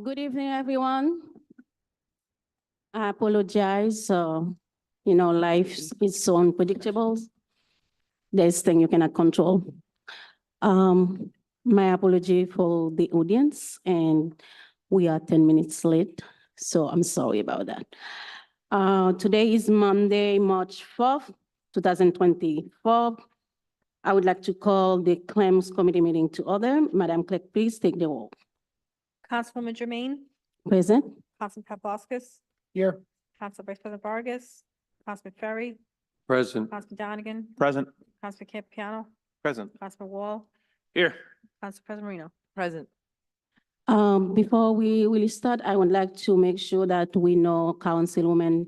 Good evening, everyone. I apologize. Life is so unpredictable. There's things you cannot control. My apology for the audience, and we are 10 minutes late, so I'm sorry about that. Today is Monday, March 4th, 2024. I would like to call the Claims Committee meeting to order. Madam Clerk, please take the roll. Councilwoman Jermaine, Present? Councilman Paplaskas, Here. Council Vice President Vargas, Councilman Ferry, Present. Councilman Donegan, Present. Councilman Campiano, Present. Councilman Wall, Here. Council President Marino. Present. Before we really start, I would like to make sure that we know Councilwoman,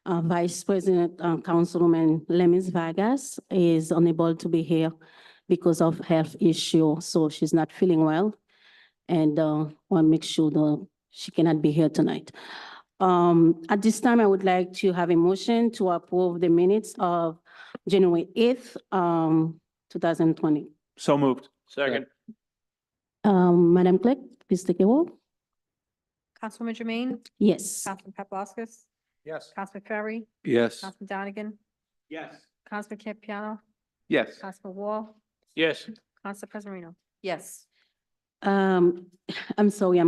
Vice President, Councilwoman Lemis Vargas is unable to be here because of health issue, so she's not feeling well. And, want to make sure that she cannot be here tonight. At this time, I would like to have a motion to approve the minutes of January 8th, 2020. So moved. Second. Madam Clerk, please take a roll. Councilwoman Jermaine, Yes. Councilman Paplaskas, Yes. Councilman Ferry, Yes. Councilman Donegan, Yes. Councilman Campiano, Yes. Councilman Wall, Yes. Council President Marino. Yes. I'm sorry,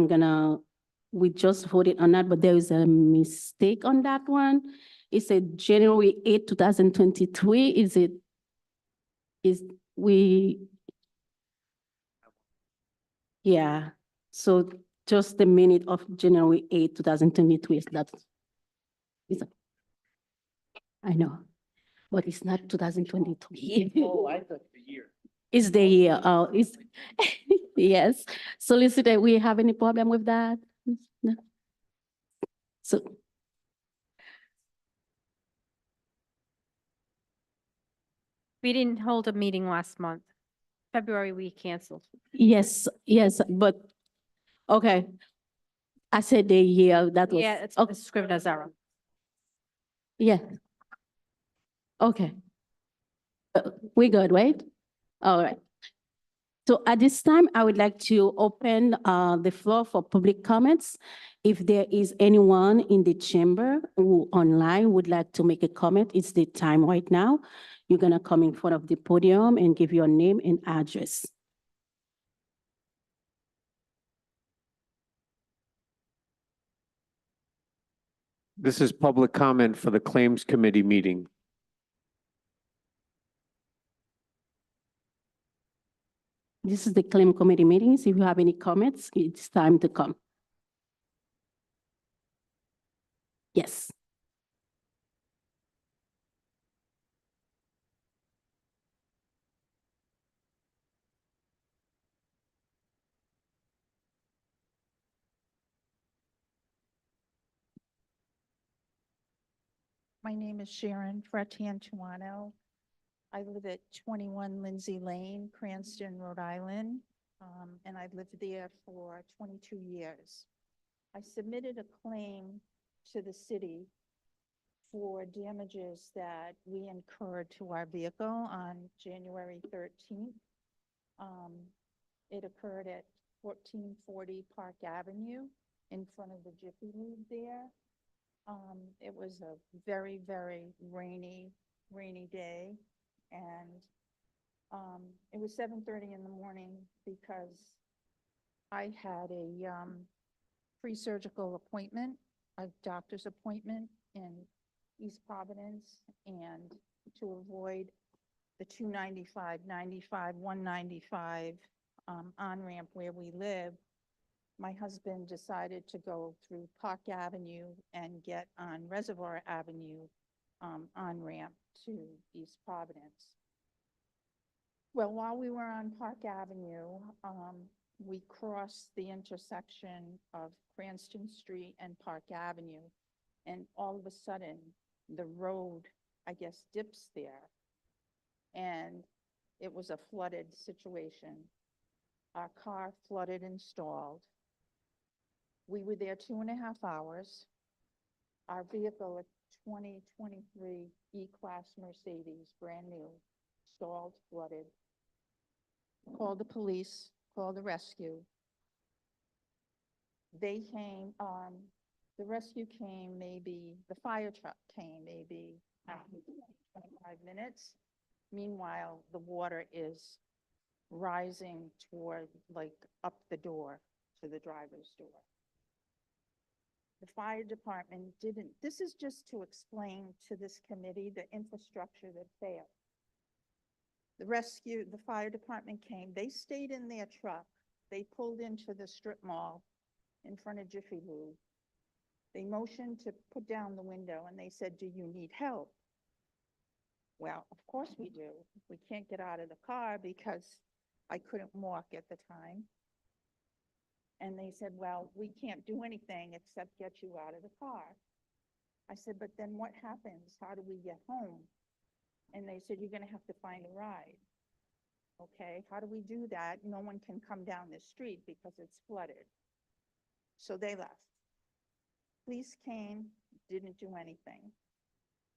we just voted on that, but there is a mistake on that one. It said January 8, 2023. Yeah, so just the minute of January 8, 2023 is that. I know, but it's not 2023. I thought the year. It's the year, it's, yes. Solicitor, we have any problem with that? No. So, We didn't hold a meeting last month. February, we canceled. yes, but, okay. I said the year, that was. Yeah, it's Okay. a Scrivener's error. Yeah. Okay. We good, right? All right. So at this time, I would like to open the floor for public comments. If there is anyone in the chamber who online would like to make a comment, it's the time right now. You're gonna come in front of the podium and give your name and address. This is public comment for the Claims Committee meeting. This is the claim committee meetings. If you have any comments, it's time to come. Yes. My name is Sharon Fratantuano. I live at 21 Lindsay Lane, Cranston, Rhode Island, and I've lived there for 22 years. I submitted a claim to the city for damages that we incurred to our vehicle on January 13th. It occurred at 1440 Park Avenue in front of the Jiffy Lube there. It was a very, very rainy day. And it was 7:30 in the morning because I had a pre-surgical appointment, a doctor's appointment in East Providence, and to avoid the 295, 95, 195 on-ramp where we live, my husband decided to go through Park Avenue and get on Reservoir Avenue on-ramp to East Providence. Well, while we were on Park Avenue, we crossed the intersection of Cranston Street and Park Avenue, and all of a sudden, the road, I guess, dips there. And it was a flooded situation. Our car flooded and stalled. We were there 2.5 hours. Our vehicle, a 2023 E-Class Mercedes, brand new, stalled, flooded. Called the police, called the rescue. They came, the rescue came maybe, the fire truck came maybe after 25 minutes. Meanwhile, the water is rising toward, like, up the door to the driver's door. The fire department didn't, this is just to explain to this committee the infrastructure that failed. The fire department came, they stayed in their truck, they pulled into the strip mall in front of Jiffy Lube. They motioned to put down the window and they said, "Do you need help?" Well, of course we do. We can't get out of the car because I couldn't walk at the time. And they said, "Well, we can't do anything except get you out of the car." I said, "But then what happens? How do we get home?" And they said, "You're gonna have to find a ride." Okay, how do we do that? No one can come down this street because it's flooded. So they left. Police came, didn't do anything.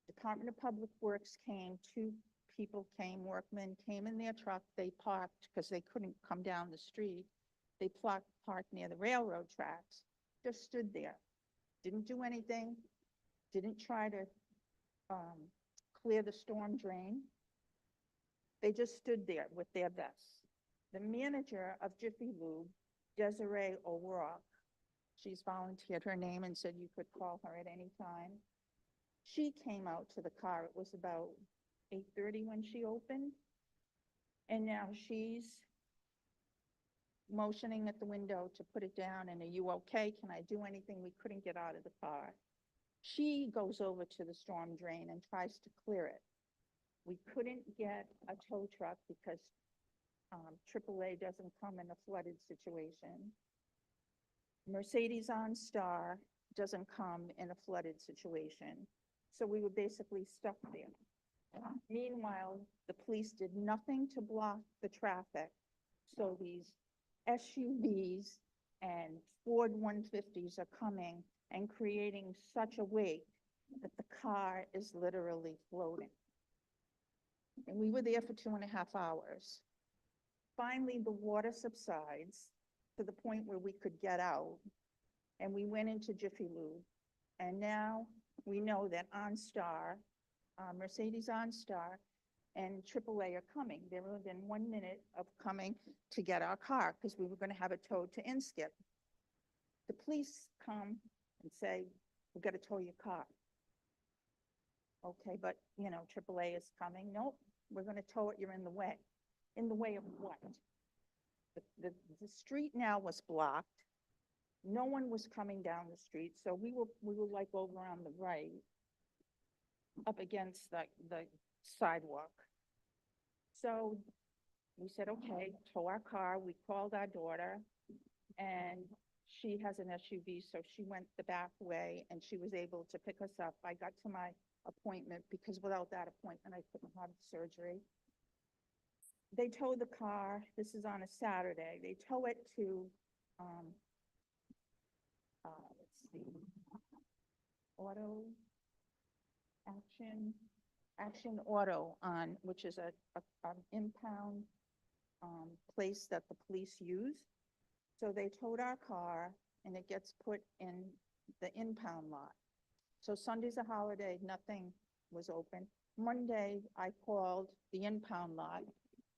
Department of Public Works came, two people came, workmen came in their truck, they parked, because they couldn't come down the street. They parked near the railroad tracks, just stood there. Didn't do anything, didn't try to clear the storm drain. They just stood there with their vests. The manager of Jiffy Lube, Desiree O'Rourke, she's volunteered her name and said you could call her at any time. She came out to the car. It was about 8:30 when she opened. And now she's motioning at the window to put it down. And "Are you okay? Can I do anything?" We couldn't get out of the car. She goes over to the storm drain and tries to clear it. We couldn't get a tow truck because AAA doesn't come in a flooded situation. Mercedes OnStar doesn't come in a flooded situation. So we were basically stuck there. Meanwhile, the police did nothing to block the traffic. So these SUVs and Ford 150s are coming and creating such a wake that the car is literally floating. And we were there for 2.5 hours. Finally, the water subsides to the point where we could get out, and we went into Jiffy Lube. And now we know that OnStar, Mercedes OnStar and AAA are coming. They're within 1 minute of coming to get our car because we were going to have it towed to Inskip. The police come and say, "We've got to tow your car." Okay, but, you know, AAA is coming. "Nope, we're going to tow it. You're in the way." In the way of what? The street now was blocked. No one was coming down the street, so we were like over on the right, up against the sidewalk. So we said, "Okay, tow our car." We called our daughter, and she has an SUV, so she went the back way, and she was able to pick us up. I got to my appointment because without that appointment, I couldn't have the surgery. They tow the car. This is on a Saturday. They tow it to, let's see, Auto Action Auto which is a impound place that the police use. So they towed our car and it gets put in the impound lot. So Sunday's a holiday, nothing was open. Monday, I called the impound lot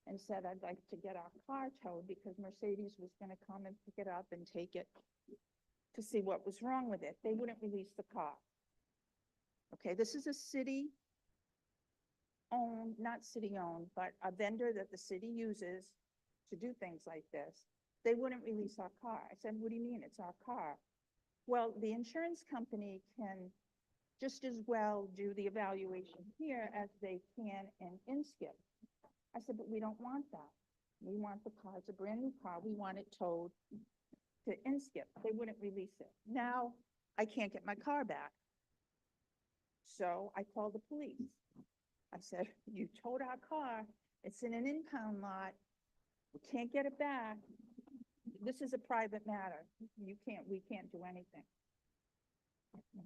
and said I'd like to get our car towed because Mercedes was going to come and pick it up and take it to see what was wrong with it. They wouldn't release the car. Okay, this is a city-owned, not city-owned, but a vendor that the city uses to do things like this. They wouldn't release our car. I said, "What do you mean? It's our car." "Well, the insurance company can just as well do the evaluation here as they can in Inskip." I said, "But we don't want that. We want the car. It's a brand new car. We want it towed to Inskip." They wouldn't release it. Now I can't get my car back. So I called the police. I said, "You towed our car. It's in an impound lot. We can't get it back. This is a private matter. We can't do anything."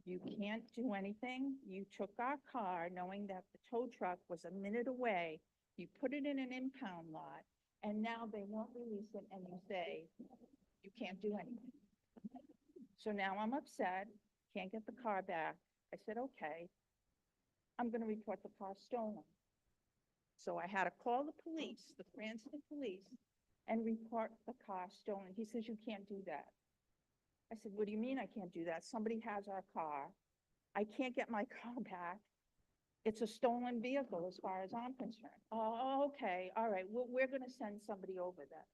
"You can't do anything. You took our car knowing that the tow truck was a minute away. You put it in an impound lot, and now they won't release it, and you say you can't do anything." So now I'm upset, can't get the car back. I said, okay, I'm gonna report the car stolen. So I had to call the police, the Cranston police, and report the car stolen. He says, you can't do that. I said, what do you mean I can't do that? Somebody has our car. I can't get my car back. It's a stolen vehicle as far as I'm concerned. Oh, okay, all right, we're gonna send somebody over then.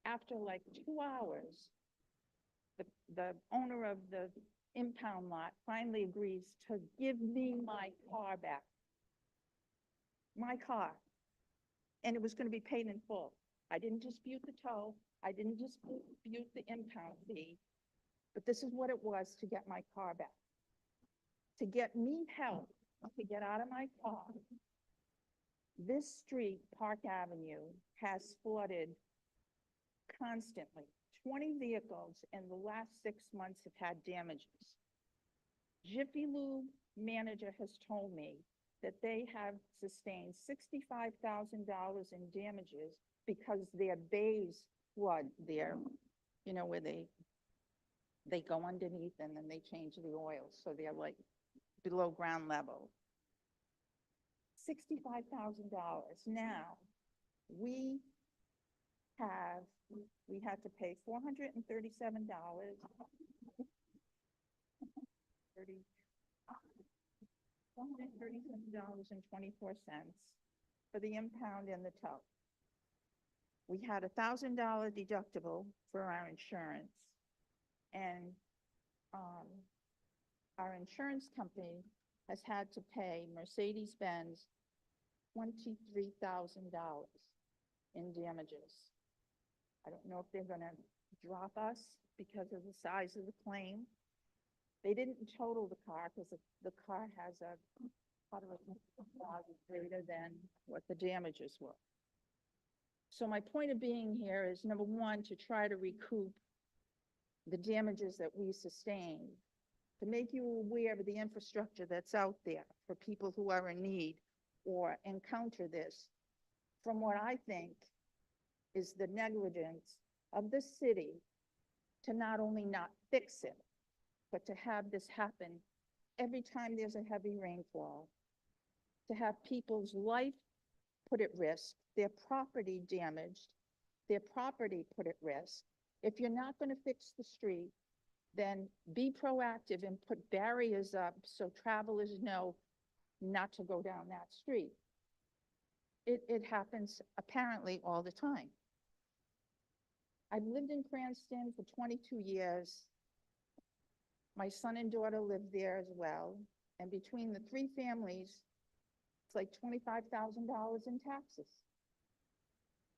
After like 2 hours, the owner of the impound lot finally agrees to give me my car back. My car. And it was gonna be paid in full. I didn't dispute the tow. I didn't dispute the impound fee. But this is what it was to get my car back. To get me help to get out of my car. This street, Park Avenue, has flooded constantly. 20 vehicles in the last 6 months have had damages. Jiffy Lube manager has told me that they have sustained $65,000 in damages because their bays flood there, you know, where they go underneath and then they change the oil, so they're like below ground level. $65,000. Now, we had to pay $437. $437.24 for the impound and the tow. We had a $1,000 deductible for our insurance, and our insurance company has had to pay Mercedes-Benz $23,000 in damages. I don't know if they're gonna drop us because of the size of the claim. They didn't total the car because the car has a greater than what the damages were. So my point of being here is, number one, to try to recoup the damages that we sustained, to make you aware of the infrastructure that's out there for people who are in need or encounter this, from what I think is the negligence of the city to not only not fix it, but to have this happen every time there's a heavy rainfall, to have people's life put at risk, their property damaged, their property put at risk. If you're not going to fix the street, then be proactive and put barriers up so travelers know not to go down that street. It happens apparently all the time. I've lived in Cranston for 22 years. My son and daughter live there as well. And between the 3 families, it's like $25,000 in taxes.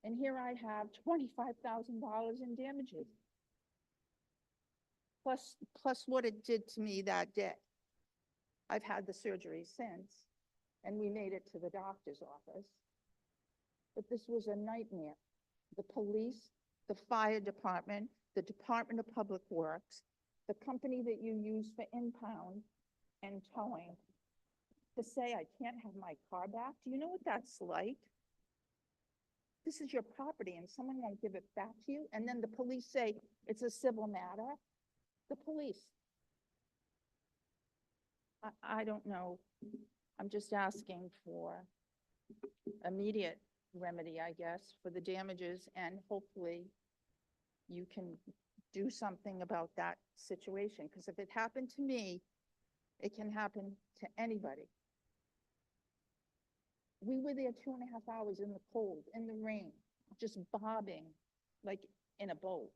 And here I have $25,000 in damages. Plus what it did to me that day. I've had the surgery since, and we made it to the doctor's office. But this was a nightmare. The police, the fire department, the Department of Public Works, the company that you use for impound and towing, to say I can't have my car back. Do you know what that's like? This is your property and someone won't give it back to you. And then the police say it's a civil matter. The police. I don't know. I'm just asking for immediate remedy, I guess, for the damages, and hopefully you can do something about that situation. Because if it happened to me, it can happen to anybody. We were there 2.5 hours in the cold, in the rain, just bobbing like in a boat.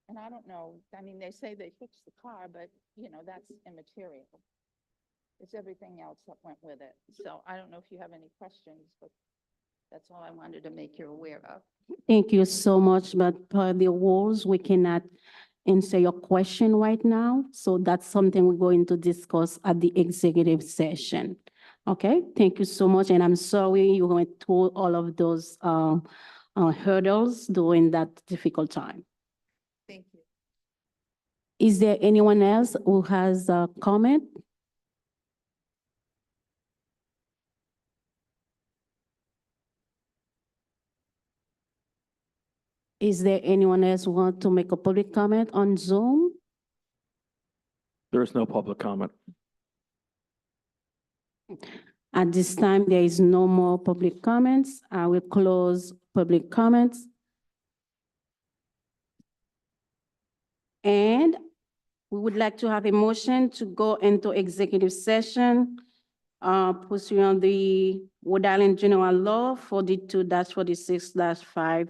And I don't know, I mean, they say they fixed the car, but you know, that's immaterial. It's everything else that went with it. So I don't know if you have any questions, but that's all I wanted to make you aware of. Thank you so much, but per the rules, we cannot answer your question right now. So that's something we're going to discuss at the executive session. Okay, thank you so much. And I'm sorry you went through all of those hurdles during that difficult time. Thank you. Is there anyone else who has a comment? Is there anyone else who want to make a public comment on Zoom? There is no public comment. At this time, there is no more public comments. I will close public comments. And we would like to have a motion to go into executive session pursuant the Rhode Island General Law 42-46-5,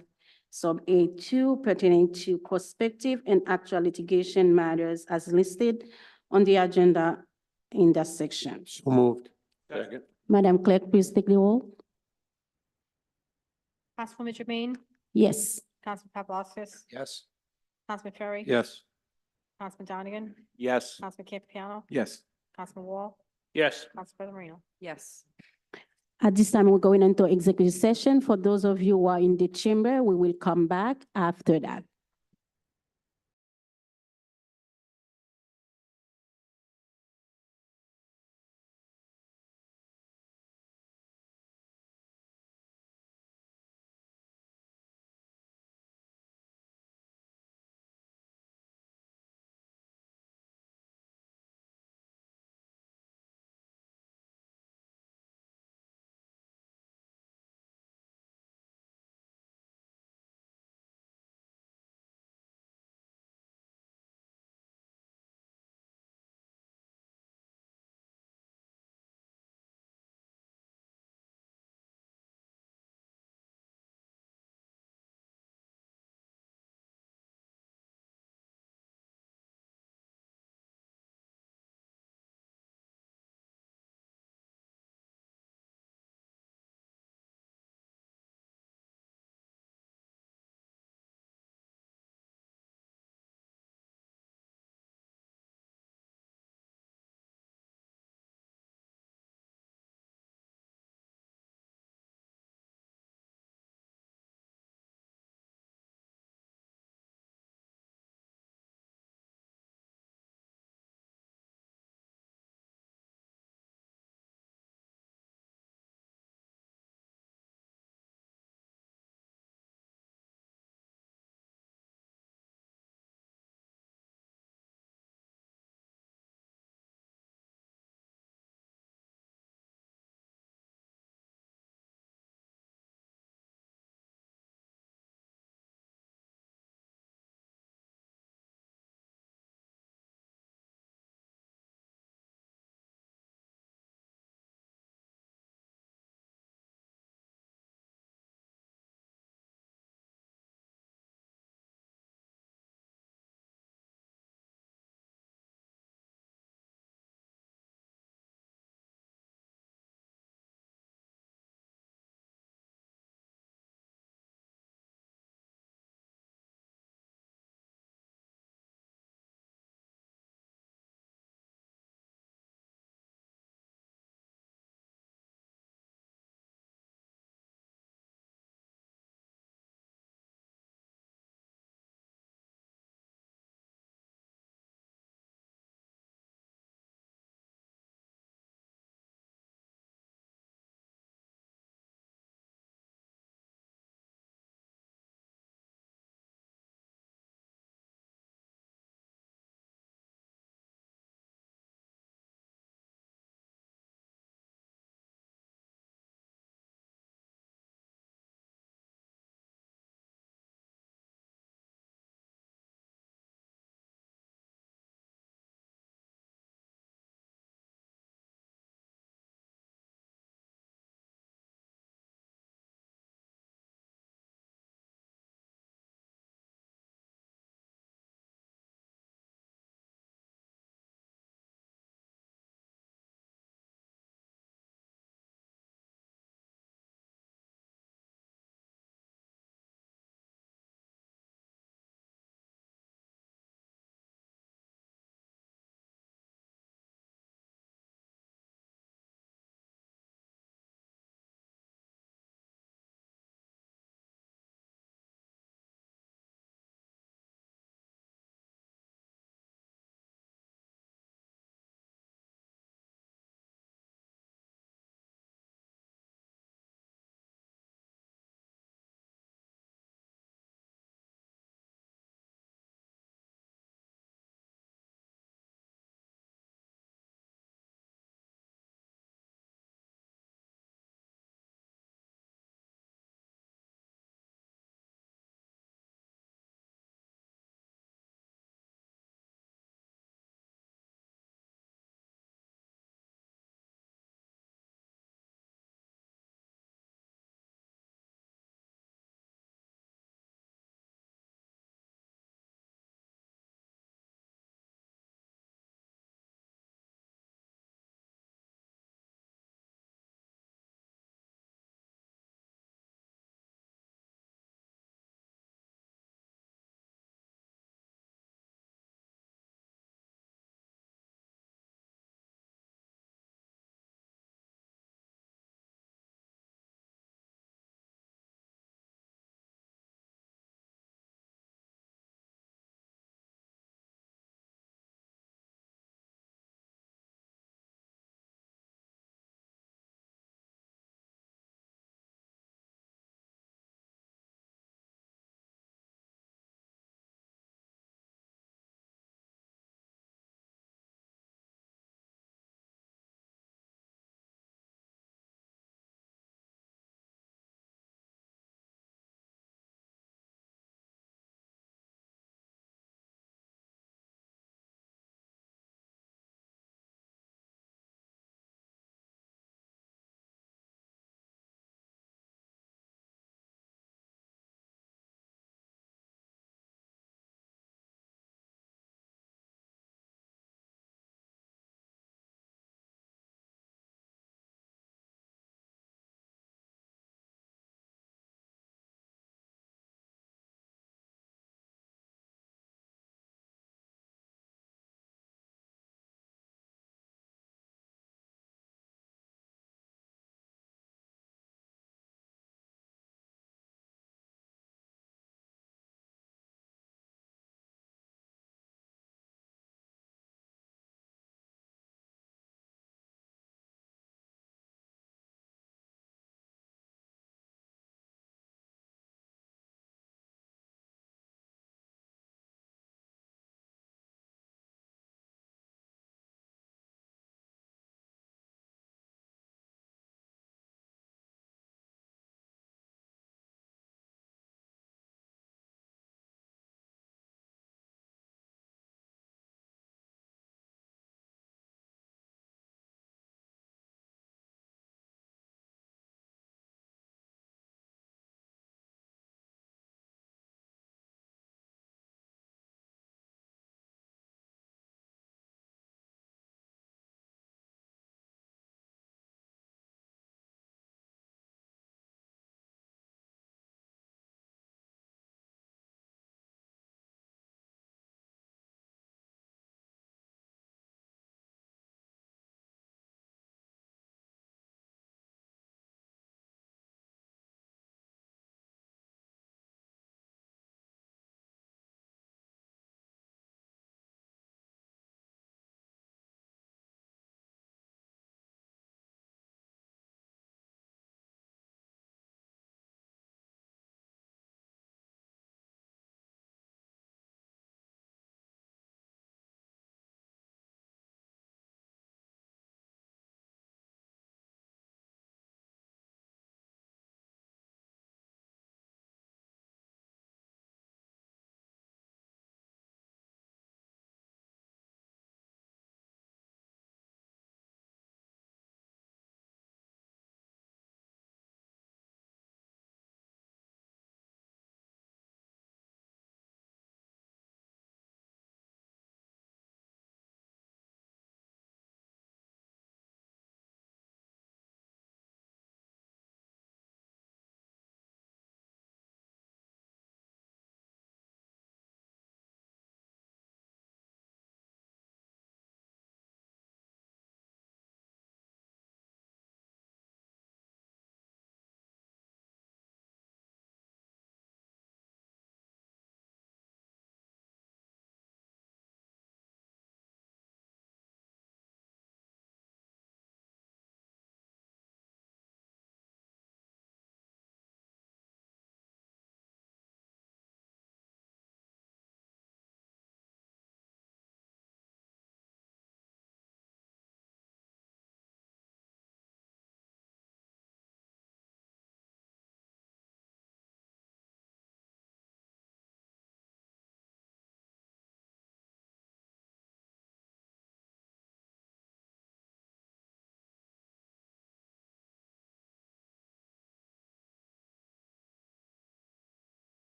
sub A2 pertaining to prospective and actual litigation matters as listed on the agenda in that section. So moved. Second. Madam Clerk, please take the roll. Councilwoman Jermaine, Yes. Councilman Paplaskas, Yes. Councilman Ferry. Yes. Councilman Donegan, Yes. Councilman Campiano, Yes. Councilman Wall, Yes. Council President Marino. Yes. At this time, we're going into executive session. For those of you who are in the chamber, we will come back after that.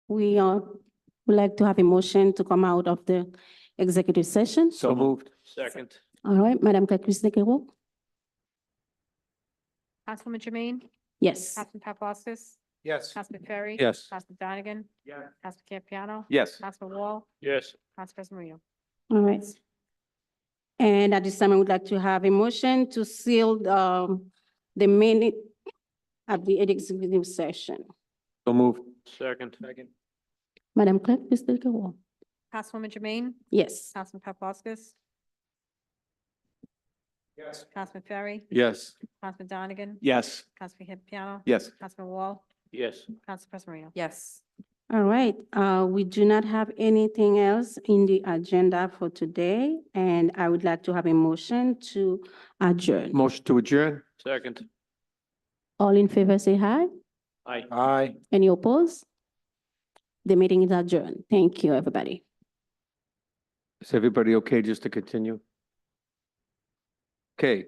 we would like to have a motion to come out of the executive session. So moved. Second. All right, Madam Clerk, please take a roll. Councilwoman Jermaine, Yes. Councilman Paplaskas, Yes. Councilman Ferry. Yes. Councilman Donegan, Yeah. Councilman Campiano, Yes. Councilman Wall, Yes. Council President Marino. All right. And at this time, I would like to have a motion to seal the minute of the executive session. So moved. Second. Second. Madam Clerk, please take a roll. Councilwoman Jermaine, Yes. Councilman Paplaskas, Yes. Councilman Ferry, Yes. Councilman Donegan, Yes. Councilman Campiano, Yes. Councilman Wall, Yes. Council President Marino. Yes. All right, we do not have anything else in the agenda for today, and I would like to have a motion to adjourn. Motion to adjourn? Second. All in favor, say aye. Aye. Aye. Any opposed? The meeting is adjourned. Thank you, everybody. Is everybody okay just to continue? Okay.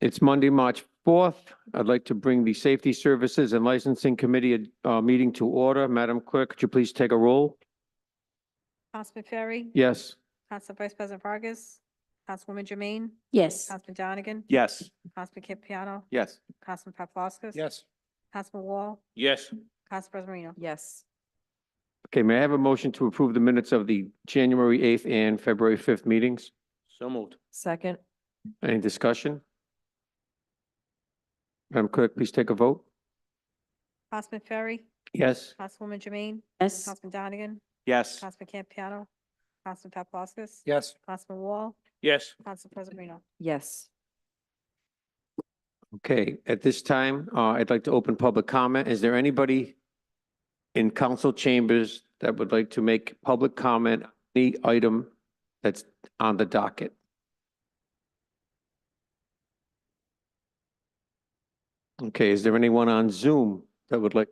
It's Monday, March 4th. I'd like to bring the Safety Services and Licensing Committee meeting to order. Madam Clerk, could you please take a roll? Councilman Ferry, Yes. Council Vice President Vargas, Councilwoman Jermaine, Yes. Councilman Donegan, Yes. Councilman Campiano, Yes. Councilman Paplaskas. Yes. Councilman Wall, Yes. Council President Marino. Yes. Okay, may I have a motion to approve the minutes of the January 8th and February 5th meetings? So moved. Second. Any discussion? Madam Clerk, please take a vote. Councilman Ferry, Yes. Councilwoman Jermaine, Yes. Councilman Donegan, Yes. Councilman Campiano, Councilman Paplaskas. Yes. Councilman Wall, Yes. Council President Marino. Yes. Okay, at this time, I'd like to open public comment. Is there anybody in council chambers that would like to make public comment on any item that's on the docket? Okay, is there anyone on Zoom that would like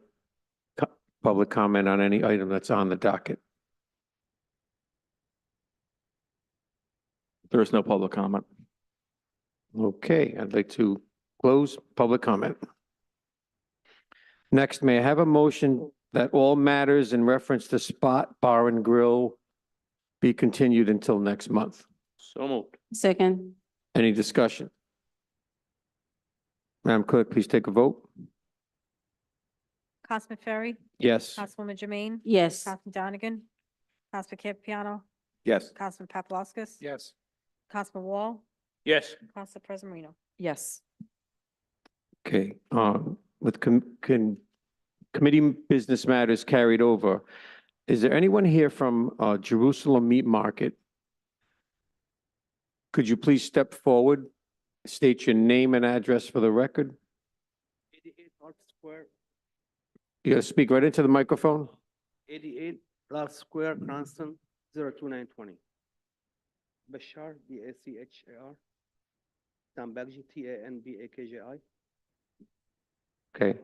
public comment on any item that's on the docket? There is no public comment. Okay, I'd like to close public comment. Next, may I have a motion that all matters in reference to Spot Bar and Grill be continued until next month? So moved. Second. Any discussion? Madam Clerk, please take a vote. Councilman Ferry, Yes. Councilwoman Jermaine, Yes. Councilman Donegan, Councilman Campiano, Yes. Councilman Paplaskas. Yes. Councilman Wall, Yes. Council President Marino. Yes. Okay, with committee business matters carried over, is there anyone here from Jerusalem Meat Market? Could you please step forward, state your name and address for the record? 88 North Square, You gotta speak right into the microphone. 88 North Square, Cranston, 02920. Bashar, Bachar. Tambakji, Tanbakji. Okay.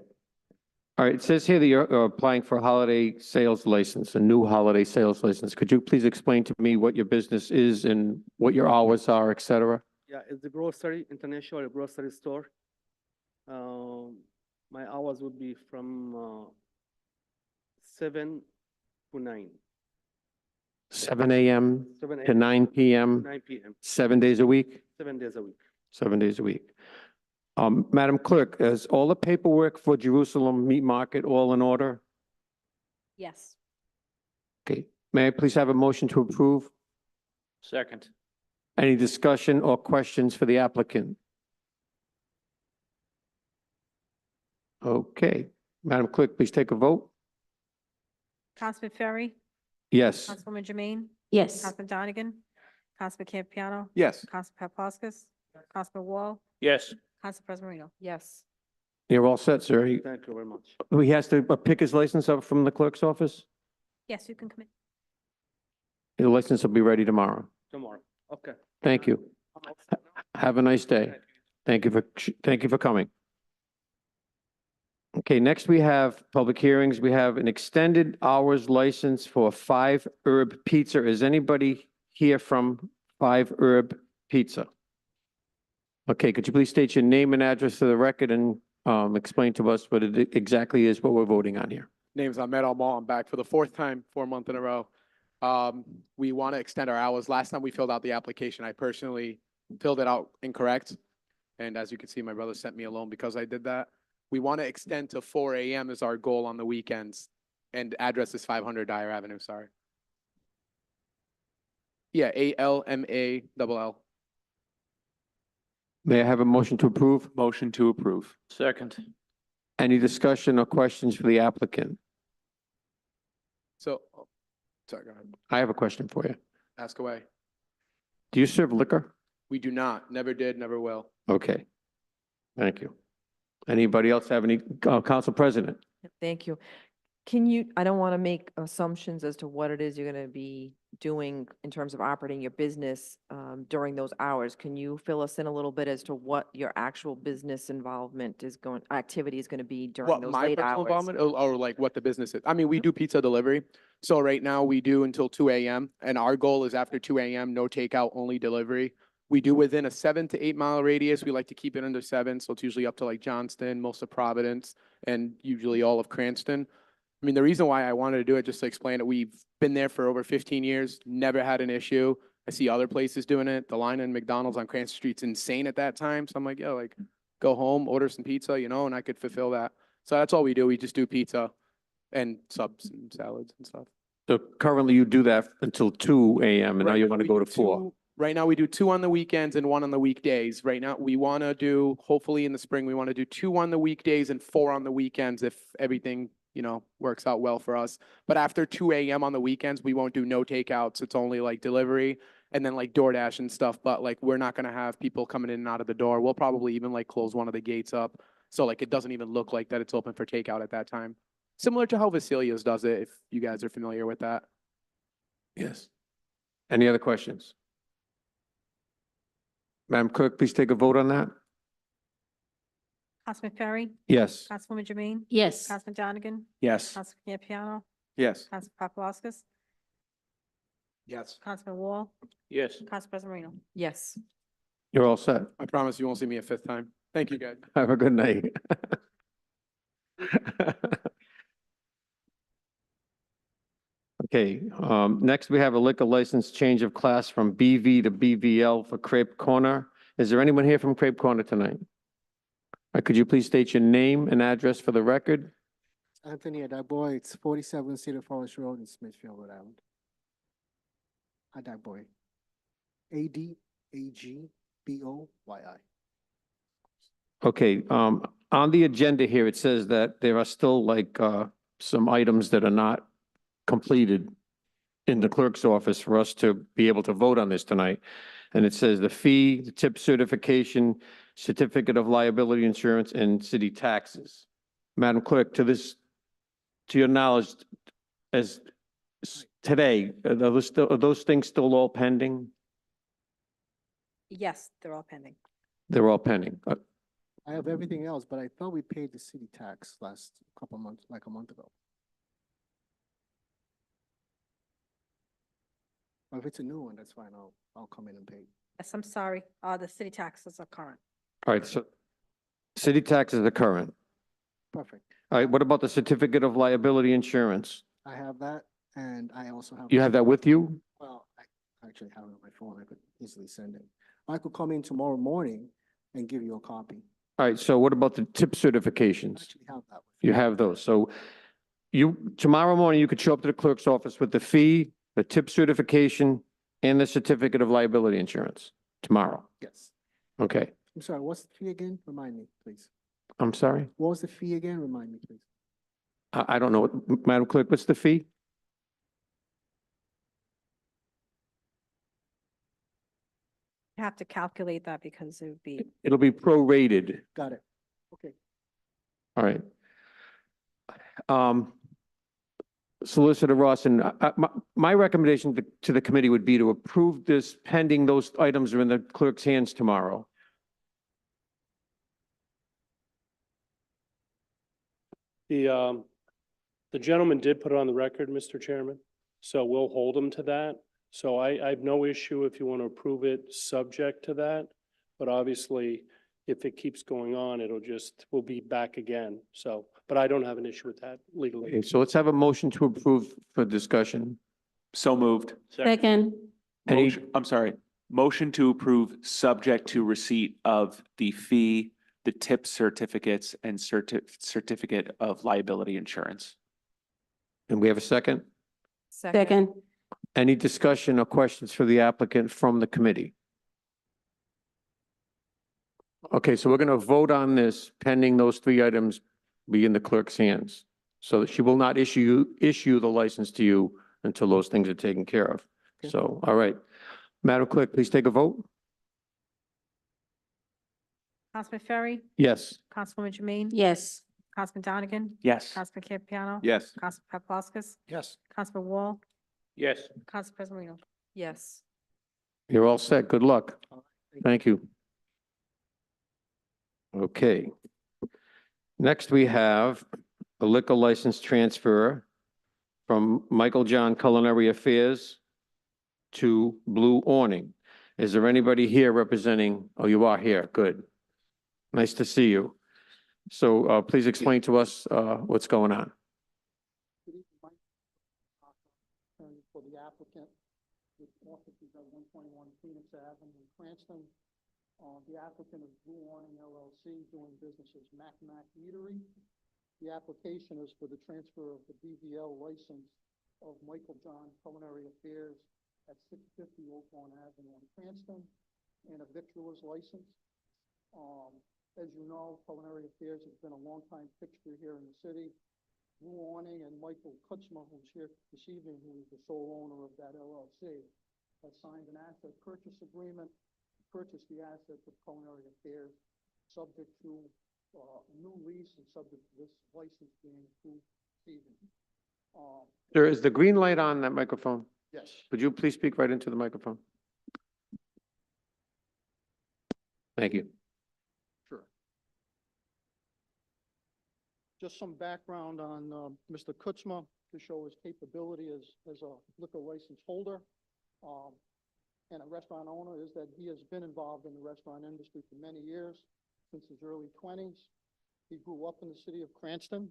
All right, it says here that you're applying for a holiday sales license, a new holiday sales license. Could you please explain to me what your business is and what your hours are, et cetera? Yeah, it's the grocery, international grocery store. My hours would be from 7 to 9. 7 a.m. 7 to a.m. 9 p.m., 9 p.m., 7 days a week? 7 days a week. 7 days a week. Madam Clerk, is all the paperwork for Jerusalem Meat Market all in order? Yes. Okay, may I please have a motion to approve? Second. Any discussion or questions for the applicant? Okay, Madam Clerk, please take a vote. Councilman Ferry, Yes. Councilwoman Jermaine, Yes. Councilman Donegan, Councilman Campiano, Yes. Councilman Paplaskas, Councilman Wall, Yes. Council President Marino. Yes. You're all set, sir. Thank you very much. He has to pick his license up from the clerk's office? Yes, you can come in. The license will be ready tomorrow. Tomorrow. Okay. Thank you. I'm all set now. Have a nice day. Thank you. Thank you for coming. Okay, next we have public hearings. We have an extended hours license for Five Herb Pizza. Is anybody here from Five Herb Pizza? Okay, could you please state your name and address for the record and explain to us what it exactly is, what we're voting on here? Name's Ahmed Almal. I'm back for the fourth time, 4 month in a row. We want to extend our hours. Last time we filled out the application, I personally filled it out incorrect. And as you can see, my brother sent me a loan because I did that. We want to extend to 4 a.m. is our goal on the weekends. And address is 500 Dyer Avenue, sorry. Yeah, ALMALL. May I have a motion to approve? Motion to approve. Second. Any discussion or questions for the applicant? So, sorry, go ahead. I have a question for you. Ask away. Do you serve liquor? We do not, never did, never will. Okay. Thank you. Anybody else have any, Council President? Thank you. Can you, I don't want to make assumptions as to what it is you're going to be doing in terms of operating your business during those hours. Can you fill us in a little bit as to what your actual business involvement is going, activity is going to be during What, those my late personal hours? involvement or like what the business is? I mean, we do pizza delivery. So right now we do until 2 a.m. and our goal is after 2 a.m., no takeout, only delivery. We do within a 7 to 8 mile radius. We like to keep it under 7. So it's usually up to like Johnston, most of Providence, and usually all of Cranston. I mean, the reason why I wanted to do it, just to explain it, we've been there for over 15 years, never had an issue. I see other places doing it. The line in McDonald's on Cranston Street's insane at that time. So I'm like, yo, like, go home, order some pizza, you know, and I could fulfill that. So that's all we do. We just do pizza and subs and salads and stuff. So currently you do that until 2 a.m. and now Right you now want to we go do to 4. 2 Right now we do 2 on the weekends and 1 on the weekdays. Right now we want to do, hopefully in the spring, we want to do 2 on the weekdays and 4 on the weekends if everything, you know, works out well for us. But after 2 a.m. on the weekends, we won't do no takeouts. It's only like delivery and then like DoorDash and stuff. But like, we're not going to have people coming in and out of the door. We'll probably even like close one of the gates up. So like, it doesn't even look like that it's open for takeout at that time. Similar to how Vasilia's does it, if you guys are familiar with that. Yes. Any other questions? Madam Clerk, please take a vote on that. Councilman Ferry, Yes. Councilwoman Jermaine, Yes. Councilman Donegan, Yes. Councilman Campiano, Yes. Councilman Paplaskas, Yes. Councilman Wall, Yes. Council President Marino. Yes. You're all set. I promise you won't see me a 5th time. Thank you, guys. Have a good night. Okay, next we have a liquor license change of class from BV to BVL for Crepe Corner. Is there anyone here from Crepe Corner tonight? Could you please state your name and address for the record? Anthony Adagboy, it's 47 Cedar Forest Road in Smithfield, Rhode Island. Adagboy. Adagboyi. Okay, on the agenda here, it says that there are still like, some items that are not completed in the clerk's office for us to be able to vote on this tonight. And it says the fee, the tip certification, certificate of liability insurance, and city taxes. Madam Clerk, to your knowledge, today, are those things still all pending? Yes, they're all pending. They're all pending. I have everything else, but I thought we paid the city tax last couple months, like a month ago. Or if it's a new one, that's fine. I'll come in and pay. Yes, I'm sorry. The city taxes are current. All right, so city taxes are current. Perfect. All right, what about the certificate of liability insurance? I have that, and I also have. You have that with you? Well, I actually have it on my phone. I could easily send it. I could come in tomorrow morning and give you a copy. All right, so what about the tip I certifications? actually have that. with You have those. So tomorrow morning, you could show up to the clerk's office with the fee, the tip certification, and the certificate of liability insurance tomorrow. Yes. Okay, I'm sorry, what's the fee again? Remind me, please. I'm sorry. What was the fee again? Remind me, please. I don't know. Madam Clerk, what's the fee? You have to calculate that because it would be, It'll be prorated. Got it. Okay. All right. Solicitor Rawson, my recommendation to the committee would be to approve this pending those items are in the clerk's hands tomorrow. The gentleman did put it on the record, Mr. Chairman, so we'll hold him to that. So I have no issue if you want to approve it subject to that. But obviously, if it keeps going on, we'll be back again. So, but I don't have an issue with that legally. Okay, so let's have a motion to approve for discussion. So moved. Second, Any- Motion, I'm sorry. Motion to approve, subject to receipt of the fee, the tip certificates, and certificate of liability insurance. And we have a second? second, Any discussion or questions for the applicant from the committee? Okay, so we're going to vote on this pending those three items be in the clerk's hands. So that she will not issue the license to you until those things are taken care of. Okay. So, all right. Madam Clerk, please take a vote. Councilman Ferry, Yes. Councilwoman Jermaine, yes, Councilman Donegan, Yes. Councilman Campiano. Yes. Councilman Paplaskas, Yes. Councilman Wall, Yes. Council President Lino. Yes. You're all set. Good luck. Thank you. Okay. Next, we have a liquor license transfer from Michael John Culinary Affairs to Blue Awning. Is there anybody here representing? Oh, you are here. Good. Nice to see you. So please explain to us what's going on. Good evening, Mike. Attorney for the applicant, with offices at 121 Phoenix Avenue in Cranston. The applicant is Blue Awning LLC, doing business as Mac Eatery. The application is for the transfer of the BVL license of Michael John Culinary Affairs at 650 Oaklawn Avenue in Cranston, and a victualer's license. As you know, Culinary Affairs has been a longtime fixture here in the city. Blue Awning and Michael Kutzma, who's here this evening, who is the sole owner of that LLC, has signed an asset purchase agreement to purchase the assets of Culinary Affairs, subject to a new lease and subject to this license being approved this evening. There is the green light on that microphone. Yes. Would you please speak right into the microphone? Thank you. Sure. Just some background on Mr. Kutzma to show his capability as a liquor license holder and a restaurant owner, is that he has been involved in the restaurant industry for many years, since his early 20s. He grew up in the city of Cranston.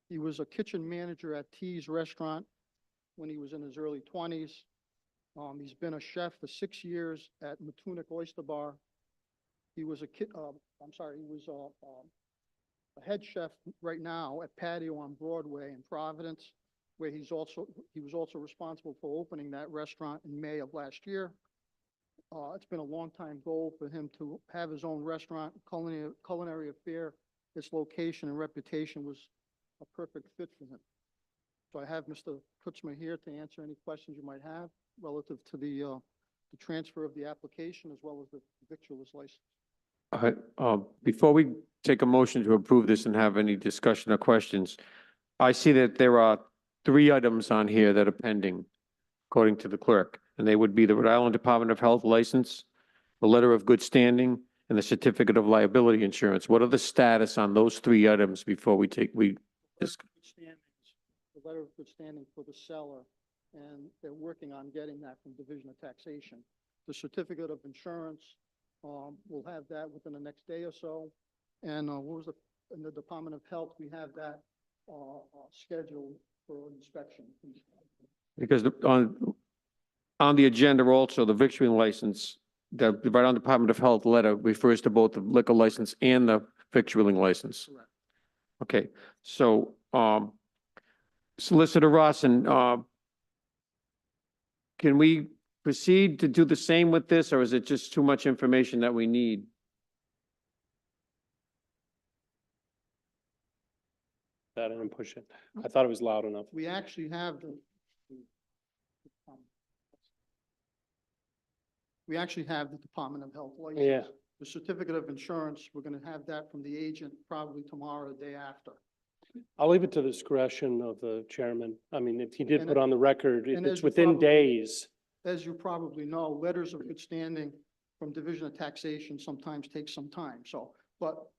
He was a kitchen manager at T's Restaurant when he was in his early 20s. He's been a chef for 6 years at Matunic Oyster Bar. He was a head chef right now at Patio on Broadway in Providence, where he was also responsible for opening that restaurant in May of last year. It's been a long time goal for him to have his own restaurant, Culinary Affair. Its location and reputation was a perfect fit for him. So I have Mr. Kutzma here to answer any questions you might have relative to the transfer of the application as well as the victualer's license. All right, before we take a motion to approve this and have any discussion or questions, I see that there are 3 items on here that are pending, according to the clerk, and they would be the Rhode Island Department of Health license, the letter of good standing, and the certificate of liability insurance. What are the status on those 3 items before we The letter of good standing for the seller, and they're working on getting that from Division of Taxation. The certificate of insurance, we'll have that within the next day or so. And in the Department of Health, we have that scheduled for inspection. Because on the agenda also, the victualling license, the Rhode Island Department of Health letter refers to both the liquor license and the victualling license. Correct. Okay, so, Solicitor Rawson, can we proceed to do the same with this, or is it just too much information that we need? That I didn't push it. I thought it was loud enough. We actually have the Department of Health license. Yeah. The certificate of insurance, we're gonna have that from the agent probably tomorrow or the day after. I'll leave it to the discretion of the chairman. I mean, if he did And put on the record, and it's as you within probably- days. As you probably know, letters of good standing from Division of Taxation sometimes take some time, so, but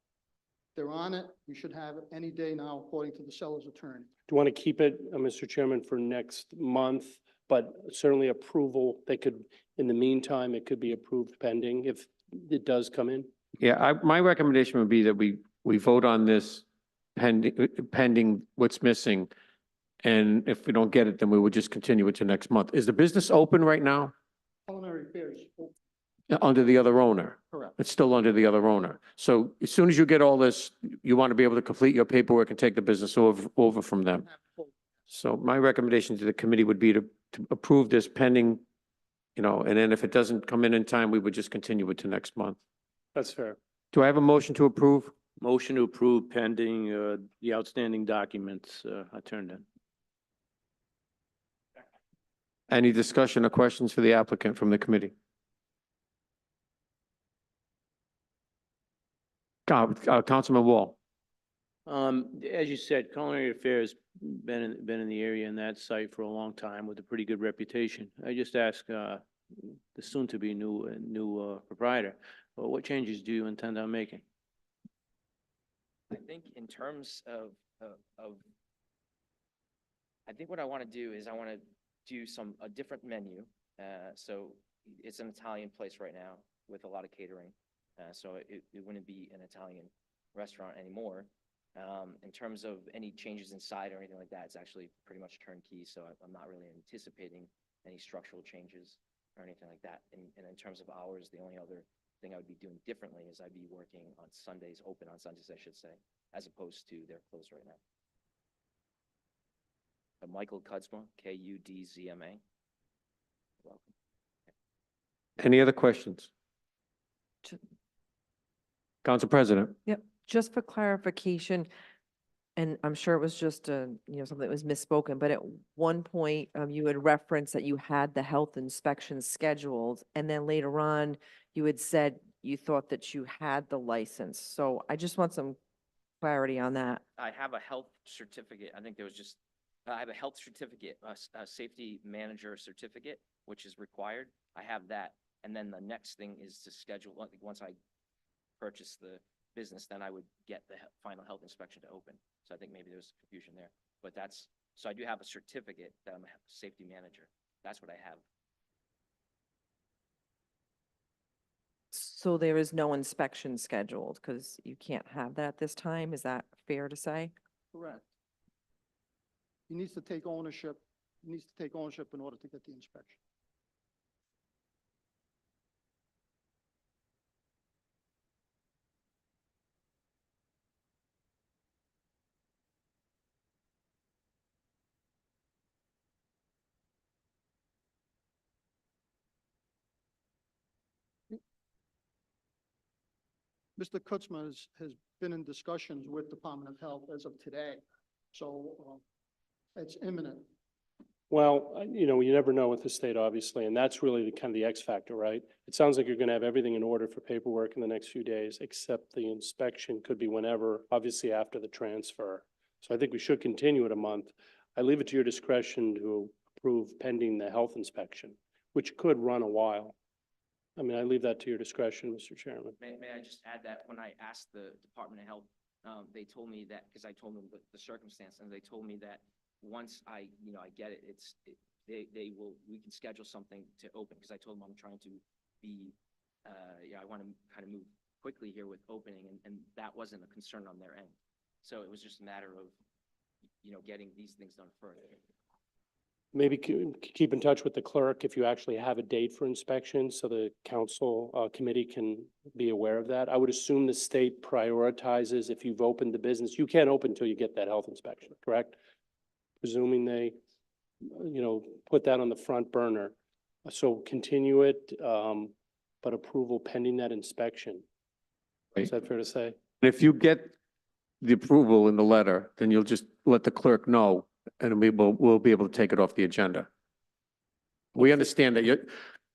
they're on it. We should have it any day now, according to the seller's attorney. Do you want to keep it, Mr. Chairman, for next month? But certainly approval, they could, in the meantime, it could be approved pending if it does come in. Yeah, my recommendation would be that we vote on this pending what's missing. And if we don't get it, then we would just continue it to next month. Is the business open right now? Culinary Affairs, oh, Under the other owner? correct. It's still under the other owner. So as soon as you get all this, you want to be able to complete your paperwork and take the business over from them. So my recommendation to the committee would be to approve this pending, and then if it doesn't come in time, we would just continue it to next month. That's fair. Do I have a motion to approve? Motion to approve pending the outstanding documents are turned in. Any discussion or questions for the applicant from the committee? Councilman Wall. As you said, Culinary Affairs been in the area in that site for a long time with a pretty good reputation. I just ask the soon-to-be new proprietor, well, what changes do you intend on making? I think in terms of, I think what I want to do is I want to do a different menu. So it's an Italian place right now with a lot of catering. So it wouldn't be an Italian restaurant anymore. In terms of any changes inside or anything like that, it's actually pretty much turnkey. So I'm not really anticipating any structural changes or anything like that. And in terms of hours, the only other thing I would be doing differently is I'd be working on Sundays, open on Sundays, I should say, as opposed to they're closed right now. Michael Kudzma, Kudzma. Welcome. Any other questions? Ju- Council President. Yep, just for clarification, and I'm sure it was just something that was misspoken, but at one point, you had referenced that you had the health inspection scheduled, and then later on, you had said you thought that you had the license. So I just want some clarity on that. I have a health certificate. I think there was just, I have a health certificate, a safety manager certificate, which is required. I have that. And then the next thing is to schedule, once I purchase the business, then I would get the final health inspection to open. So I think maybe there was confusion there, but so I do have a certificate that I'm a safety manager. That's what I have. So there is no inspection scheduled because you can't have that at this time. Is that fair to say? Correct. He needs to take ownership, in order to get the inspection. Mr. Kutzma has been in discussions with Department of Health as of today, so it's imminent. Well, you never know with the state, obviously, and that's really the kind of the X factor, right? It sounds like you're going to have everything in order for paperwork in the next few days, except the inspection could be whenever, obviously after the transfer. So I think we should continue it a month. I leave it to your discretion to approve pending the health inspection, which could run a while. I mean, I leave that to your discretion, Mr. Chairman. May I just add that when I asked the Department of Health, they told me that, because I told them the circumstance, and they told me that once I get it, we can schedule something to open, because I told them I'm trying to be, I want to kind of move quickly here with opening, and that wasn't a concern on their end. So it was just a matter of, getting these things done further. Maybe keep in touch with the clerk if you actually have a date for inspection, so the council committee can be aware of that. I would assume the state prioritizes if you've opened the business. You can't open until you get that health inspection, correct? Presuming they, put that on the front burner. So continue it, but approval pending that inspection. Is that fair to say? If you get the approval in the letter, then you'll just let the clerk know, and we'll be able to take it off the agenda. We understand that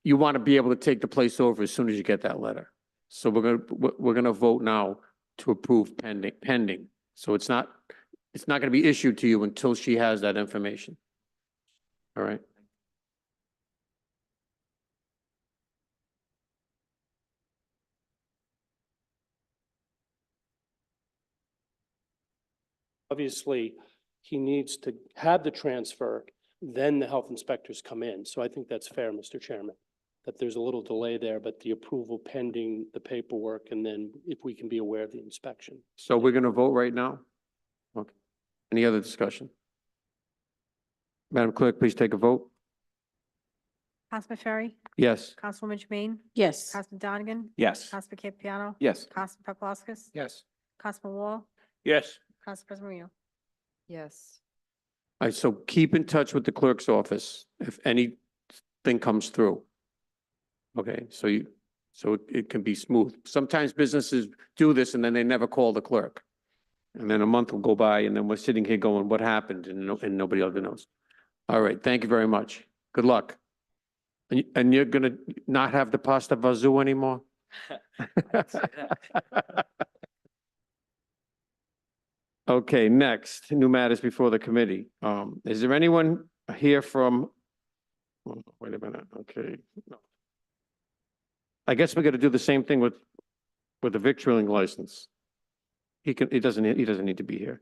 you want to be able to take the place over as soon as you get that letter. So we're gonna vote now to approve pending. So it's not going to be issued to you until she has that information. All right. Obviously, he needs to have the transfer, then the health inspectors come in. So I think that's fair, Mr. Chairman, that there's a little delay there, but the approval pending the paperwork, and then if we can be aware of the inspection. So we're going to vote right now? Any other discussion? Madam Clerk, please take a vote. Councilman Ferry, Yes. Councilwoman Jermaine, Yes. Councilman Donegan, Yes. Councilman Campiano, Yes. Councilman Paplaskas, Yes. Councilman Wall, Yes. Council President Marino. Yes. All right, so keep in touch with the clerk's office if anything comes through. Okay, so it can be smooth. Sometimes businesses do this and then they never call the clerk. And then a month will go by and then we're sitting here going, what happened? And nobody ever knows. All right, thank you very much. Good luck. And you're gonna not have the pasta vazoo anymore? didn't say that. Okay, next, new matters before the committee. Is there anyone here from, oh, wait a minute, okay. No. I guess we're gonna do the same thing with the victualling license. He doesn't need to be here.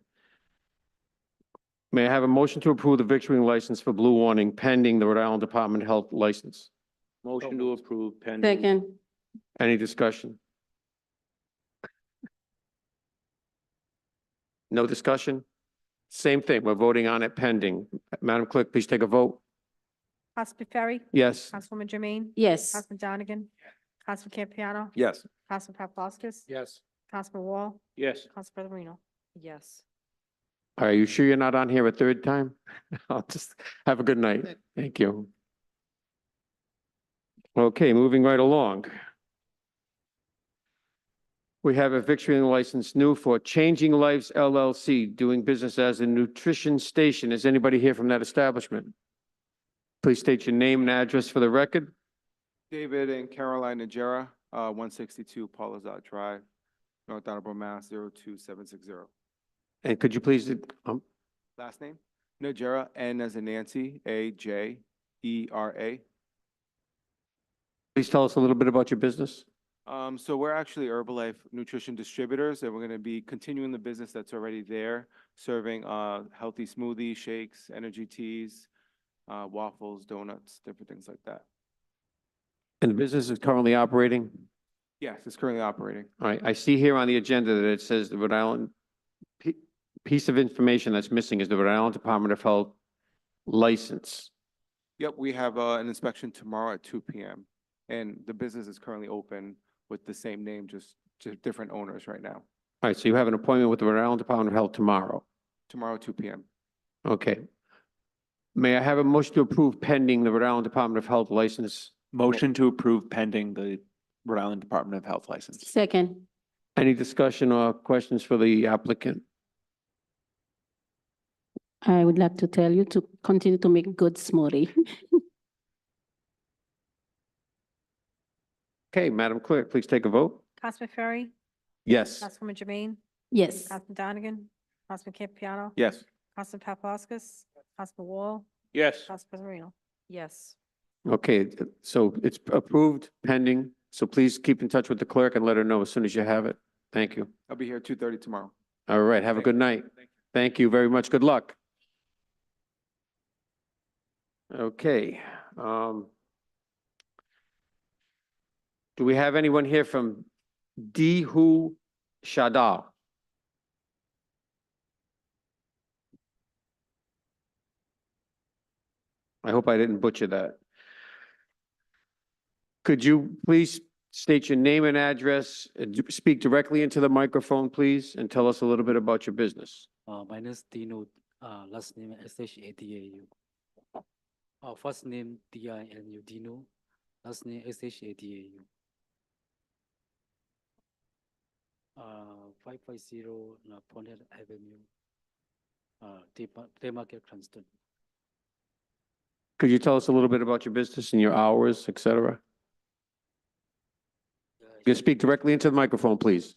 May I have a motion to approve the victualling license for Blue Warning pending the Rhode Island Department of Health license? Motion to approve pending. Second. Any discussion? No discussion? Same thing, we're voting on it pending. Madam Clerk, please take a vote. Councilman Ferry, Yes. Councilwoman Jermaine, Yes. Councilman Donegan, Councilman Campiano, Yes. Councilman Paplaskas, Yes. Councilman Wall, Yes. Council President Marino. Yes. Are you sure you're not on here a third time? I'll just have a good night. Thank you. Okay, moving right along. We have a victualling license new for Changing Lives LLC, doing business as a nutrition station. Is anybody here from that establishment? Please state your name and address for the record. David and Caroline Najera, 162 Paulazat Drive, North Attleboro, Mass. 02760. And could you please, Last name? Najera, N as in Nancy, A-J-E-R-A. please tell us a little bit about your business? So we're actually Herbalife nutrition distributors, and we're going to be continuing the business that's already there, serving healthy smoothies, shakes, energy teas, waffles, donuts, different things like that. And the business is currently operating? Yes, it's currently operating. All right, I see here on the agenda that it says the Rhode Island, piece of information that's missing is the Rhode Island Department of Health license. Yep, we have an inspection tomorrow at 2 p.m. And the business is currently open with the same name, just different owners right now. All right, so you have an appointment with the Rhode Island Department of Health tomorrow. Tomorrow, 2 p.m. Okay. May I have a motion to approve pending the Rhode Island Department of Health license? Motion to approve pending the Rhode Island Department of Health license. Second. Any discussion or questions for the applicant? I would like to tell you to continue to make good smoothie. Okay, Madam Clerk, please take a vote. Councilman Ferry, Yes. Councilwoman Jermaine, Yes. Councilman Donegan, Councilman Campiano, Yes. Councilman Paplaskas, Councilman Wall, Yes. Council President Marino. Yes. Okay, so it's approved pending, so please keep in touch with the clerk and let her know as soon as you have it. Thank you. I'll be here 2:30 tomorrow. All right, have a Thank good you. night. Thank you very much. Good luck. Okay. Do we have anyone here from Dehu Shadal? I hope I didn't butcher that. Could you please state your name and address, speak directly into the microphone, please, and tell us a little bit about your business? My name is Dino, last name S-H-A-D-A-U. First name D-I-N-U, Dino, last name S-H-A-D-A-U. 550 Pontiac Avenue, Haymarket, Cranston. Could you tell us a little bit about your business and your hours, et cetera? You speak directly into the microphone, please.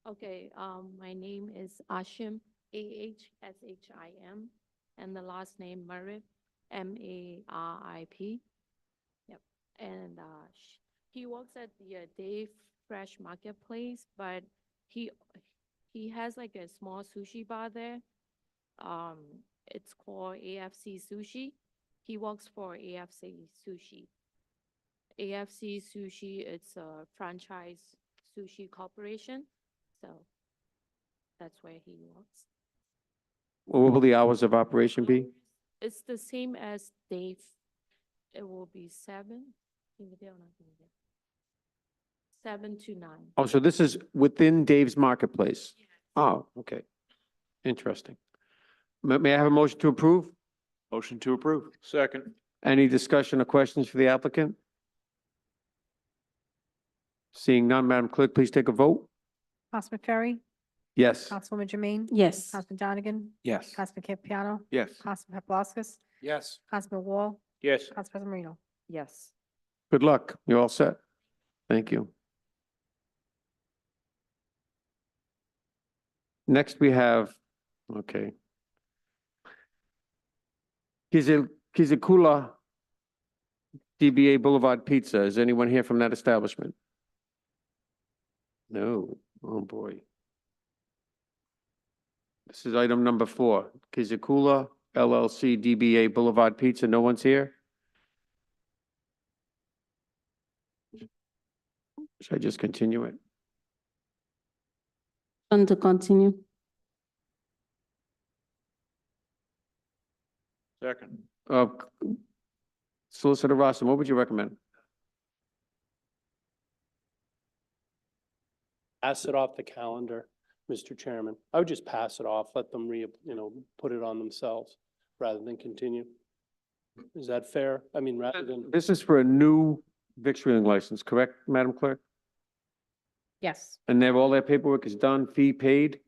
Okay, my name is Ashim, A-H-S-H-I-M, and the last name Marip, M-A-R-I-P. Yep, and he works at the Dave Fresh Marketplace, but he has like a small sushi bar there. It's called AFC Sushi. He works for AFC Sushi. AFC Sushi, it's a franchise Sushi Corporation. So that's where he works. What will the hours of operation be? It's the same as Dave. It will be 7 to 9. Oh, so this is within Dave's Marketplace? Oh, okay. Interesting. May I have a motion to approve? Motion to approve. Second. Any discussion or questions for the applicant? Seeing none, Madam Clerk, please take a vote. Councilman Ferry, Yes. Councilwoman Jermaine, Yes. Councilman Donegan, Yes. Councilman Campiano, Yes. Councilman Paplaskas, Yes. Councilman Wall, Yes. Council President Marino. Yes. Good luck. You're all set. Thank you. Next, we have, okay. Kizikula DBA Boulevard Pizza. Is anyone here from that establishment? No. Oh, boy. This is item number 4. Kizikula LLC DBA Boulevard Pizza. No one's here? Should I just continue it? And to continue. Second. Solicitor Rossi, what would you recommend? Pass it off the calendar, Mr. Chairman. I would just pass it off, let them put it on themselves rather than continue. Is that fair? I mean, rather than, This is for a new victualling license, correct, Madam Clerk? Yes, And all their paperwork is done, fee paid?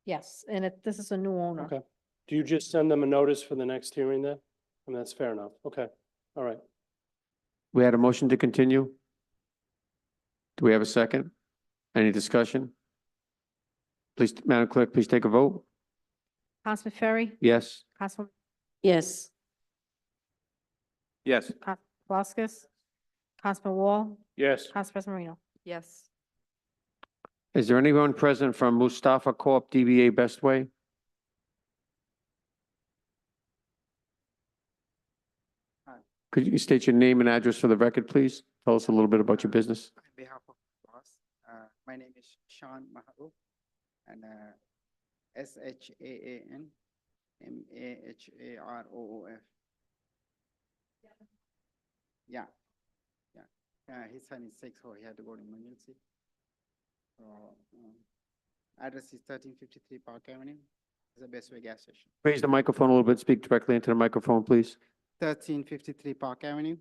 yes, and this is a new owner. okay. Do you just send them a notice for the next hearing then? I mean, that's fair enough. Okay, all right. We had a motion to continue. Do we have a second? Any discussion? Please, Madam Clerk, please take a vote. Councilman Ferry, Yes. Councilman Yes. Yes. Paplaskas, Councilman Wall, Yes. Council President Marino. Yes. Is there anyone present from Mustafa Corp. DBA Best Way? Could you state your name and address for the record, please? Tell us a little bit about your business. On behalf of boss, my name is Sean Maharoof, and SHAAN MAHAROOF. Yeah, his son is sick, so he had to go to emergency. So, address is 1353 Park Avenue. It's the Best Way gas station. Raise the microphone a little bit, speak directly into the microphone, please. 1353 Park Avenue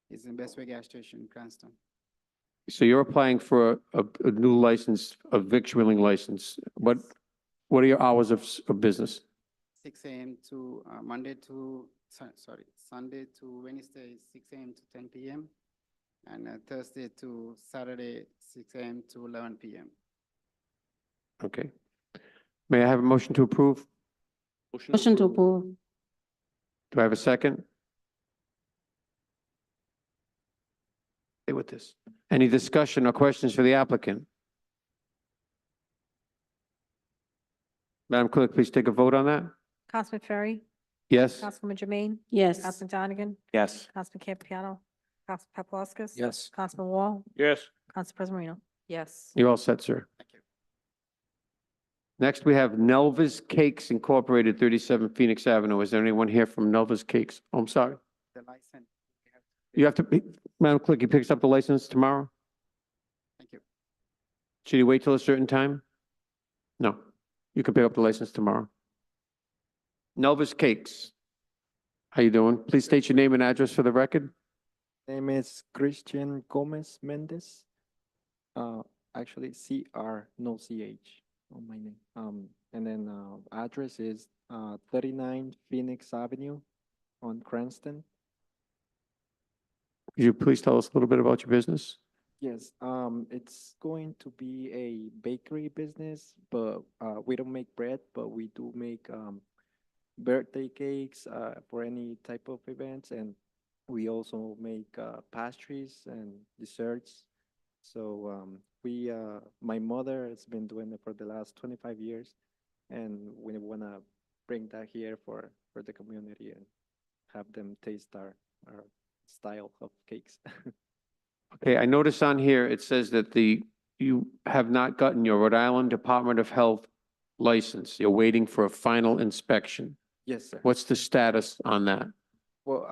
is the Best Way gas station in Cranston. So you're applying for a new license, a victualling license. What are your hours of business? 6 a.m. to Sunday to Wednesday, 6 a.m. to 10 p.m. and Thursday to Saturday, 6 a.m. to 11 p.m. Okay. May I have a motion to approve? Motion to approve. Do I have a second? Stay with this. Any discussion or questions for the applicant? Madam Clerk, please take a vote on that. Councilman Ferry, Yes? Councilwoman Jermaine, Yes. Councilman Donegan, Yes. Councilman Campiano, Council Paplaskas. Yes. Councilman Wall, Yes. Council President Marino. Yes. You're all set, sir. Thank you. Next, we have Nelva's Cakes Incorporated, 37 Phoenix Avenue. Is there anyone here from Nelva's Cakes? Oh, I'm sorry. The license. You have to, Madam Clerk, he picks up the license tomorrow? Thank you. Should he wait till a certain time? No, you can pick up the license tomorrow. Nelva's Cakes. How you doing? Please state your name and address for the record. Name is Christian Gomez Mendez. Actually CR, no CH on my name. And then address is 39 Phoenix Avenue on Cranston. Could you please tell us a little bit about your business? Yes, it's going to be a bakery business, but we don't make bread, but we do make birthday cakes for any type of events, and we also make pastries and desserts. So my mother has been doing it for the last 25 years, and we want to bring that here for the community and have them taste our style of cakes. Okay, I notice on here, it says that you have not gotten your Rhode Island Department of Health license. You're waiting for a final inspection. Yes, sir. What's the status on that? Well,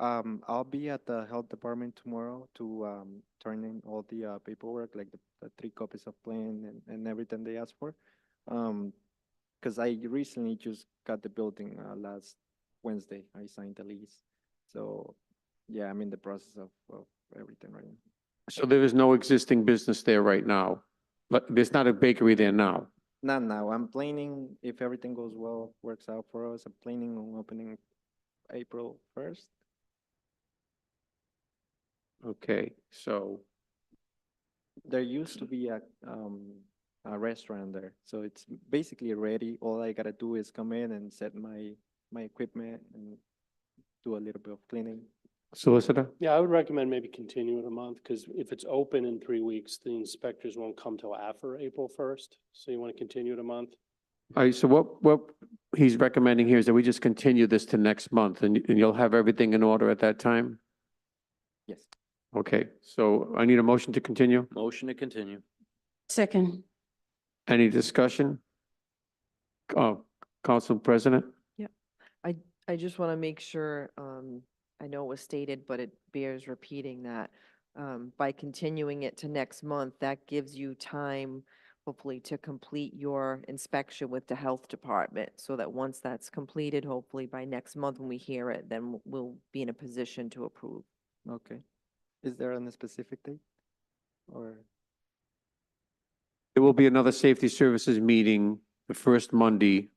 I'll be at the health department tomorrow to turn in all the paperwork, like the 3 copies of plan and everything they asked for. Because I recently just got the building last Wednesday. I signed the lease. So, yeah, I'm in the process of everything right now. So there is no existing business there right now, but there's not a bakery there now. Not now. I'm planning, if everything goes well, works out for us, I'm planning on opening April 1st. Okay, so, There used to be a restaurant there, so it's basically ready. All I gotta do is come in and set my equipment and do a little bit of cleaning. solicitor? Yeah, I would recommend maybe continue it a month, because if it's open in 3 weeks, the inspectors won't come till after April 1st. So you want to continue it a month? All right, so what he's recommending here is that we just continue this to next month and you'll have everything in order at that time? Yes. Okay, so I need a motion to continue. Motion to continue. Second. Any discussion? Council President? I just want to make sure, I know it was stated, but it bears repeating that by continuing it to next month, that gives you time, hopefully, to complete your inspection with the health department, so that once that's completed, hopefully by next month when we hear it, then we'll be in a position to approve. Okay. Is there a specific date? Or, There will be another safety services meeting the first Monday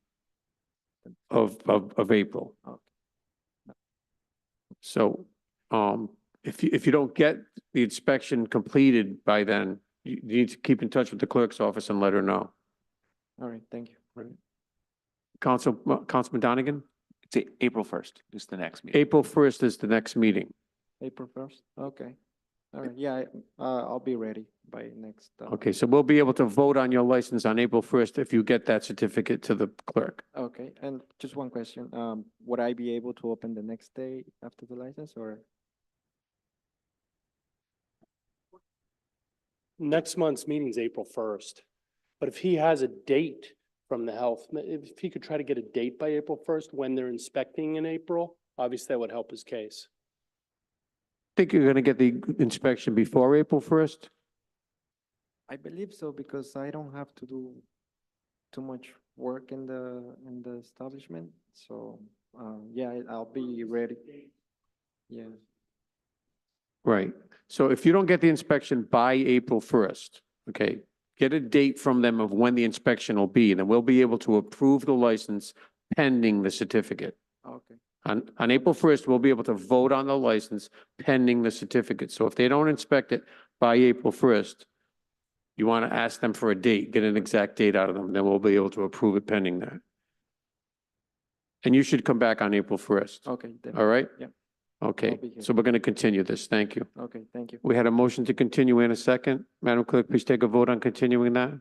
of April. okay. So, if you don't get the inspection completed by then, you need to keep in touch with the clerk's office and let her know. All right, thank you. Councilman Donegan? It's April 1st is the next meeting. April 1st is the next meeting. April 1st? Okay. All right, yeah, I'll be ready by next. Okay, so we'll be able to vote on your license on April 1st if you get that certificate to the clerk. Okay, and just one question. Would I be able to open the next day after the license or? Next month's meeting is April 1st. But if he has a date from the health, if he could try to get a date by April 1st when they're inspecting in April, obviously that would help his case. Think you're gonna get the inspection before April 1st? I believe so, because I don't have to do too much work in the establishment. So, yeah, I'll be ready. Yeah. Right. So if you don't get the inspection by April 1st, okay, get a date from them of when the inspection will be, and then we'll be able to approve the license pending the certificate. Okay. On April 1st, we'll be able to vote on the license pending the certificate. So if they don't inspect it by April 1st, you want to ask them for a date, get an exact date out of them, then we'll be able to approve it pending that. And you should come back on April 1st. Okay. All right? Yeah. Okay, I'll be here. so we're going to continue this. Thank you. Okay, thank you. We had a motion to continue in a second. Madam Clerk, please take a vote on continuing that.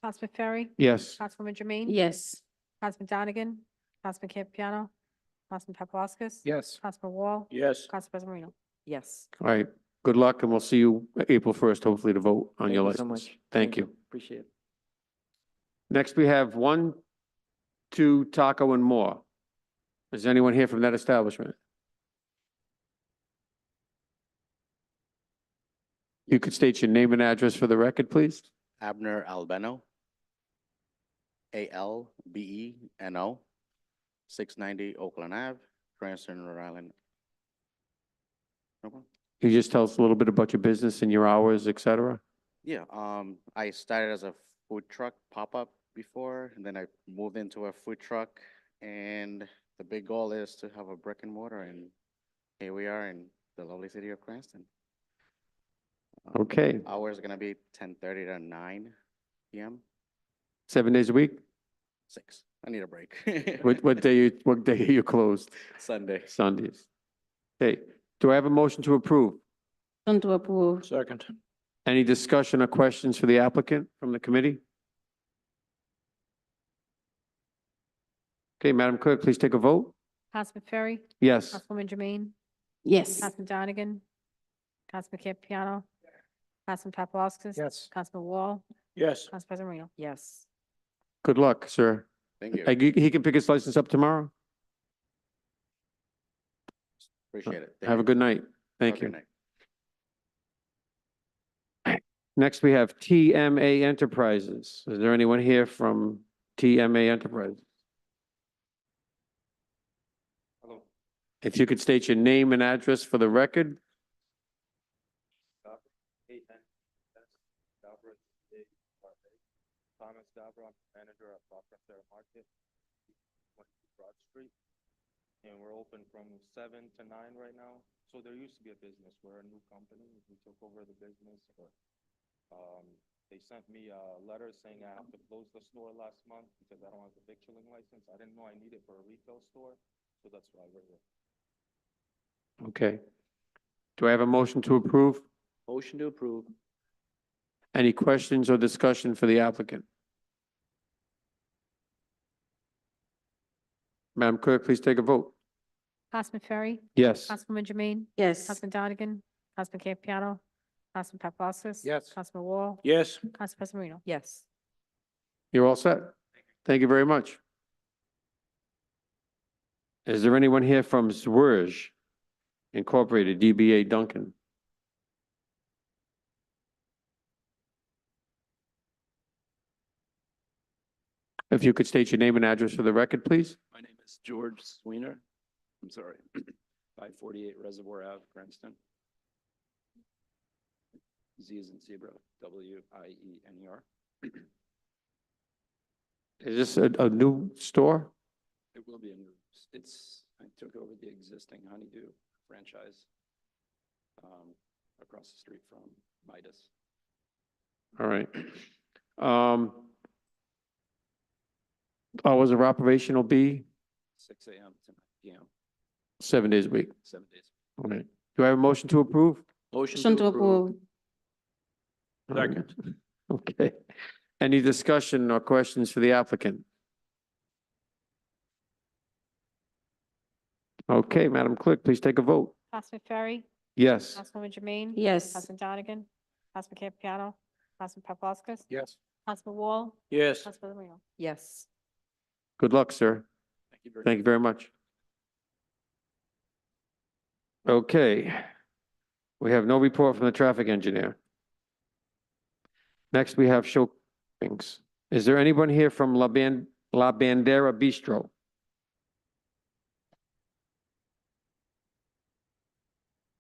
Councilman Ferry? Yes. Councilwoman Jermaine? Yes. Councilman Donegan? Councilman Campiano? Councilman Paplaskas? Yes. Councilman Wall? Yes. Council President Marino? Yes. All right. Good luck, and we'll see you April 1st, hopefully to vote on Thank your you so license. much. Thank you. Appreciate it. Next, we have 1, 2 Taco and More. Is anyone here from that establishment? You could state your name and address for the record, please. Abner Albeno. Albeno, 690 Oakland Ave, Cranston, Rhode Island. No problem. Can you just tell us a little bit about your business and your hours, et cetera? Yeah, I started as a food truck pop-up before, and then I moved into a food truck, and the big goal is to have a brick and mortar, and here we are in the lovely city of Cranston. Okay. Hours are gonna be 10:30 to 9 p.m. 7 days a week? 6. I need a break. What day are you closed? Sunday. Sundays. Okay, do I have a motion to approve? Motion to approve. Second. Any discussion or questions for the applicant from the committee? Okay, Madam Clerk, please take a vote. Councilman Ferry? Yes. Councilwoman Jermaine? Yes. Councilman Donegan? Councilman Campiano? Councilman Paplaskas? Yes. Councilman Wall? Yes. Council President Marino? Yes. Good luck, sir. Thank you. He can pick his license up tomorrow? Appreciate it. Thank Have a you. good night. Have a Thank good you. night. Next, we have TMA Enterprises. Is there anyone here from TMA Enterprises? Hello. If you could state your name and address for the record. Thomas Dabra, manager at Boston Fair Market, 22 Broad Street. And we're open from 7 to 9 right now. So there used to be a business. We're a new company. We took over the business, but they sent me a letter saying I have to close the store last month because I don't have the victualling license. I didn't know I needed for a retail store, so that's why we're here. Okay. Do I have a motion to approve? Motion to approve. Any questions or discussion for the applicant? Madam Clerk, please take a vote. Councilman Ferry? Yes. Councilwoman Jermaine? Yes. Councilman Donegan? Councilman Campiano? Councilman Paplaskas? Yes. Councilman Wall? Yes. Council President Marino? Yes. You're all set. Thank you very much. Is there anyone here from Zwerge Incorporated, DBA Duncan? If you could state your name and address for the record, please. My name is George Sweener. I'm sorry, 548 Reservoir Ave, Cranston. Z is in zebra, W-I-E-N-E-R. Is this a new store? It will be a new, I took over the existing Honeydew franchise across the street from Midas. All right. Hours of operation will be 6 a.m. to 9 p.m., 7 days a week. 7 days. All right. Do I have a motion to approve? Motion to approve. Second. Okay. Any discussion or questions for the applicant? Okay, Madam Clerk, please take a vote. Councilman Ferry? Yes. Councilwoman Jermaine? Yes. Councilman Donegan? Councilman Campiano? Councilman Paplaskas? Yes. Councilman Wall? Yes. Council President Marino? Yes. Good luck, sir. Thank you very much. Thank you very much. Okay. We have no report from the traffic engineer. Next, we have show things. Is there anyone here from La Bandera Bistro?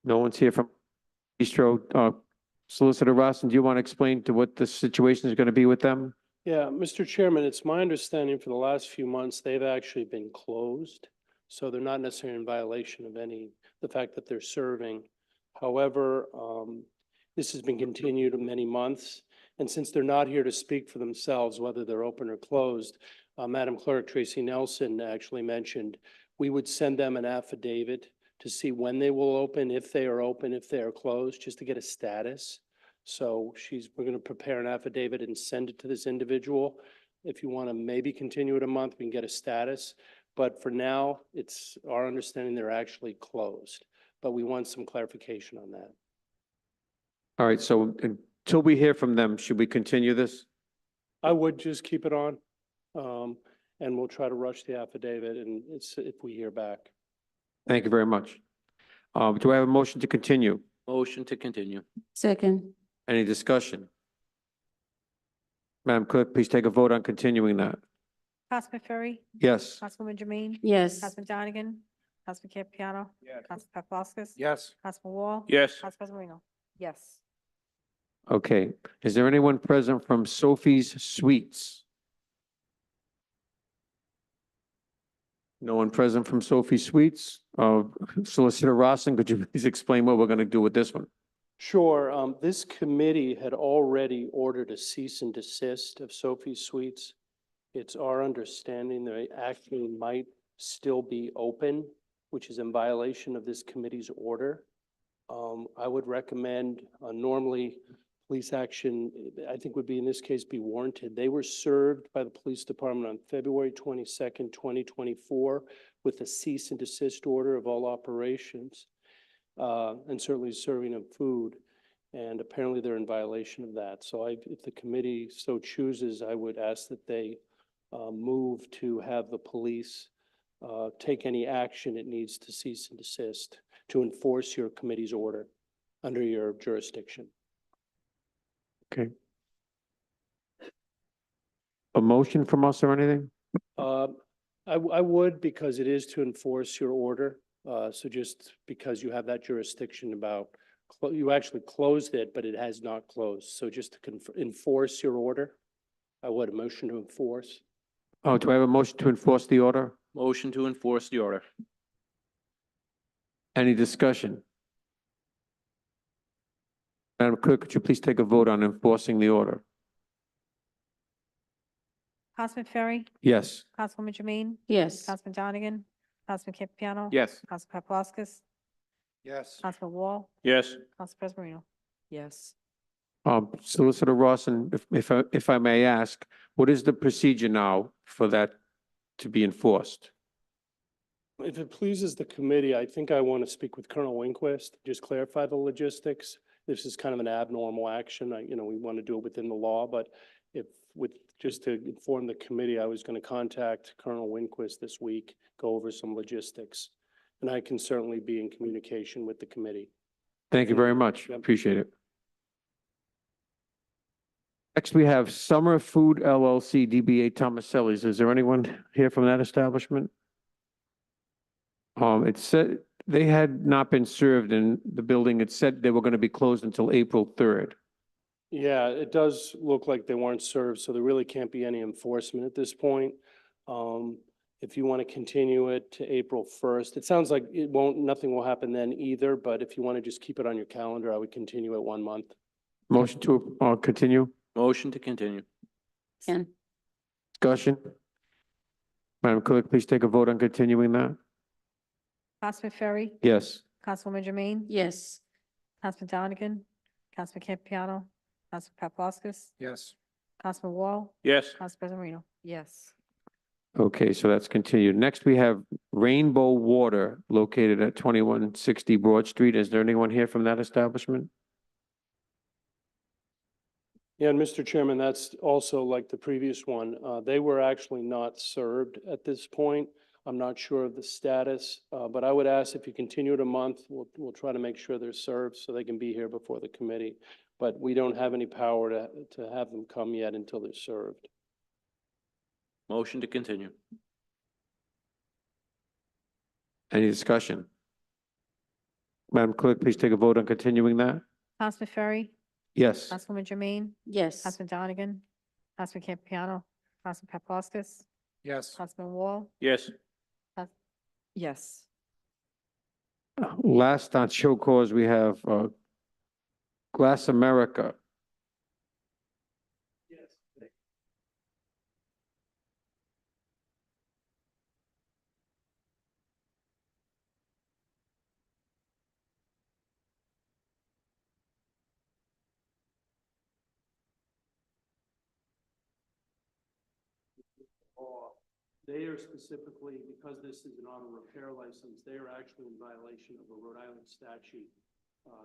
No one's here from Bistro. Solicitor Rossin, do you want to explain to what the situation is going to be with them? Yeah, Mr. Chairman, it's my understanding for the last few months, they've actually been closed. So they're not necessarily in violation of the fact that they're serving. However, this has been continued many months. And since they're not here to speak for themselves, whether they're open or closed, Madam Clerk Tracy Nelson actually mentioned we would send them an affidavit to see when they will open, if they are closed, just to get a status. So we're going to prepare an affidavit and send it to this individual. If you want to maybe continue it a month, we can get a status. But for now, it's our understanding they're actually closed. But we want some clarification on that. All right, so until we hear from them, should we continue this? I would just keep it on. And we'll try to rush the affidavit and if we hear back. Thank you very much. Do I have a motion to continue? Motion to continue. Second. Any discussion? Madam Clerk, please take a vote on continuing that. Councilman Ferry? Yes. Councilwoman Jermaine? Yes. Councilman Donegan? Councilman Campiano? Yes. Councilman Paplaskas? Yes. Councilman Wall? Yes. Council President Marino? Yes. Okay. Is there anyone present from Sophie's Sweets? No one present from Sophie's Sweets? Solicitor Rossin, could you please explain what we're going to do with this one? Sure. This committee had already ordered a cease and desist of Sophie's Sweets. It's our understanding they actually might still be open, which is in violation of this committee's order. I would recommend, normally, police action, I think would be in this case be warranted. They were served by the police department on February 22nd, 2024 with a cease and desist order of all operations and certainly serving of food. and apparently they're in violation of that. So if the committee so chooses, I would ask that they move to have the police take any action it needs to cease and desist to enforce your committee's order under your jurisdiction. Okay. A motion from us or anything? I would, because it is to enforce your order. So just because you have that jurisdiction about, you actually closed it, but it has not closed. So just to enforce your order, I would, a motion to enforce. Oh, do I have a motion to enforce the order? Motion to enforce the order. Any discussion? Madam Clerk, could you please take a vote on enforcing the order? Councilman Ferry, Yes. Councilwoman Jermaine, Yes. Councilman Donegan, Councilman Campiano. Yes. Councilman Paplaskas, Yes. Councilman Wall, Yes. Council President Marino. Yes. Solicitor Rawson, if I may ask, what is the procedure now for that to be enforced? If it pleases the committee, I think I want to speak with Colonel Winquist, just clarify the logistics. This is kind of an abnormal action. We want to do it within the law, but just to inform the committee, I was going to contact Colonel Winquist this week, go over some logistics. And I can certainly be in communication with the committee. Thank you very much. Yep. Appreciate it. Next, we have Summer Food LLC, DBA Tomaselli's. Is there anyone here from that establishment? It said they had not been served in the building. It said they were going to be closed until April 3rd. Yeah, it does look like they weren't served, so there really can't be any enforcement at this point. If you want to continue it to April 1st, it sounds like nothing will happen then either, but if you want to just keep it on your calendar, I would continue it 1 month. Motion to continue. Motion to continue. Ken? Discussion. Madam Clerk, please take a vote on continuing that. Councilman Ferry, Yes. Councilwoman Jermaine, Yes. Councilman Donegan, Councilman Campiano, Councilman Paplaskas, Yes. Councilman Wall, Yes. Council President Marino. Yes. Okay, so that's continued. Next, we have Rainbow Water located at 2160 Broad Street. Is there anyone here from that establishment? Yeah, and Mr. Chairman, that's also like the previous one. They were actually not served at this point. I'm not sure of the status, but I would ask if you continue it a month, we'll try to make sure they're served so they can be here before the committee. But we don't have any power to have them come yet until they're served. Motion to continue. Any discussion? Madam Clerk, please take a vote on continuing that. Councilman Ferry, Yes. Councilwoman Jermaine, Yes. Councilman Donegan, Councilman Campiano, Councilman Paplaskas, Yes. Councilman Wall, Yes. Yes. Last on show cause, we have Glass America. They are specifically, because this is an auto repair license, they are actually in violation of a Rhode Island statute,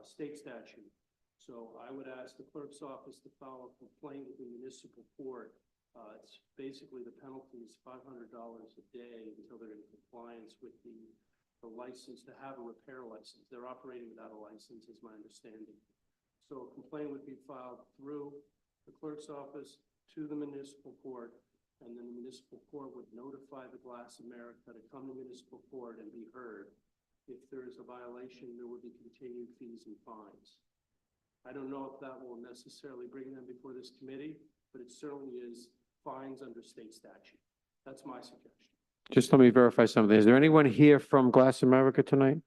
state statute. So I would ask the clerk's office to file a complaint with the municipal court. It's basically the penalty is $500 a day until they're in compliance with the license to have a repair license. They're operating without a license, is my understanding. So a complaint would be filed through the clerk's office to the municipal court. And then the municipal court would notify the Glass America to come to municipal court and be heard. If there is a violation, there would be continued fees and fines. I don't know if that will necessarily bring them before this committee, but it certainly is fines under state statute. That's my suggestion. Just let me verify something. Is there anyone here from Glass America tonight?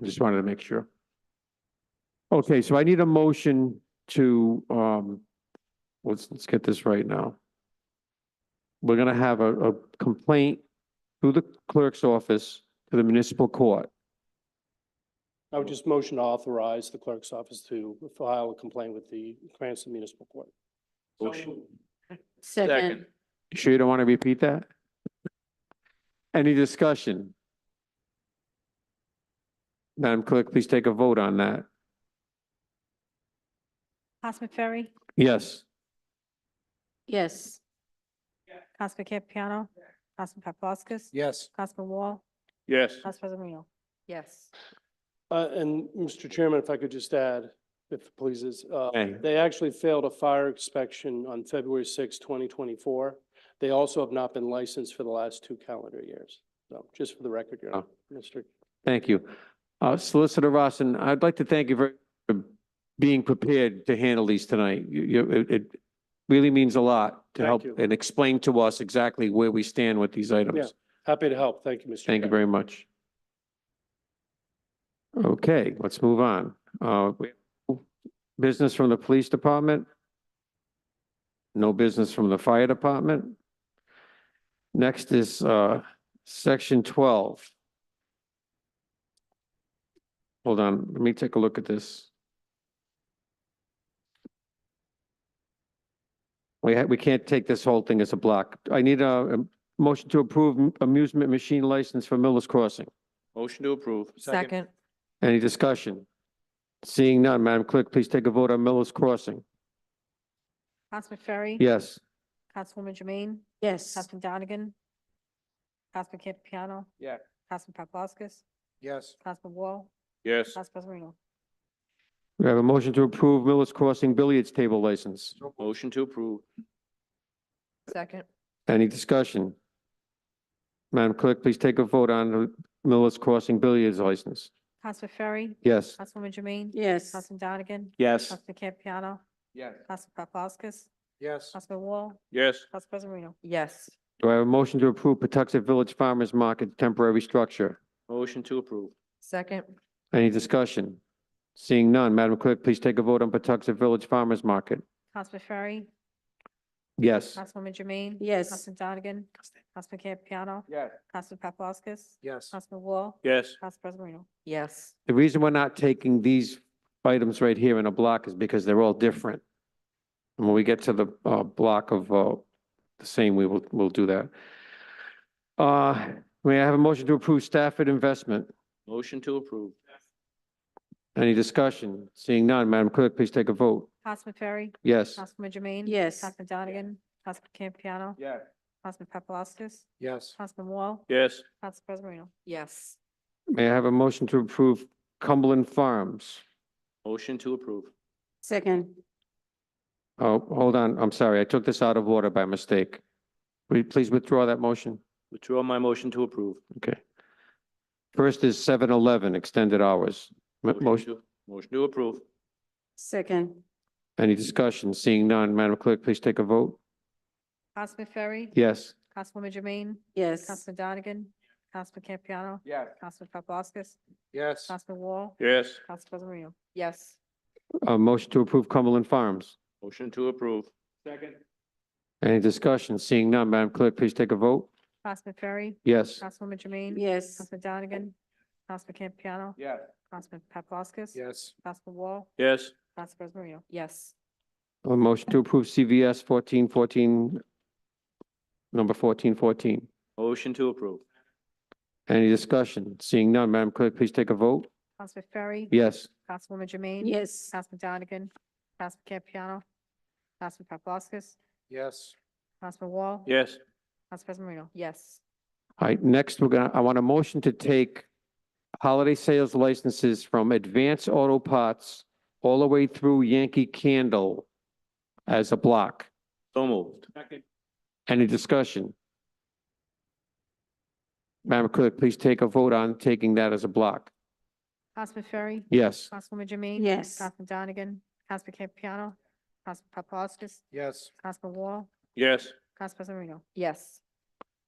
I just wanted to make sure. Okay, so I need a motion to, let's get this right now. We're gonna have a complaint through the clerk's office to the municipal court. I would just motion to authorize the clerk's office to file a complaint with the Cranston Municipal Court. Motion. Second. You sure you don't want to repeat that? Any discussion? Madam Clerk, please take a vote on that. Councilman Ferry, Yes. Yes. Councilman Campiano, Councilman Paplaskas, Yes. Councilman Wall, Yes. Council President Marino. Yes. And Mr. Chairman, if I could just add, if it pleases, Hey. they actually failed a fire inspection on February 6, 2024. They also have not been licensed for the last 2 calendar years. So just for the record, Your Honor, Mr. Thank you. Solicitor Rossin, I'd like to thank you for being prepared to handle these tonight. It really means a lot to Thank help you. and explain to us exactly where we stand with these Yeah, items. happy to help. Thank you, Mr. Thank you Chairman. very much. Okay, let's move on. Business from the police department? No business from the fire department? Next is section 12. Hold on, let me take a look at this. We can't take this whole thing as a block. I need a motion to approve amusement machine license for Miller's Crossing. Motion to approve. Second. Any discussion? Seeing none, Madam Clerk, please take a vote on Miller's Crossing. Councilman Ferry. Yes. Councilwoman Jermaine, Yes. Councilman Donegan, Councilman Campiano, Yeah. Councilman Paplaskas, Yes. Councilman Wall, Yes. Council President Marino. We have a motion to approve Miller's Crossing billiards table license. Motion to approve. Second. Any discussion? Madam Clerk, please take a vote on the Miller's Crossing billiards license. Councilman Ferry, Yes. Councilwoman Jermaine, Yes. Councilman Donegan, Yes. Councilman Campiano, Yes. Councilman Paplaskas, Yes. Councilman Wall, Yes. Council President Marino. Yes. Do I have a motion to approve Patuxent Village Farmers Market temporary structure? Motion to approve. Second. Any discussion? Seeing none, Madam Clerk, please take a vote on Patuxent Village Farmers Market. Councilman Ferry, Yes. Councilwoman Jermaine. Yes. Councilman Donegan, Councilman Campiano, Yes. Councilman Paplaskas, Yes. Councilman Wall, Yes. Council President Marino. Yes. The reason we're not taking these items right here in a block is because they're all different. And when we get to the block of the same, we'll do that. May I have a motion to approve Stafford Investment? Motion to approve. Any discussion? Seeing none, Madam Clerk, please take a vote. Councilman Ferry, Yes. Councilwoman Jermaine. Yes. Councilman Donegan, Councilman Campiano, Yes. Councilman Paplaskas, Yes. Councilman Wall, Yes. Council President Marino. Yes. May I have a motion to approve Cumberland Farms? Motion to approve. Second. Oh, hold on, I'm sorry, I took this out of order by mistake. Will you please withdraw that motion? Withdraw my motion to approve. Okay. First is 7-Eleven, extended hours. Motion, Motion to approve. Second. any discussion? Seeing none, Madam Clerk, please take a vote. Councilman Ferry, Yes. Councilwoman Jermaine, Yes. Councilman Donegan, Councilman Campiano, Yes. Councilman Paplaskas, Yes. Councilman Wall, Yes. Council President Marino. Yes. Motion to approve Cumberland Farms. Motion to approve. Second. Any discussion? Seeing none, Madam Clerk, please take a vote. Councilman Ferry, Yes. Councilwoman Jermaine. Yes. Councilman Donegan, Councilman Campiano, Yes. Councilman Paplaskas. Yes. Councilman Wall, Yes. Council President Marino. Yes. A motion to approve CVS 1414, number 1414. Motion to approve. Any discussion? Seeing none, Madam Clerk, please take a vote. Councilman Ferry. Yes. Councilwoman Jermaine. Yes. Councilman Donegan, Councilman Campiano, Councilman Paplaskas, Yes. Councilman Wall. Yes. Council President Marino. Yes. All right, next, I want a motion to take holiday sales licenses from Advance Auto Parts all the way through Yankee Candle as a block. So moved. Second. Any discussion? Madam Clerk, please take a vote on taking that as a block. Councilman Ferry. Yes. Councilwoman Jermaine. Yes. Councilman Donegan, Councilman Campiano, Councilman Paplaskas, Yes. Councilman Wall, Yes. Council President Marino. Yes.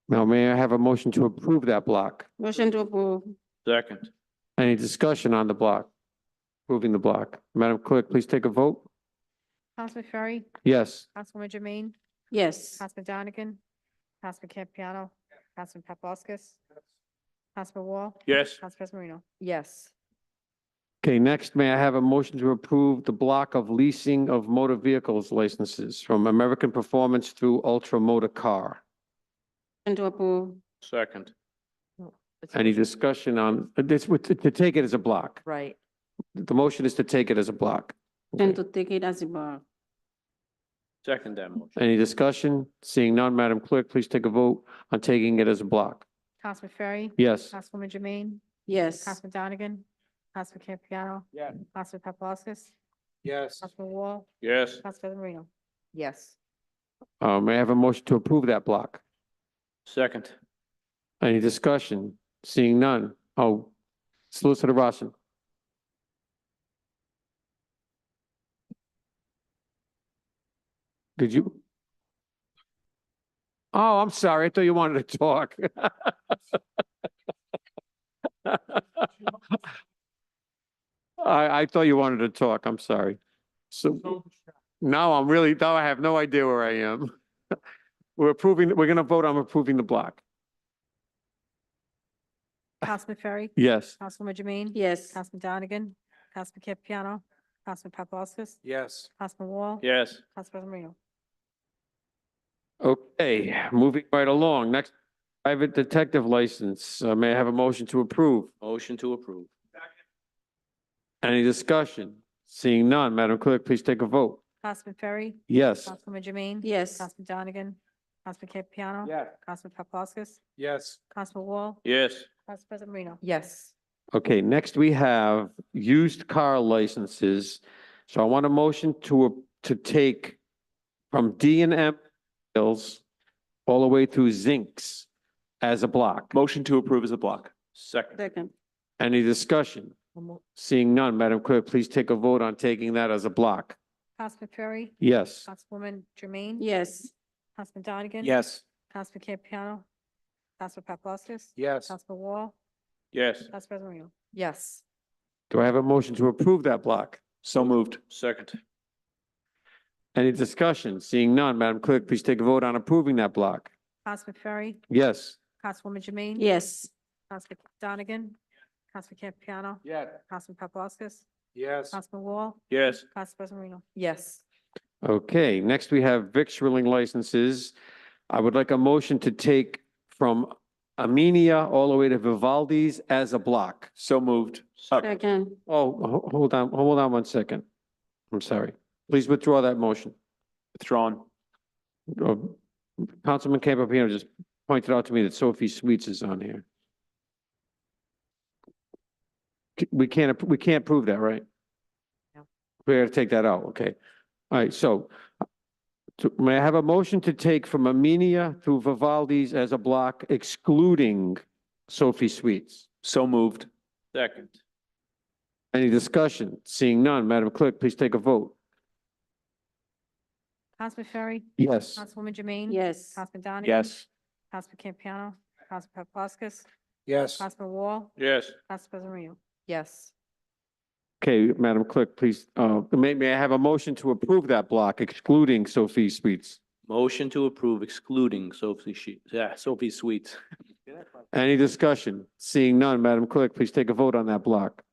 Now, may I have a motion to approve that block? Motion to approve. Second. Any discussion on the block? Approving the block. Madam Clerk, please take a vote. Councilman Ferry, Yes. Councilwoman Jermaine, Yes. Councilman Donegan, Councilman Campiano, Councilman Paplaskas, Councilman Wall, Yes. Council President Marino. Yes. Okay, next, may I have a motion to approve the block of leasing of motor vehicles licenses from American Performance through Ultra Motor Car? Motion to approve. Second. It's Any motion- discussion on this, to take it as a block? Right. The motion is to take it as a block. And to take it as a bar. Second that motion. Any discussion? Seeing none, Madam Clerk, please take a vote on taking it as a block. Councilman Ferry, Yes. Councilwoman Jermaine, Yes. Councilman Donegan, Councilman Campiano, Yeah. Councilman Paplaskas, Yes. Councilman Wall, Yes. Council President Marino. Yes. May I have a motion to approve that block? Second. Any discussion? Seeing none. Oh, Solicitor Rossin. Did you? Oh, I'm sorry. I thought you wanted to talk. I thought you wanted to talk. I'm sorry. So now now I have no idea where I am. We're going to vote on approving the block. Councilman Ferry, Yes. Councilwoman Jermaine. Yes. Councilman Donegan, Councilman Campiano, Councilman Paplaskas, Yes. Councilman Wall. Yes. Council President Marino. Okay, moving right along. Next, private detective license. May I have a motion to approve? Motion to approve. Any discussion? Seeing none, Madam Clerk, please take a vote. Councilman Ferry, Yes. Councilwoman Jermaine. Yes. Councilman Donegan, Councilman Campiano. Yeah. Councilman Paplaskas, Yes. Councilman Wall, Yes. Council President Marino. Yes. Okay, next we have used car licenses. So I want a motion to take from D and M bills all the way through Zincs as a block. Motion to approve as a block. Second. Second. Any discussion? Seeing none, Madam Clerk, please take a vote on taking that as a block. Councilman Ferry, Yes. Councilwoman Jermaine. Yes. Councilman Donegan. Yes. Councilman Campiano, Councilman Paplaskas. Yes. Councilman Wall, Yes. Council President Marino. Yes. Do I have a motion to approve that block? So moved. Second. Any discussion? Seeing none, Madam Clerk, please take a vote on approving that block. Councilman Ferry, Yes. Councilwoman Jermaine. Yes. Councilman Donegan, Councilman Campiano, Yeah. Councilman Paplaskas, Yes. Councilman Wall, Yes. Council President Marino. Yes. Okay, next we have victualling licenses. I would like a motion to take from Armenia all the way to Vivaldi's as a block. So moved. Second. Oh, hold on 1 second. I'm sorry. Please withdraw that motion. Withdrawn. Uh, Councilman Campiano just pointed out to me that Sophie Sweets is on here. We can't prove that, right? No. We gotta take that out, okay. All right, so may I have a motion to take from Armenia through Vivaldi's as a block excluding Sophie Sweets? So moved. Second. Any discussion? Seeing none, Madam Clerk, please take a vote. Councilman Ferry, Yes. Councilwoman Jermaine. Yes. Councilman Donegan. Yes. Councilman Campiano, Councilman Paplaskas, Yes. Councilman Wall, Yes. Council President Marino. Yes. Okay, Madam Clerk, please, may I have a motion to approve that block excluding Sophie Sweets? Motion to approve excluding Sophie Sweets. Any discussion? Seeing none, Madam Clerk, please take a vote on that block.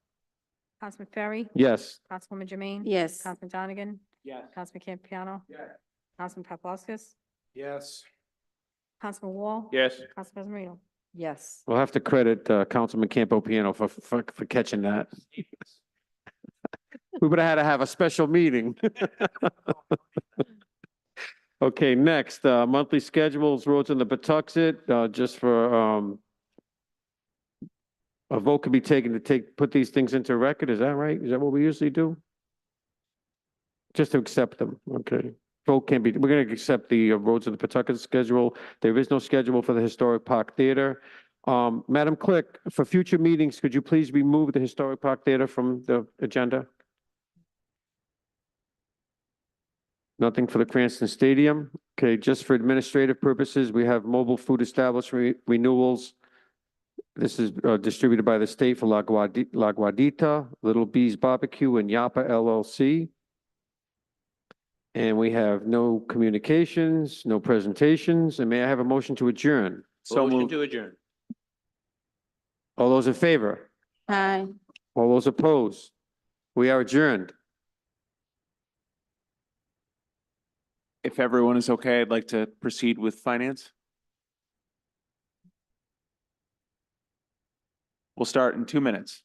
Councilman Ferry, Yes. Councilwoman Jermaine. Yes. Councilman Donegan, Yes. Councilman Campiano, Yeah. Councilman Paplaskas, Yes. Councilman Wall. Yes. Council President Marino. Yes. We'll have to credit Councilman Campopiano for catching that. We would have had to have a special meeting. Okay, next, monthly schedules, roads in the Patuxent, just for, a vote could be taken to put these things into record, is that right? Is that what we usually do? Just to accept them, okay. Vote can be, we're gonna accept the roads of the Patuxent schedule. There is no schedule for the Historic Park Theater. Madam Clerk, for future meetings, could you please remove the Historic Park Theater from the agenda? Nothing for the Cranston Stadium. Okay, just for administrative purposes, we have mobile food establishment renewals. This is distributed by the state for La Guadita, Little Bees Barbecue, and Yapa LLC. And we have no communications, no presentations, and may I have a motion to adjourn? So Motion moved. to adjourn. All those in favor? Aye. All those opposed? We are adjourned. If everyone is okay, I'd like to proceed with finance. We'll start in 2 minutes.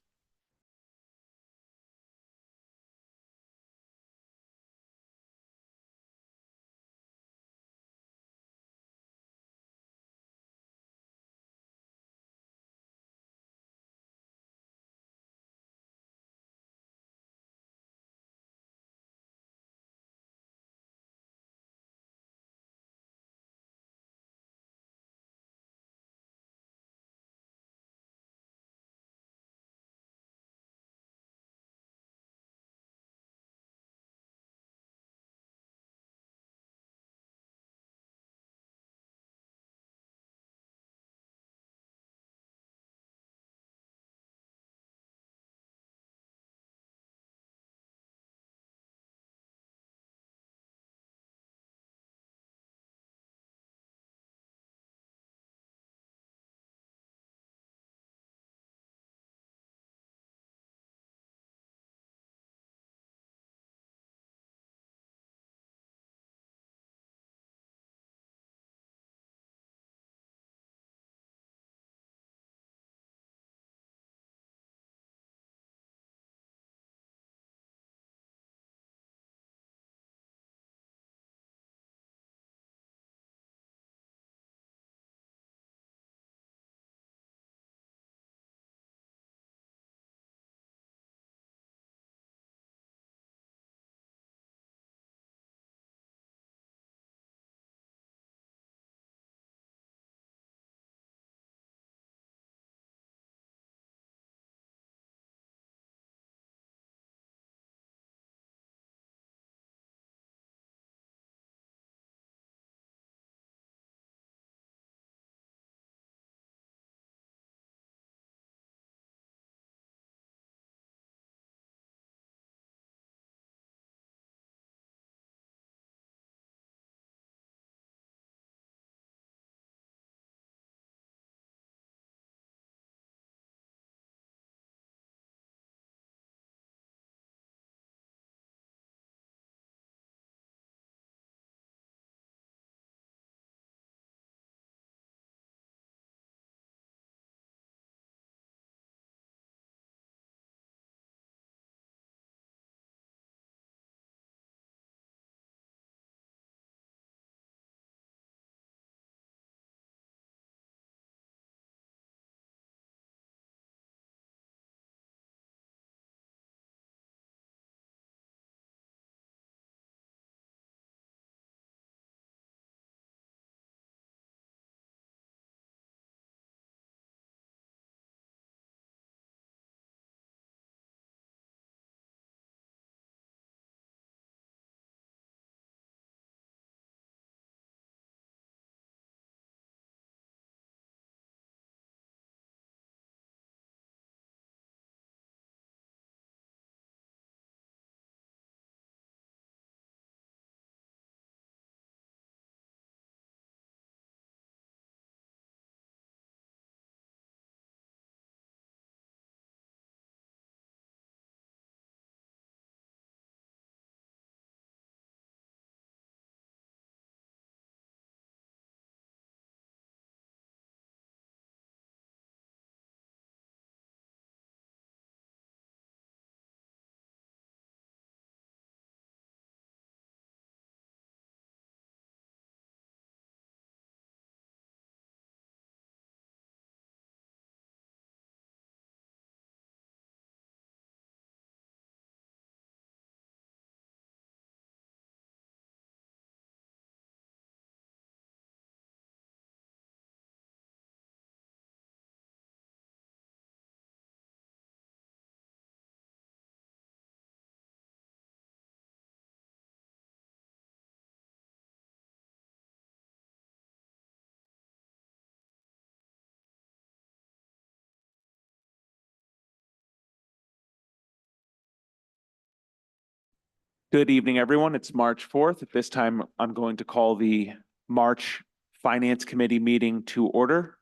Good evening, everyone. It's March 4th. At this time, I'm going to call the March Finance Committee meeting to order.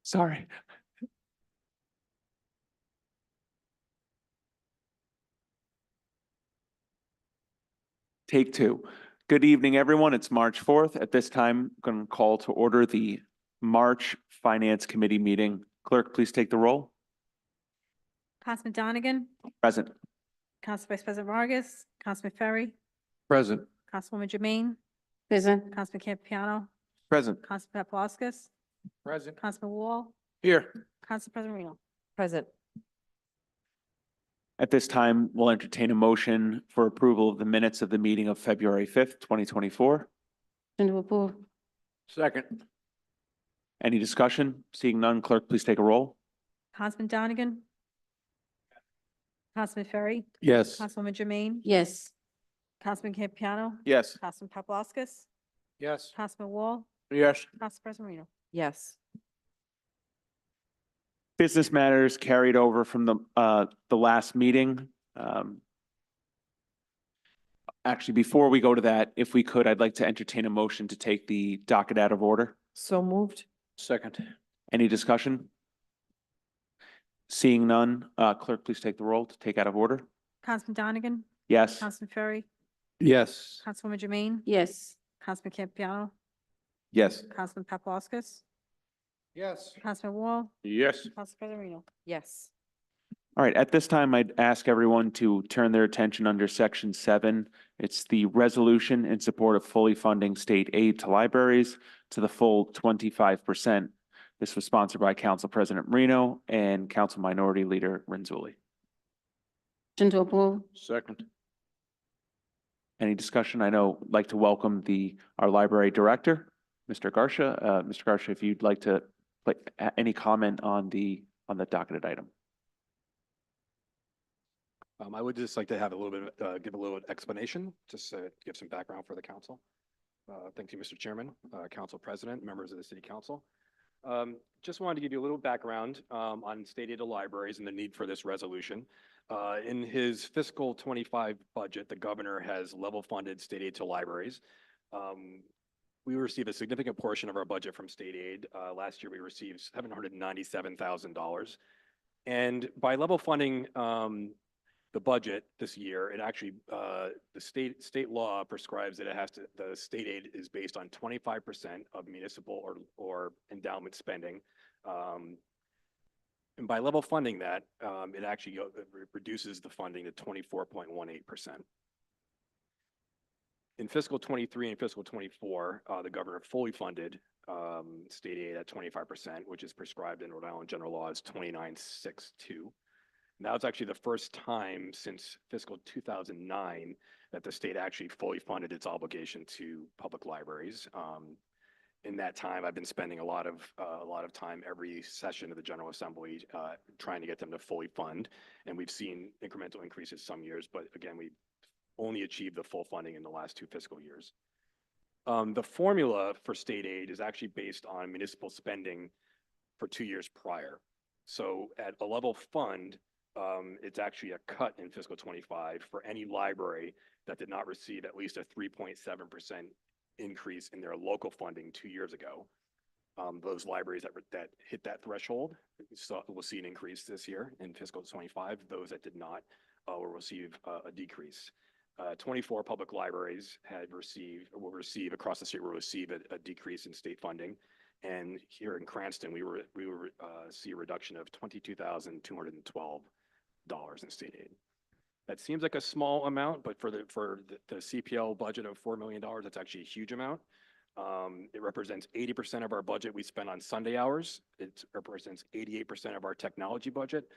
Sorry. Take two. Good evening, everyone. It's March 4th. At this time, I'm going to call to order the March Finance Committee meeting. Clerk, please take the roll. Councilman Donegan, Present. Council Vice President Vargas, Councilman Ferry, Present. Councilwoman Jermaine, Present. Councilman Campiano, Present. Councilman Paplaskas, Present. Councilman Wall, Here. Council President Reno. Present. At this time, we'll entertain a motion for approval of the minutes of the meeting of February 5th, 2024. Motion to approve. Second. Any discussion? Seeing none, clerk, please take a roll. Councilman Donegan, Councilman Ferry, Yes. Councilwoman Jermaine, Yes. Councilman Campiano, Yes. Councilman Paplaskas, Yes. Councilman Wall, Yes. Council President Reno. Yes. Business matters carried over from the last meeting. Actually, before we go to that, if we could, I'd like to entertain a motion to take the docket out of order. So moved. Second. Any discussion? Seeing none, clerk, please take the roll to take out of order. Councilman Donegan, Yes. Councilman Ferry, Yes. Councilwoman Jermaine, Yes. Councilman Campiano, Yes. Councilman Paplaskas, Yes. Councilman Wall, Yes. Council President Reno. Yes. All right, at this time, I'd ask everyone to turn their attention under section 7. It's the resolution in support of fully funding state aid to libraries to the full 25%. This was sponsored by Council President Marino and Council Minority Leader Renzulli. Motion to approve. Second. Any discussion? I know, like to welcome our library director, Mr. Garsha. Mr. Garsha, if you'd like to, any comment on the docketed item? I would just like to have a little bit, give a little explanation, just to give some background for the council. Thank you, Mr. Chairman, Council President, members of the City Council. Just wanted to give you a little background on state aid to libraries and the need for this resolution. In his fiscal 25 budget, the governor has level funded state aid to libraries. We receive a significant portion of our budget from state aid. Last year, we received $797,000. And by level funding the budget this year, it actually, the state law prescribes that the state aid is based on 25% of municipal or endowment spending. And by level funding that, it actually reduces the funding to 24.18%. In fiscal 23 and fiscal 24, the governor fully funded state aid at 25%, which is prescribed in Rhode Island General Laws 2962. Now it's actually the first time since fiscal 2009 that the state actually fully funded its obligation to public libraries. In that time, I've been spending a lot of time every session of the General Assembly trying to get them to fully fund, and we've seen incremental increases some years, but again, we've only achieved the full funding in the last 2 fiscal years. The formula for state aid is actually based on municipal spending for 2 years prior. So at a level fund, it's actually a cut in fiscal 25 for any library that did not receive at least a 3.7% increase in their local funding 2 years ago. Those libraries that hit that threshold will see an increase this year in fiscal 25. Those that did not will receive a decrease. 24 public libraries will receive across the state will receive a decrease in state funding. And here in Cranston, we will see a reduction of $22,212 in state aid. That seems like a small amount, but for the CPL budget of $4 million, that's actually a huge amount. It represents 80% of our budget we spend on Sunday hours. It represents 88% of our technology budget,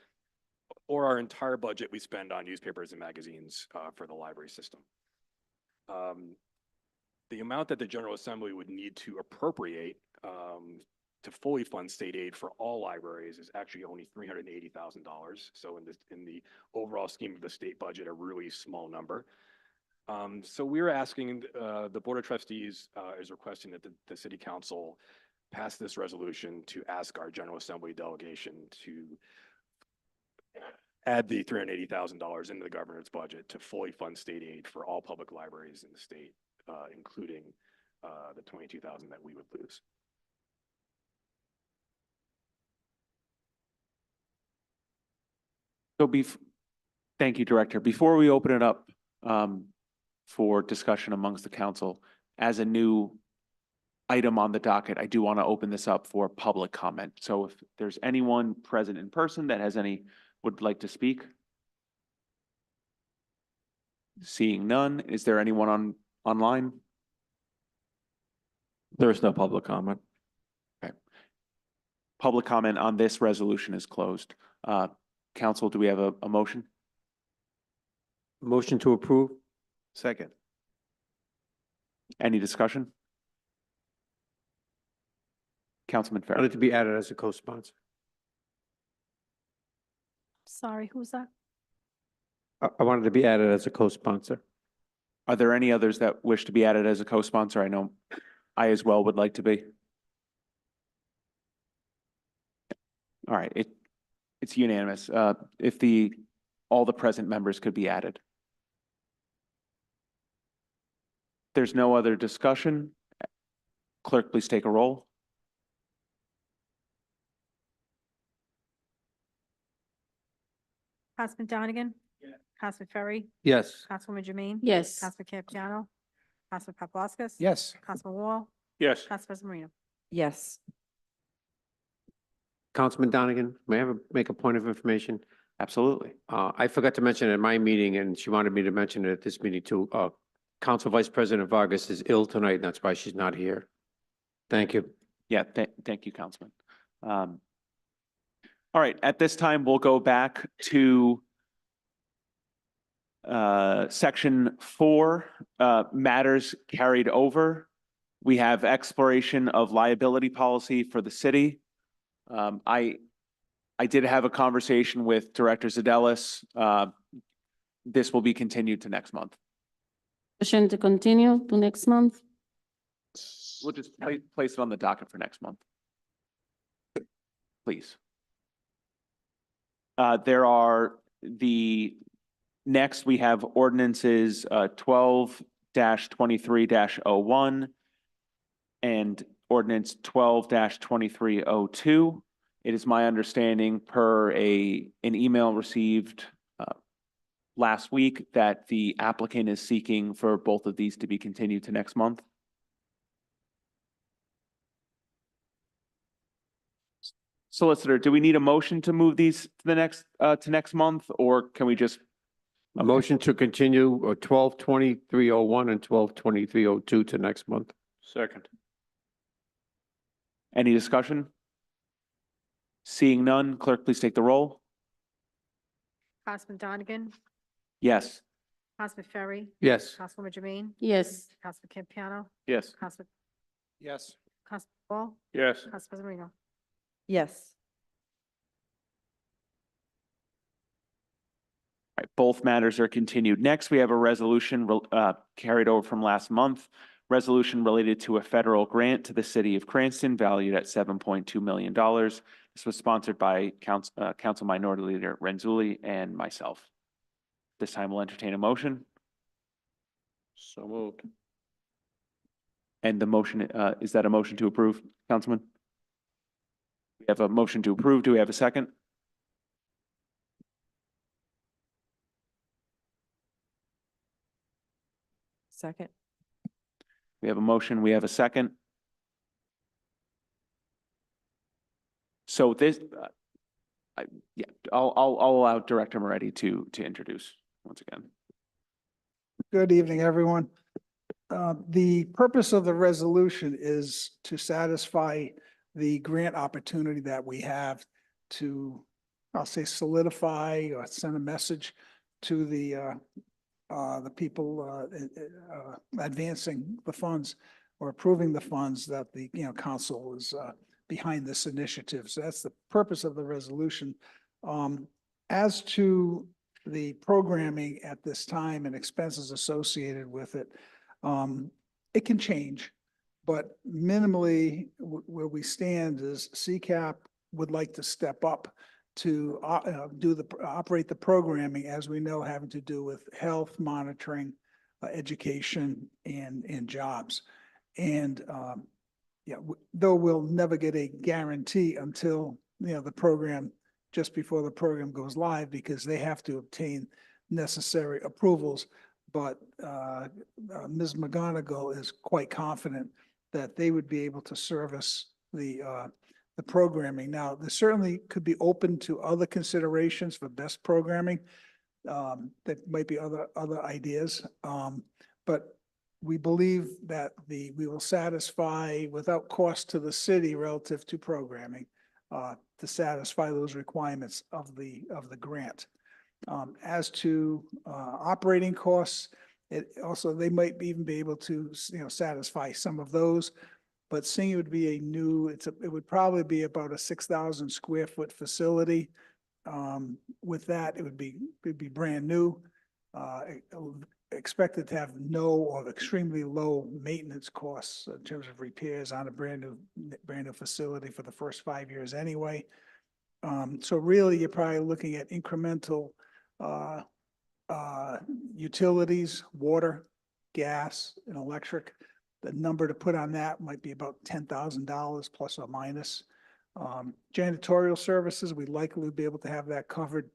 or our entire budget we spend on newspapers and magazines for the library system. The amount that the General Assembly would need to appropriate to fully fund state aid for all libraries is actually only $380,000. So in the overall scheme of the state budget, a really small number. So we're asking, the Board of Trustees is requesting that the City Council pass this resolution to ask our General Assembly delegation to add the $380,000 into the governor's budget to fully fund state aid for all public libraries in the state, including the 22,000 that we would lose. So thank you, Director. Before we open it up for discussion amongst the council, as a new item on the docket, I do want to open this up for public comment. So if there's anyone present in person that would like to speak? Seeing none, is there anyone online? There is no public comment. Okay. Public comment on this resolution is closed. Council, do we have a motion? Motion to approve? Second. Any discussion? Councilman I Farrell. wanted to be added as a co-sponsor. Sorry, who's that? I wanted to be added as a co-sponsor. Are there any others that wish to be added as a co-sponsor? I know I as well would like to be. All right, it's unanimous. If all the present members could be added. There's no other discussion. Clerk, please take a roll. Councilman Donegan? Councilman Ferry? Yes. Councilwoman Jermaine? Yes. Councilman Campiano? Councilman Paplaskas? Yes. Councilman Wall? Yes. Council President Marino? Yes. Councilman Donegan, may I make a point of information? Absolutely. I forgot to mention it at my meeting, and she wanted me to mention it at this meeting too. Council Vice President Vargas is ill tonight, and that's why she's not here. Thank you. Yeah, thank you, Councilman. All right, at this time, we'll go back to section 4, matters carried over. We have exploration of liability policy for the city. I did have a conversation with Director Zadelis. This will be continued to next month. Motion to continue to next month? We'll just place it on the docket for next month. Please. Next we have ordinances 12-23-01 and ordinance 12-2302. It is my understanding per an email received last week that the applicant is seeking for both of these to be continued to next month. Solicitor, do we need a motion to move these to the next month, or can we just? A motion to continue 12-2301 and 12-2302 to next month. Second. Any discussion? Seeing none, clerk, please take the roll. Councilman Donegan? Yes. Councilman Ferry? Yes. Councilwoman Jermaine? Yes. Councilman Campiano? Yes. Councilman Yes. Wall? Yes. Council President Marino? Yes. All right, both matters are continued. Next, we have a resolution carried over from last month. Resolution related to a federal grant to the city of Cranston valued at $7.2 million. This was sponsored by Council Minority Leader Renzulli and myself. This time we'll entertain a motion. So moved. And the motion, is that a motion to approve, Councilman? We have a motion to approve. Do we have a second? Second. We have a motion. We have a second. So this, I'll allow Director Moretti to introduce once again. Good evening, everyone. The purpose of the resolution is to satisfy the grant opportunity that we have to, I'll say, solidify or send a message to the people advancing the funds or approving the funds that the council is behind this initiative. So that's the purpose of the resolution. As to the programming at this time and expenses associated with it, it can change, but minimally where we stand is CCAP would like to step up to operate the programming, as we know, having to do with health monitoring, education, and jobs. And yeah, though we'll never get a guarantee until, the program, just before the program goes live, because they have to obtain necessary approvals. But Ms. McGonigal is quite confident that they would be able to service the programming. Now, there certainly could be open to other considerations for best programming. That might be other ideas. But we believe that we will satisfy without cost to the city relative to programming to satisfy those requirements of the grant. As to operating costs, they might even be able to satisfy some of those. But seeing it would be it would probably be about a 6,000 square foot facility. With that, it'd be brand new. Expected to have no or extremely low maintenance costs in terms of repairs on a brand new facility for the first 5 years anyway. So really, you're probably looking at incremental utilities, water, gas, and electric. The number to put on that might be about $10,000 plus or minus. Janitorial services, we'd likely be able to have that covered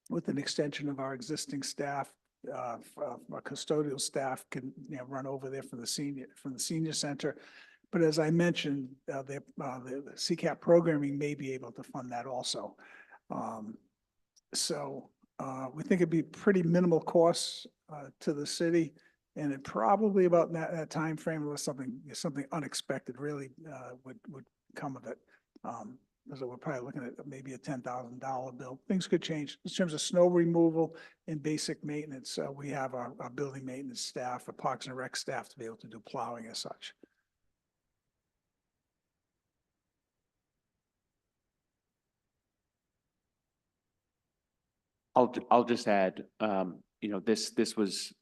with an extension of our existing staff. Our custodial staff can run over there from the senior center. But as I mentioned, the CCAP programming may be able to fund that also. So we think it'd be pretty minimal costs to the city, and it probably about that time frame unless something unexpected really would come of it. So we're probably looking at maybe a $10,000 bill. Things could change in terms of snow removal and basic maintenance. We have our building maintenance staff, our Parks and Rec staff to be able to do plowing as such. I'll just add, this was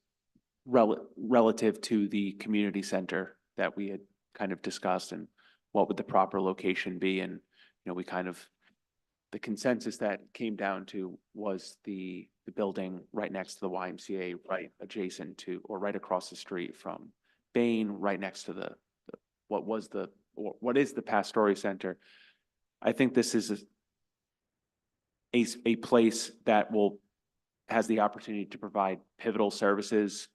relative to the community center that we had kind of discussed and what would the proper location be. And, the consensus that came down to was the building right next to the YMCA, right adjacent to, or right across the street from Bain, right next to what is the Pastoria Center. I think this is a place that has the opportunity to provide pivotal services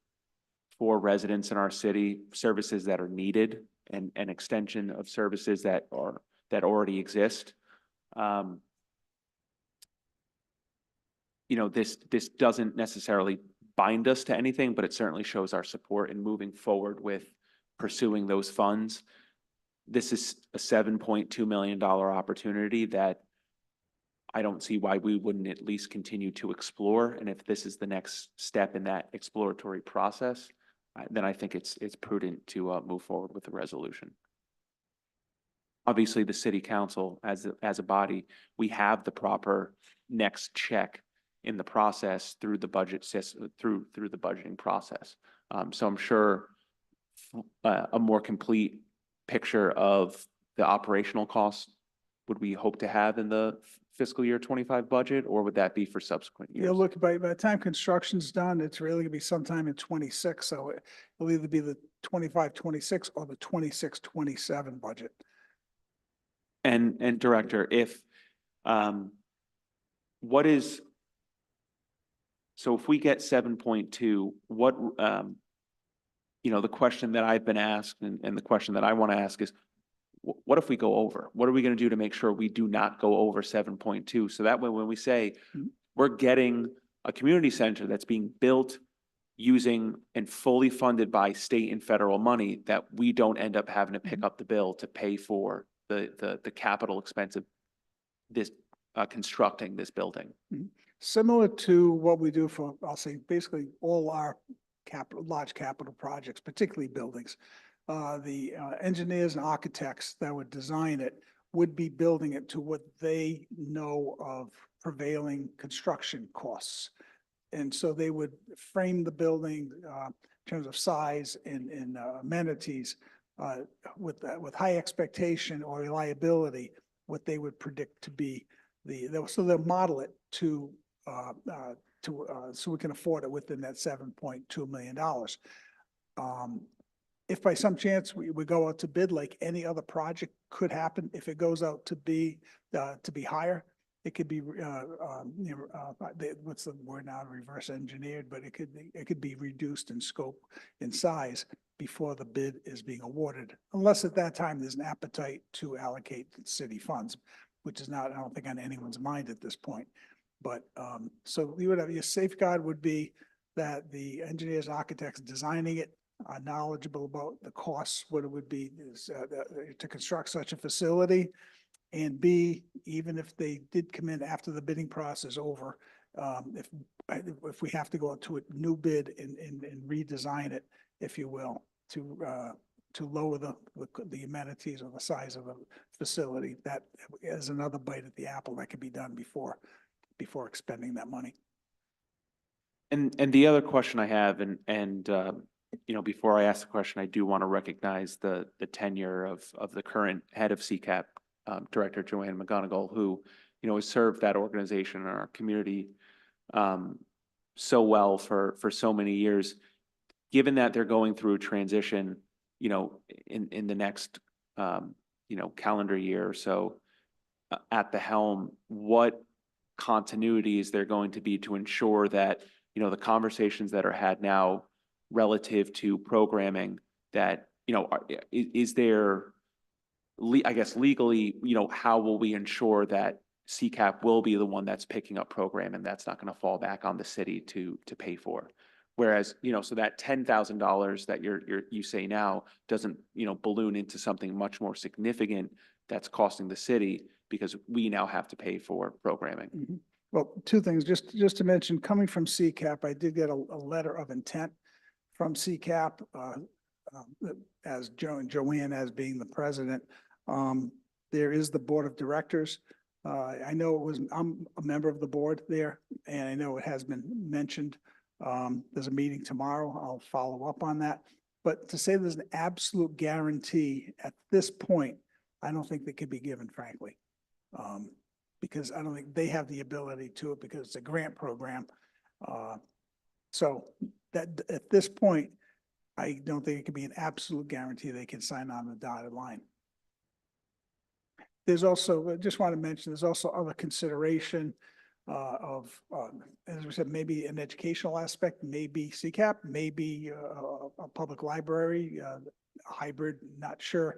for residents in our city, services that are needed, and an extension of services that already exist. This doesn't necessarily bind us to anything, but it certainly shows our support in moving forward with pursuing those funds. This is a $7.2 million opportunity that I don't see why we wouldn't at least continue to explore. And if this is the next step in that exploratory process, then I think it's prudent to move forward with the resolution. Obviously, the city council, as a body, we have the proper next check in the process through the budget system, through the budgeting process. So I'm sure a more complete picture of the operational costs would we hope to have in the fiscal year 25 budget, or would that be for subsequent years? Yeah, look, by the time construction's done, it's really gonna be sometime in 26. So it'll either be the 25-26 or the 26-27 budget. And Director, so if we get 7.2, the question that I've been asked and the question that I want to ask is, what if we go over? What are we going to do to make sure we do not go over 7.2? So that way, when we say we're getting a community center that's being built using and fully funded by state and federal money, that we don't end up having to pick up the bill to pay for the capital expense of this constructing this building. Similar to what we do for, I'll say, basically all our large capital projects, particularly buildings. The engineers and architects that would design it would be building it to what they know of prevailing construction costs. And so they would frame the building in terms of size and amenities with high expectation or reliability, what they would predict to be so they'll model it to so we can afford it within that $7.2 million. If by some chance we go out to bid, like any other project could happen, if it goes out to be higher, it could be, what's the word now, reverse engineered, but it could be reduced in scope and size before the bid is being awarded, unless at that time there's an appetite to allocate city funds, which is not, I don't think, on anyone's mind at this point. But so you would have, your safeguard would be that the engineers and architects designing it are knowledgeable about the costs, what it would be to construct such a facility. And B, even if they did come in after the bidding process is over, if we have to go to a new bid and redesign it, if you will, to lower the amenities or the size of the facility, that is another bite at the apple that could be done before expending that money. And the other question I have, before I ask the question, I do want to recognize the tenure of the current head of CCAP, Director Joanne McGonigal, who, has served that organization and our community so well for so many years. Given that they're going through a transition, in the next, calendar year or so at the helm, what continuity is there going to be to ensure that, the conversations that are had now relative to programming that, is there, I guess legally, how will we ensure that CCAP will be the one that's picking up program and that's not going to fall back on the city to pay for? Whereas, so that $10,000 that you say now doesn't, balloon into something much more significant that's costing the city because we now have to pay for programming. Mm-hmm. Well, two things, just to mention, coming from CCAP, I did get a letter of intent from CCAP, as Joanne as being the president. There is the board of directors. I know I'm a member of the board there, and I know it has been mentioned. There's a meeting tomorrow. I'll follow up on that. But to say there's an absolute guarantee at this point, I don't think that could be given, frankly. Because I don't think they have the ability to it because it's a grant program. So that at this point, I don't think it could be an absolute guarantee they can sign on the dotted line. There's also, I just want to mention, there's also other consideration of, as we said, maybe an educational aspect, maybe CCAP, maybe a public library, hybrid, not sure.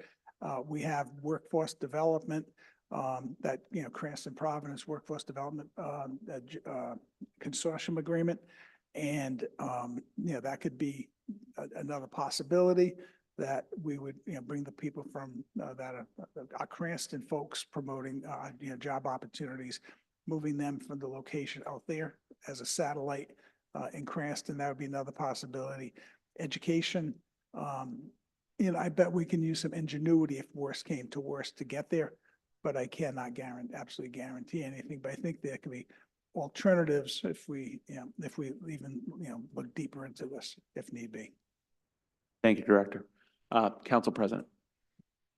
We have workforce development that, Cranston Providence Workforce Development Consortium Agreement. And, that could be another possibility that we would, bring the people from that are Cranston folks promoting, job opportunities, moving them from the location out there as a satellite in Cranston. That would be another possibility. Education, I bet we can use some ingenuity if worse came to worse to get there, but I cannot absolutely guarantee anything. But I think there could be alternatives if we even, look deeper into this if need be. Thank you, Director. Council President.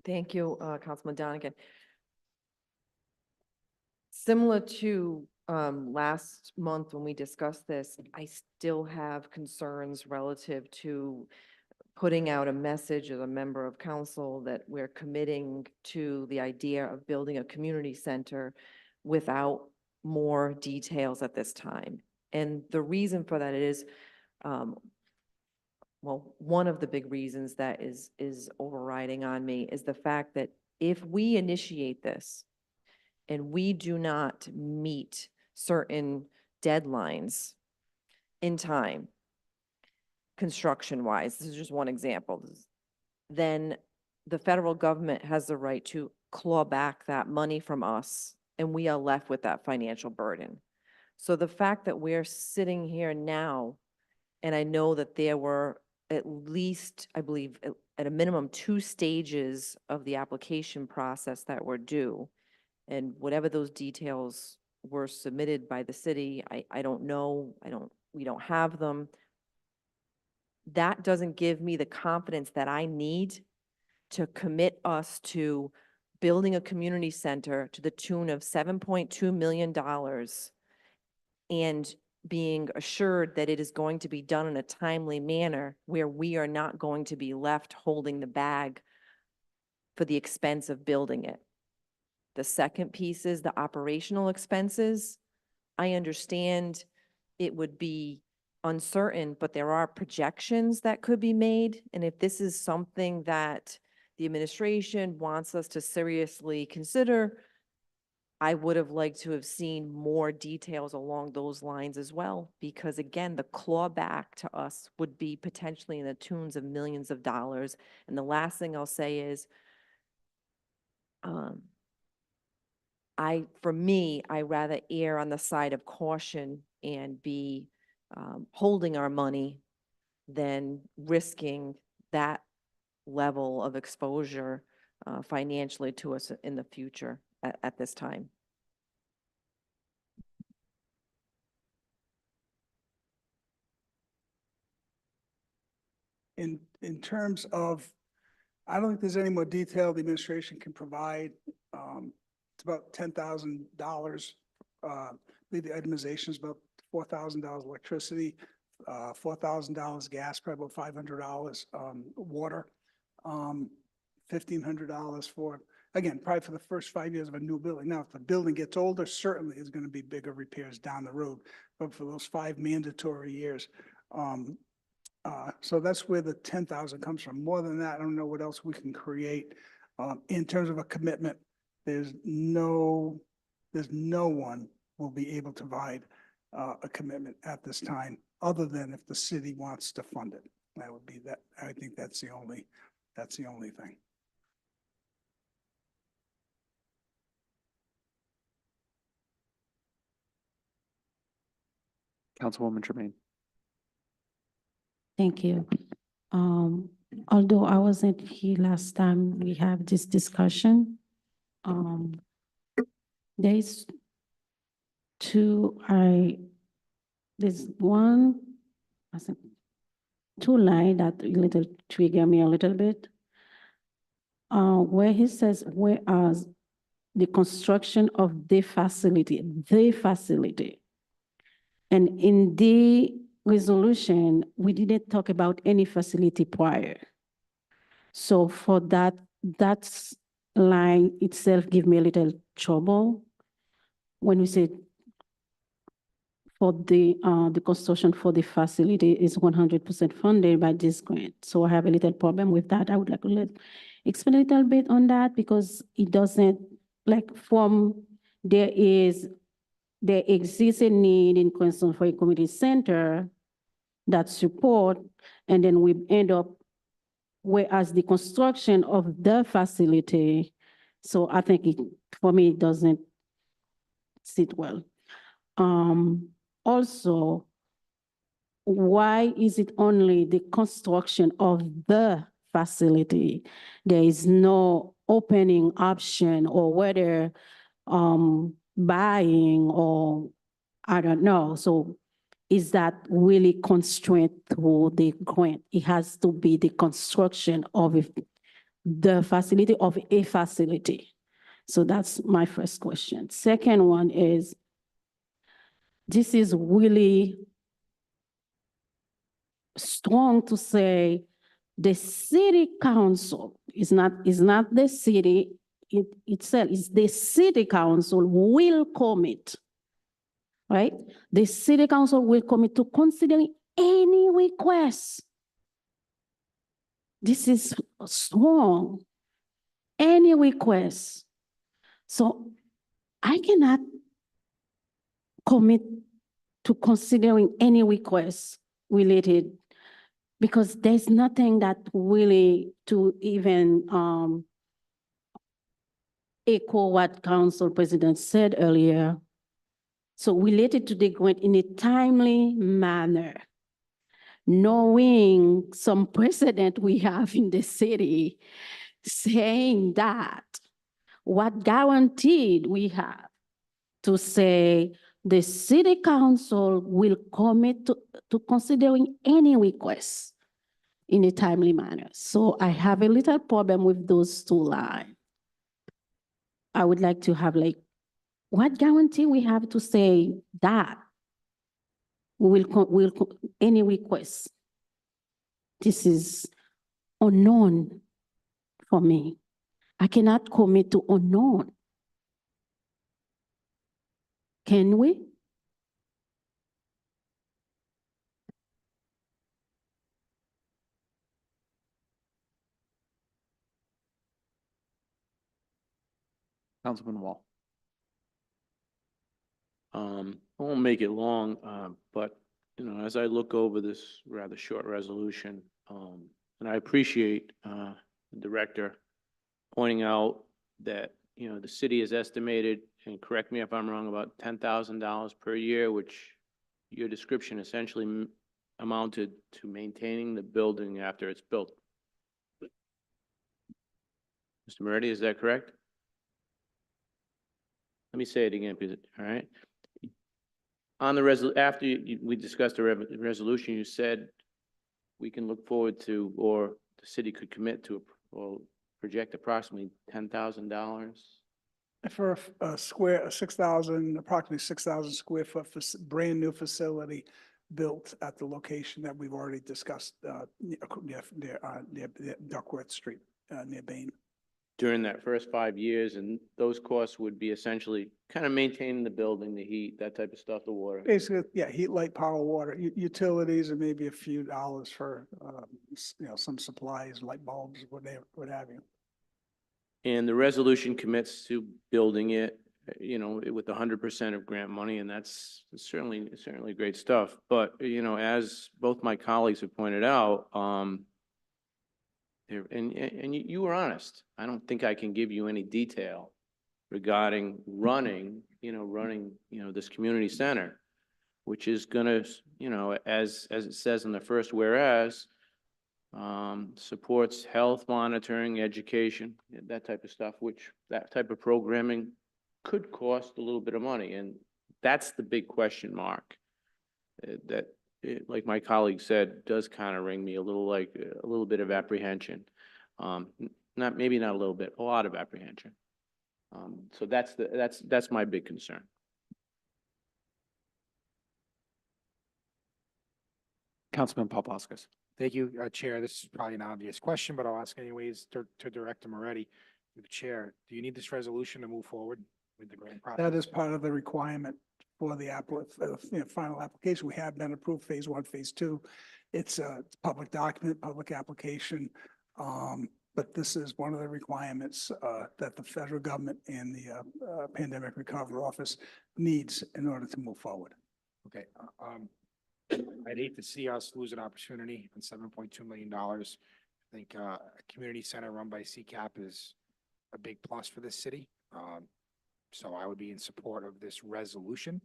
Thank you, Councilman Donegan. Similar to last month when we discussed this, I still have concerns relative to putting out a message as a member of council that we're committing to the idea of building a community center without more details at this time. And the reason for that is, well, one of the big reasons that is overriding on me is the fact that if we initiate this and we do not meet certain deadlines in time, construction-wise, this is just one example, then the federal government has the right to claw back that money from us, and we are left with that financial burden. So the fact that we're sitting here now, and I know that there were at least, I believe, at a minimum, 2 stages of the application process that were due. And whatever those details were submitted by the city, I don't know, we don't have them. That doesn't give me the confidence that I need to commit us to building a community center to the tune of $7.2 million and being assured that it is going to be done in a timely manner where we are not going to be left holding the bag for the expense of building it. The second piece is the operational expenses. I understand it would be uncertain, but there are projections that could be made. And if this is something that the administration wants us to seriously consider, I would have liked to have seen more details along those lines as well, because again, the clawback to us would be potentially in the tunes of millions of dollars. And the last thing I'll say is, for me, I rather err on the side of caution and be holding our money than risking that level of exposure financially to us in the future at this time. In terms of, I don't think there's any more detail the administration can provide. It's about $10,000. The itemization is about $4,000 electricity, $4,000 gas, probably about $500 water, $1,500 for, again, probably for the first 5 years of a new building. Now, if the building gets older, certainly is going to be bigger repairs down the road, but for those 5 mandatory years. So that's where the 10,000 comes from. More than that, I don't know what else we can create. In terms of a commitment, there's no one will be able to provide a commitment at this time, other than if the city wants to fund it. That would be that. I think that's the only thing. Councilwoman Tremaine. Thank you. Although I wasn't here last time we have this discussion, there's there's one, I think, 2 lines that little trigger me a little bit. Where he says, whereas the construction of the facility. And in the resolution, we didn't talk about any facility prior. So for that line itself give me a little trouble when we say for the construction for the facility is 100% funded by this grant. So I have a little problem with that. I would like to explain a little bit on that, because it doesn't, like, there exists a need in Cranston for a community center that support, and then we end up, whereas the construction of the facility, so I think for me, it doesn't sit well. Also, why is it only the construction of the facility? There is no opening option, or whether buying, or I don't know. So is that really constrained through the grant? It has to be the construction of the facility, of a facility. So that's my first question. Second one is, this is really strong to say the city council is not the city itself, it's the city council will commit, right? The city council will commit to considering any request. This is strong. Any request. So I cannot commit to considering any request related, because there's nothing that really to even echo what Council President said earlier. So related to the grant in a timely manner. knowing some precedent we have in the city saying that, what guaranteed we have to say the city council will commit to considering any request in a timely manner. So I have a little problem with those two lines. I would like to have like, what guarantee we have to say that we will any request? This is unknown for me. I cannot commit to unknown. Can we? Councilman Wall. I won't make it long, but, you know, as I look over this rather short resolution, and I appreciate, the director pointing out that, you know, the city has estimated, and correct me if I'm wrong, about $10,000 per year, which your description essentially amounted to maintaining the building after it's built. Mr. Moretti, is that correct? Let me say it again, because, all right. On the after we discussed the resolution, you said we can look forward to, or the city could commit to, or project approximately $10,000. For a square, approximately 6,000 square foot brand new facility built at the location that we've already discussed, near Duckworth Street, near Bain. During that first 5 years, and those costs would be essentially kind of maintaining the building, the heat, that type of stuff, the water. Basically, yeah, heat, light, power, water, utilities, and maybe a few dollars for, some supplies, light bulbs, what have you. And the resolution commits to building it, you know, with 100% of grant money, and that's certainly great stuff. But, you know, as both my colleagues have pointed out, and you were honest. I don't think I can give you any detail regarding running this community center, which is gonna, you know, as it says in the first whereas, supports health monitoring, education, that type of stuff, which that type of programming could cost a little bit of money. And that's the big question mark that, like my colleague said, does kind of ring me a little bit of apprehension. Maybe not a little bit, a lot of apprehension. So that's my big concern. Councilman Paplaskas. Thank you, Chair. This is probably an obvious question, but I'll ask anyways to Director Moretti. The Chair, do you need this resolution to move forward with the grant process? That is part of the requirement for the final application. We have been approved phase 1, phase 2. It's a public document, public application. But this is one of the requirements that the federal government and the Pandemic Recovery Office needs in order to move forward. Okay. I'd hate to see us lose an opportunity on $7.2 million. I think a community center run by CCAP is a big plus for this city. So I would be in support of this resolution.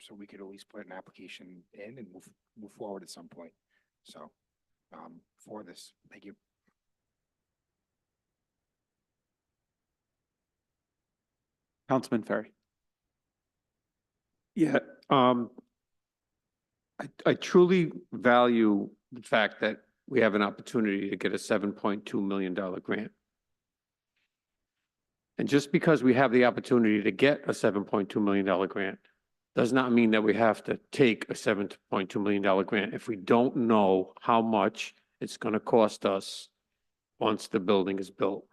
So we could at least put an application in and move forward at some point. So for this, thank you. Councilman Ferry. Yeah, I truly value the fact that we have an opportunity to get a $7.2 million grant. And just because we have the opportunity to get a $7.2 million grant does not mean that we have to take a $7.2 million grant if we don't know how much it's going to cost us once the building is built.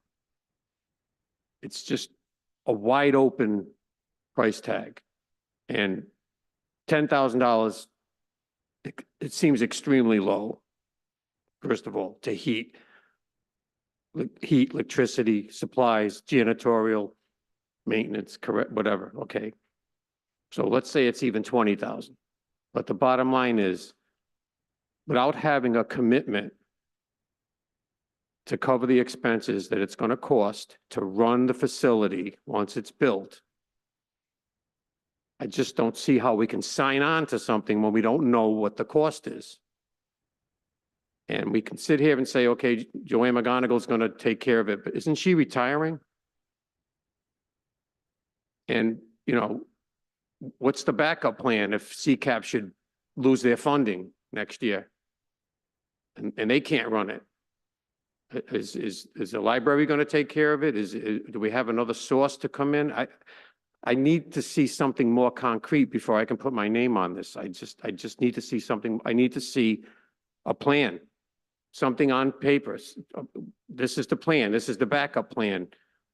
It's just a wide open price tag. And $10,000, it seems extremely low, first of all, to heat, electricity, supplies, janitorial, maintenance, correct, whatever, okay. So let's say it's even 20,000. But the bottom line is, without having a commitment to cover the expenses that it's going to cost to run the facility once it's built, I just don't see how we can sign on to something when we don't know what the cost is. And we can sit here and say, okay, Joanne McGonigal's gonna take care of it, but isn't she retiring? And, you know, what's the backup plan if CCAP should lose their funding next year? And they can't run it. Is the library gonna take care of it? Do we have another source to come in? I need to see something more concrete before I can put my name on this. I just need to see something. I need to see a plan, something on papers. This is the plan. This is the backup plan.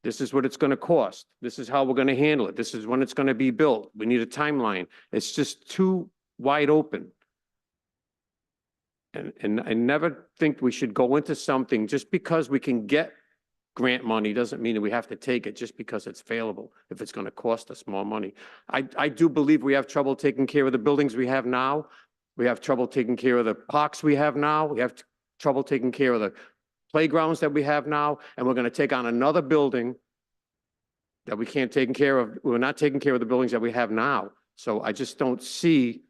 This is what it's going to cost. This is how we're going to handle it. This is when it's going to be built. We need a timeline. It's just too wide open. And I never think we should go into something just because we can get grant money doesn't mean that we have to take it just because it's available, if it's going to cost us more money. I do believe we have trouble taking care of the buildings we have now. We have trouble taking care of the parks we have now. We have trouble taking care of the playgrounds that we have now. And we're going to take on another building that we can't take care of. We're not taking care of the buildings that we have now. So I just don't see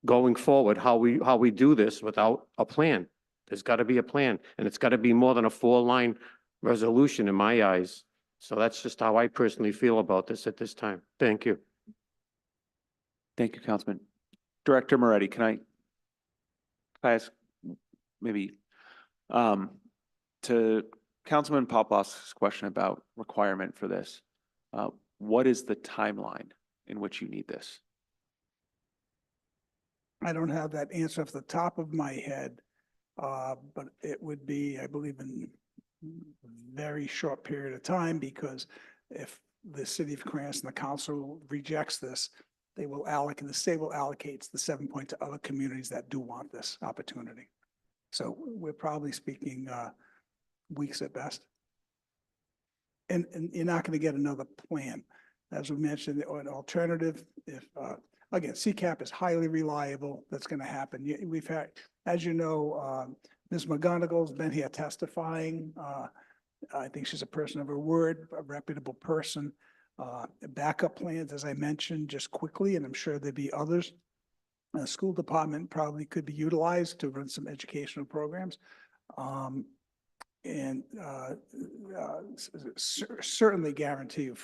going forward how we do this without a plan. There's got to be a plan, and it's got to be more than a 4-line resolution in my eyes. So that's just how I personally feel about this at this time. Thank you. Thank you, Councilman. Director Moretti, can I ask maybe to Councilman Poplas's question about requirement for this? What is the timeline in which you need this? I don't have that answer off the top of my head, but it would be, I believe, in a very short period of time, because if the city of Cranston, the council rejects this, they will allocate, the state will allocate the 7 point to other communities that do want this opportunity. So we're probably speaking weeks at best. And you're not going to get another plan. As we mentioned, an alternative, if, again, CCAP is highly reliable, that's going to happen. We've had, as you know, Ms. McGonigal's been here testifying. I think she's a person of her word, a reputable person. Backup plans, as I mentioned, just quickly, and I'm sure there'd be others. The school department probably could be utilized to run some educational programs. Certainly guarantee you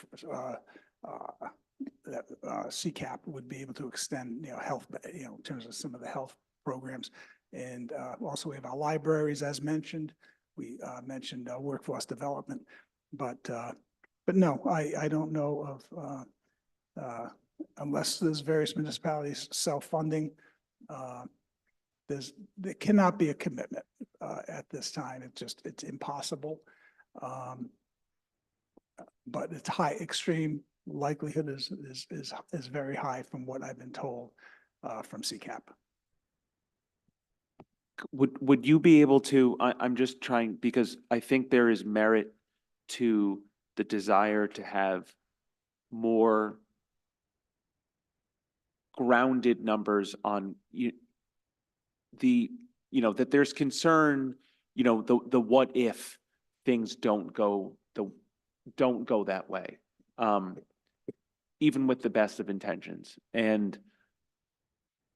that CCAP would be able to extend, health, in terms of some of the health programs. And also we have our libraries, as mentioned. We mentioned workforce development, but no, I don't know of, unless there's various municipalities self-funding, there cannot be a commitment at this time. It's impossible. But it's high, extreme likelihood is very high from what I've been told from CCAP. Would you be able to, I'm just trying, because I think there is merit to the desire to have more grounded numbers on that there's concern, the what if things don't go that way, even with the best of intentions. And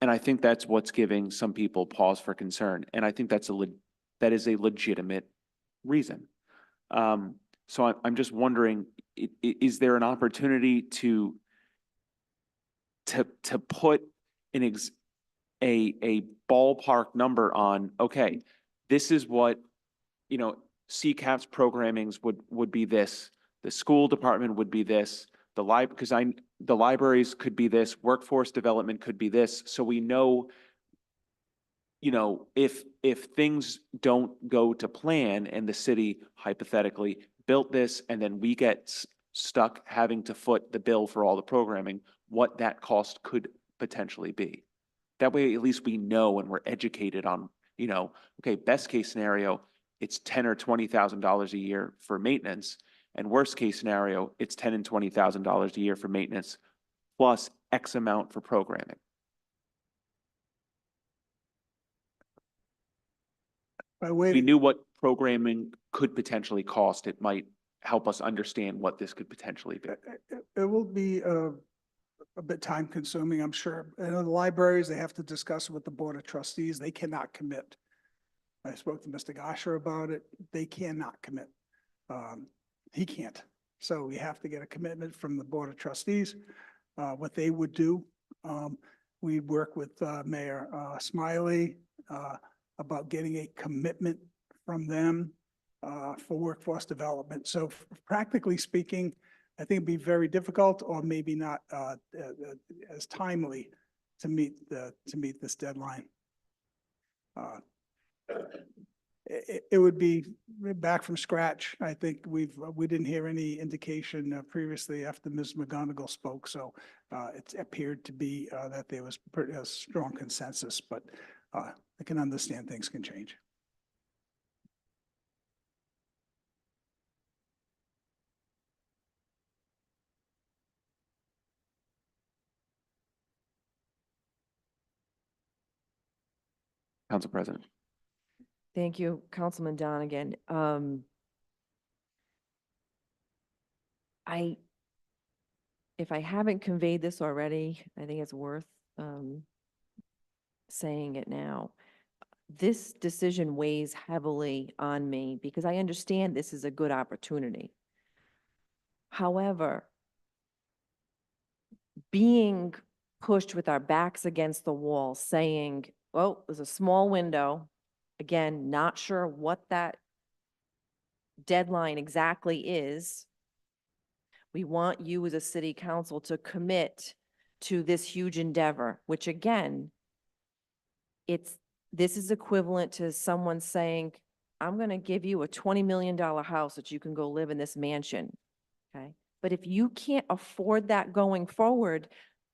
I think that's what's giving some people pause for concern. And I think that is a legitimate reason. So I'm just wondering, is there an opportunity to put a ballpark number on, okay, this is what, CCAP's programmings would be this, the school department would be this, the libraries could be this, workforce development could be this. So we know, if things don't go to plan and the city hypothetically built this and then we get stuck having to foot the bill for all the programming, what that cost could potentially be. That way, at least we know and we're educated on, okay, best case scenario, it's $10,000 or $20,000 a year for maintenance. And worst case scenario, it's $10,000 and $20,000 a year for maintenance, plus X amount for programming. We knew what programming could potentially cost. It might help us understand what this could potentially be. It will be a bit time consuming, I'm sure. And the libraries, they have to discuss with the Board of Trustees. They cannot commit. I spoke to Mr. Gosher about it. They cannot commit. He can't. So we have to get a commitment from the Board of Trustees, what they would do. We work with Mayor Smiley about getting a commitment from them for workforce development. So practically speaking, I think it'd be very difficult or maybe not as timely to meet this deadline. It would be back from scratch. I think we didn't hear any indication previously after Ms. McGonigal spoke. So it appeared to be that there was a strong consensus, but I can understand things can change. Council President. Thank you, Councilman Donegan. If I haven't conveyed this already, I think it's worth saying it now. This decision weighs heavily on me because I understand this is a good opportunity. However, being pushed with our backs against the wall, saying, well, there's a small window, again, not sure what that deadline exactly is. We want you as a city council to commit to this huge endeavor, which again, this is equivalent to someone saying, I'm going to give you a $20 million house that you can go live in this mansion. Okay. But if you can't afford that going forward,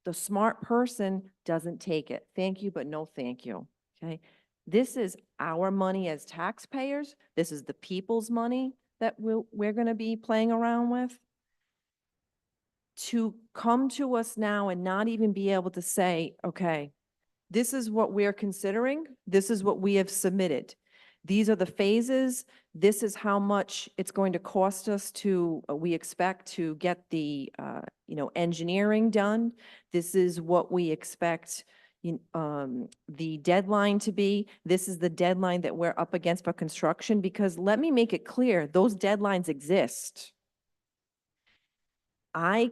the smart person doesn't take it. Thank you, but no thank you. Okay. This is our money as taxpayers. This is the people's money that we're going to be playing around with. To come to us now and not even be able to say, okay, this is what we're considering. This is what we have submitted. These are the phases. This is how much it's going to cost us to, we expect to get the, engineering done. This is what we expect the deadline to be. This is the deadline that we're up against for construction, because let me make it clear, those deadlines exist. I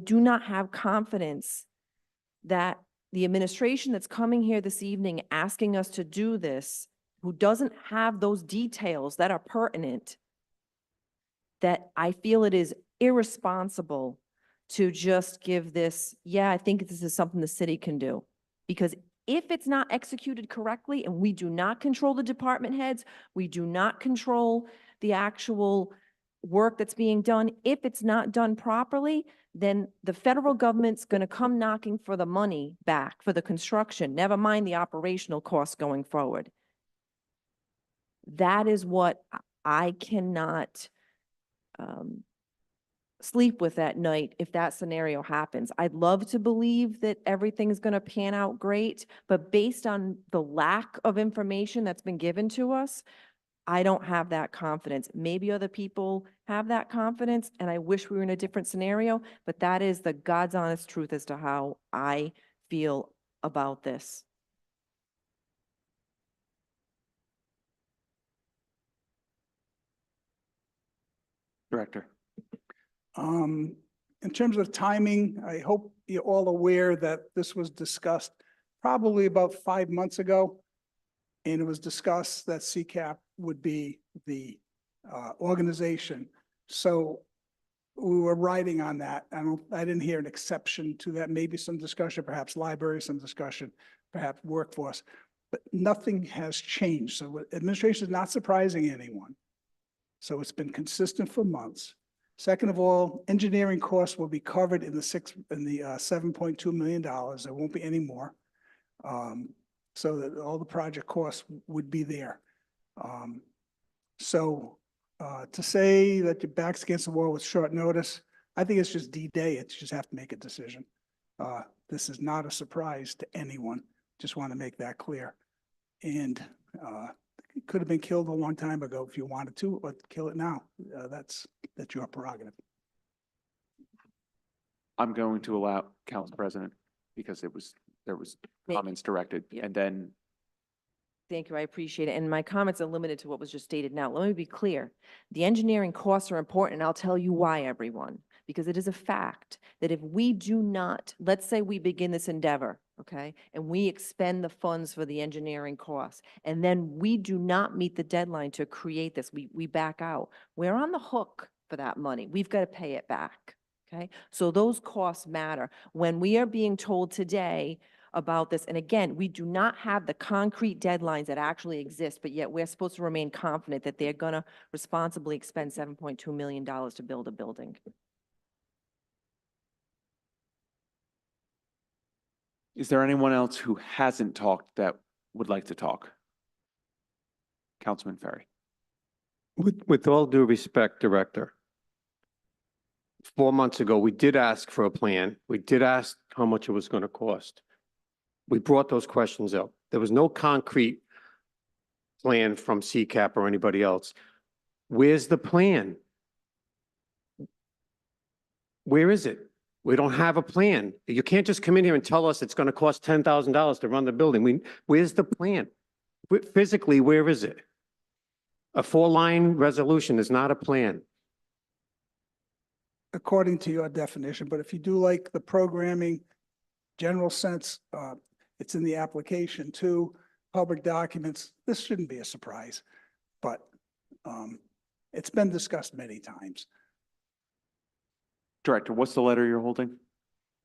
do not have confidence that the administration that's coming here this evening asking us to do this, who doesn't have those details that are pertinent, that I feel it is irresponsible to just give this, yeah, I think this is something the city can do. Because if it's not executed correctly, and we do not control the department heads, we do not control the actual work that's being done, if it's not done properly, then the federal government's going to come knocking for the money back for the construction, never mind the operational costs going forward. That is what I cannot sleep with at night if that scenario happens. I'd love to believe that everything's going to pan out great, but based on the lack of information that's been given to us, I don't have that confidence. Maybe other people have that confidence, and I wish we were in a different scenario, but that is the God's honest truth as to how I feel about this. Director. In terms of timing, I hope you're all aware that this was discussed probably about 5 months ago. And it was discussed that CCAP would be the organization. So we were riding on that. I didn't hear an exception to that. Maybe some discussion, perhaps library, some discussion, perhaps workforce, but nothing has changed. So administration is not surprising anyone. So it's been consistent for months. Second of all, engineering costs will be covered in the $7.2 million. There won't be any more. So that all the project costs would be there. To say that your back's against the wall with short notice, I think it's just D-Day. It's just have to make a decision. This is not a surprise to anyone. Just want to make that clear. And it could have been killed a long time ago if you wanted to, but kill it now. That's your prerogative. I'm going to allow Council President because there was May- comments directed Yeah. and then Thank you, I appreciate it. And my comments are limited to what was just stated now. Let me be clear. The engineering costs are important, and I'll tell you why, everyone. Because it is a fact that if we do not, let's say we begin this endeavor, okay? And we expend the funds for the engineering costs, and then we do not meet the deadline to create this, we back out. We're on the hook for that money. We've got to pay it back, okay? So those costs matter. When we are being told today about this, and again, we do not have the concrete deadlines that actually exist, but yet we're supposed to remain confident that they're going to responsibly expend $7.2 million to build a building. is there anyone else who hasn't talked that would like to talk? Councilman Ferry. With all due respect, Director, 4 months ago, we did ask for a plan. We did ask how much it was going to cost. We brought those questions up. There was no concrete plan from CCAP or anybody else. Where's the plan? Where is it? We don't have a plan. You can't just come in here and tell us it's going to cost $10,000 to run the building. Where's the plan? Physically, where is it? A 4-line resolution is not a plan. According to your definition, but if you do like the programming, general sense, it's in the application too, public documents, this shouldn't be a surprise. But it's been discussed many times. Director, what's the letter you're holding?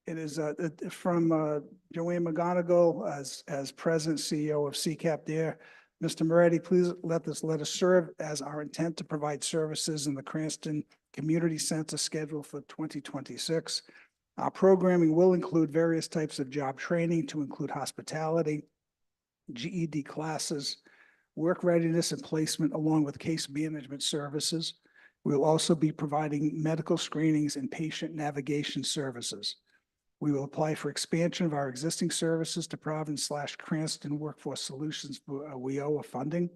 It is from Joanne McGonigal as President, CEO of CCAP Dare. Mr. Moretti, please let this letter serve as our intent to provide services in the Cranston Community Center scheduled for 2026. Our programming will include various types of job training to include hospitality, GED classes, work readiness and placement, along with case management services. We will also be providing medical screenings and patient navigation services. We will apply for expansion of our existing services to Providence/Cranston Workforce Solutions WIOA funding.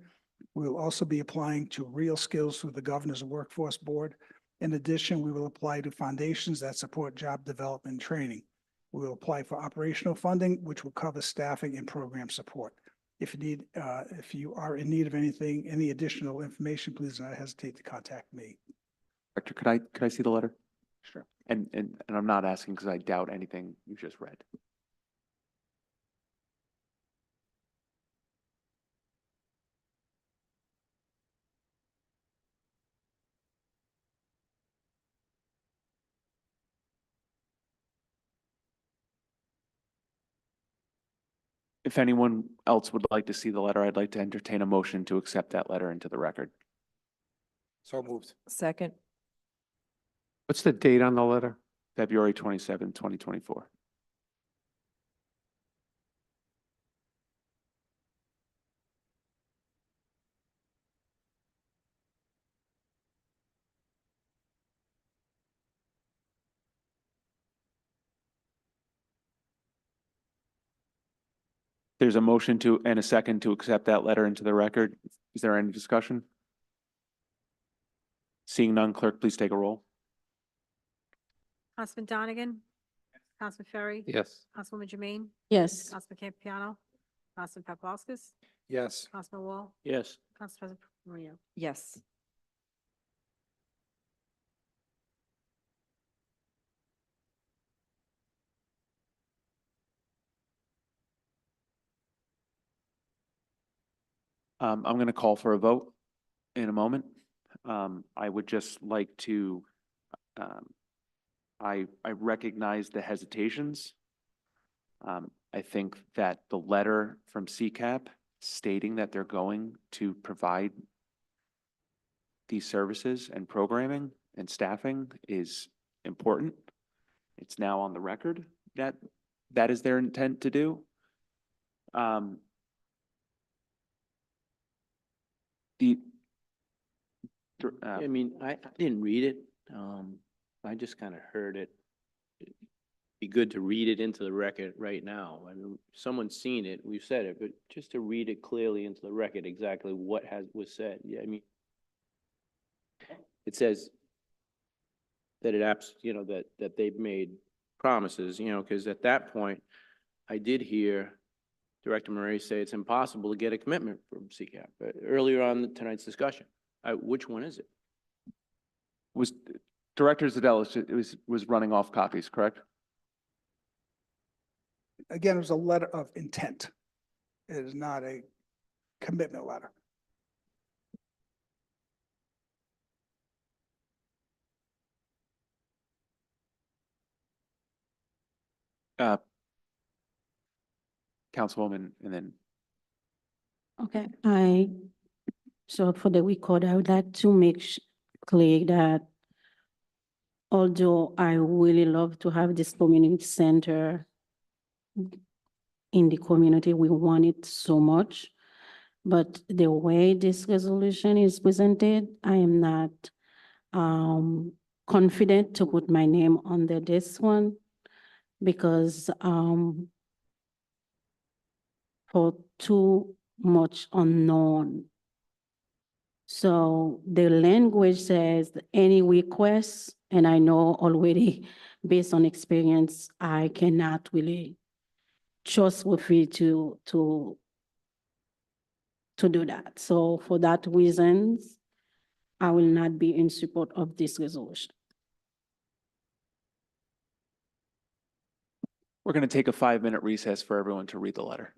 We will also be applying to Real Skills through the Governor's Workforce Board. In addition, we will apply to foundations that support job development and training. We will apply for operational funding, which will cover staffing and program support. If you are in need of anything, any additional information, please do not hesitate to contact me. Director, could I see the letter? Sure. And I'm not asking because I doubt anything you just read. If anyone else would like to see the letter, I'd like to entertain a motion to accept that letter into the record. So moved. Second, What's the date on the letter? February 27, 2024. There's a motion to, and a second to accept that letter into the record. Is there any discussion? Seeing none, clerk, please take a roll. Councilman Donegan? Councilman Ferry? Yes. Councilwoman Jermaine? Yes. Councilman Campiano? Councilman Paplaskas? Yes. Councilman Wall? Yes. Council President Marino? yes. I'm going to call for a vote in a moment. I would just like to, I recognize the hesitations. I think that the letter from CCAP stating that they're going to provide these services and programming and staffing is important. It's now on the record that that is their intent to do. I mean, I didn't read it. I just kind of heard it. It'd be good to read it into the record right now. I mean, someone's seen it, we've said it, but just to read it clearly into the record, exactly what was said. Yeah, I mean, it says that that they've made promises, because at that point, I did hear Director Murray say it's impossible to get a commitment from CCAP earlier on tonight's discussion. Which one is it? Was Director Zadelis, was running off copies, correct? Again, it was a letter of intent. It is not a commitment letter. Uh, Councilwoman, and then Okay, so for the record, I would like to make clear that although I really love to have this community center in the community, we want it so much. But the way this resolution is presented, I am not confident to put my name under this one because for too much unknown. So the language says any request, and I know already based on experience, I cannot really trust with it to do that. So for that reasons, I will not be in support of this resolution. we're going to take a 5-minute recess for everyone to read the letter.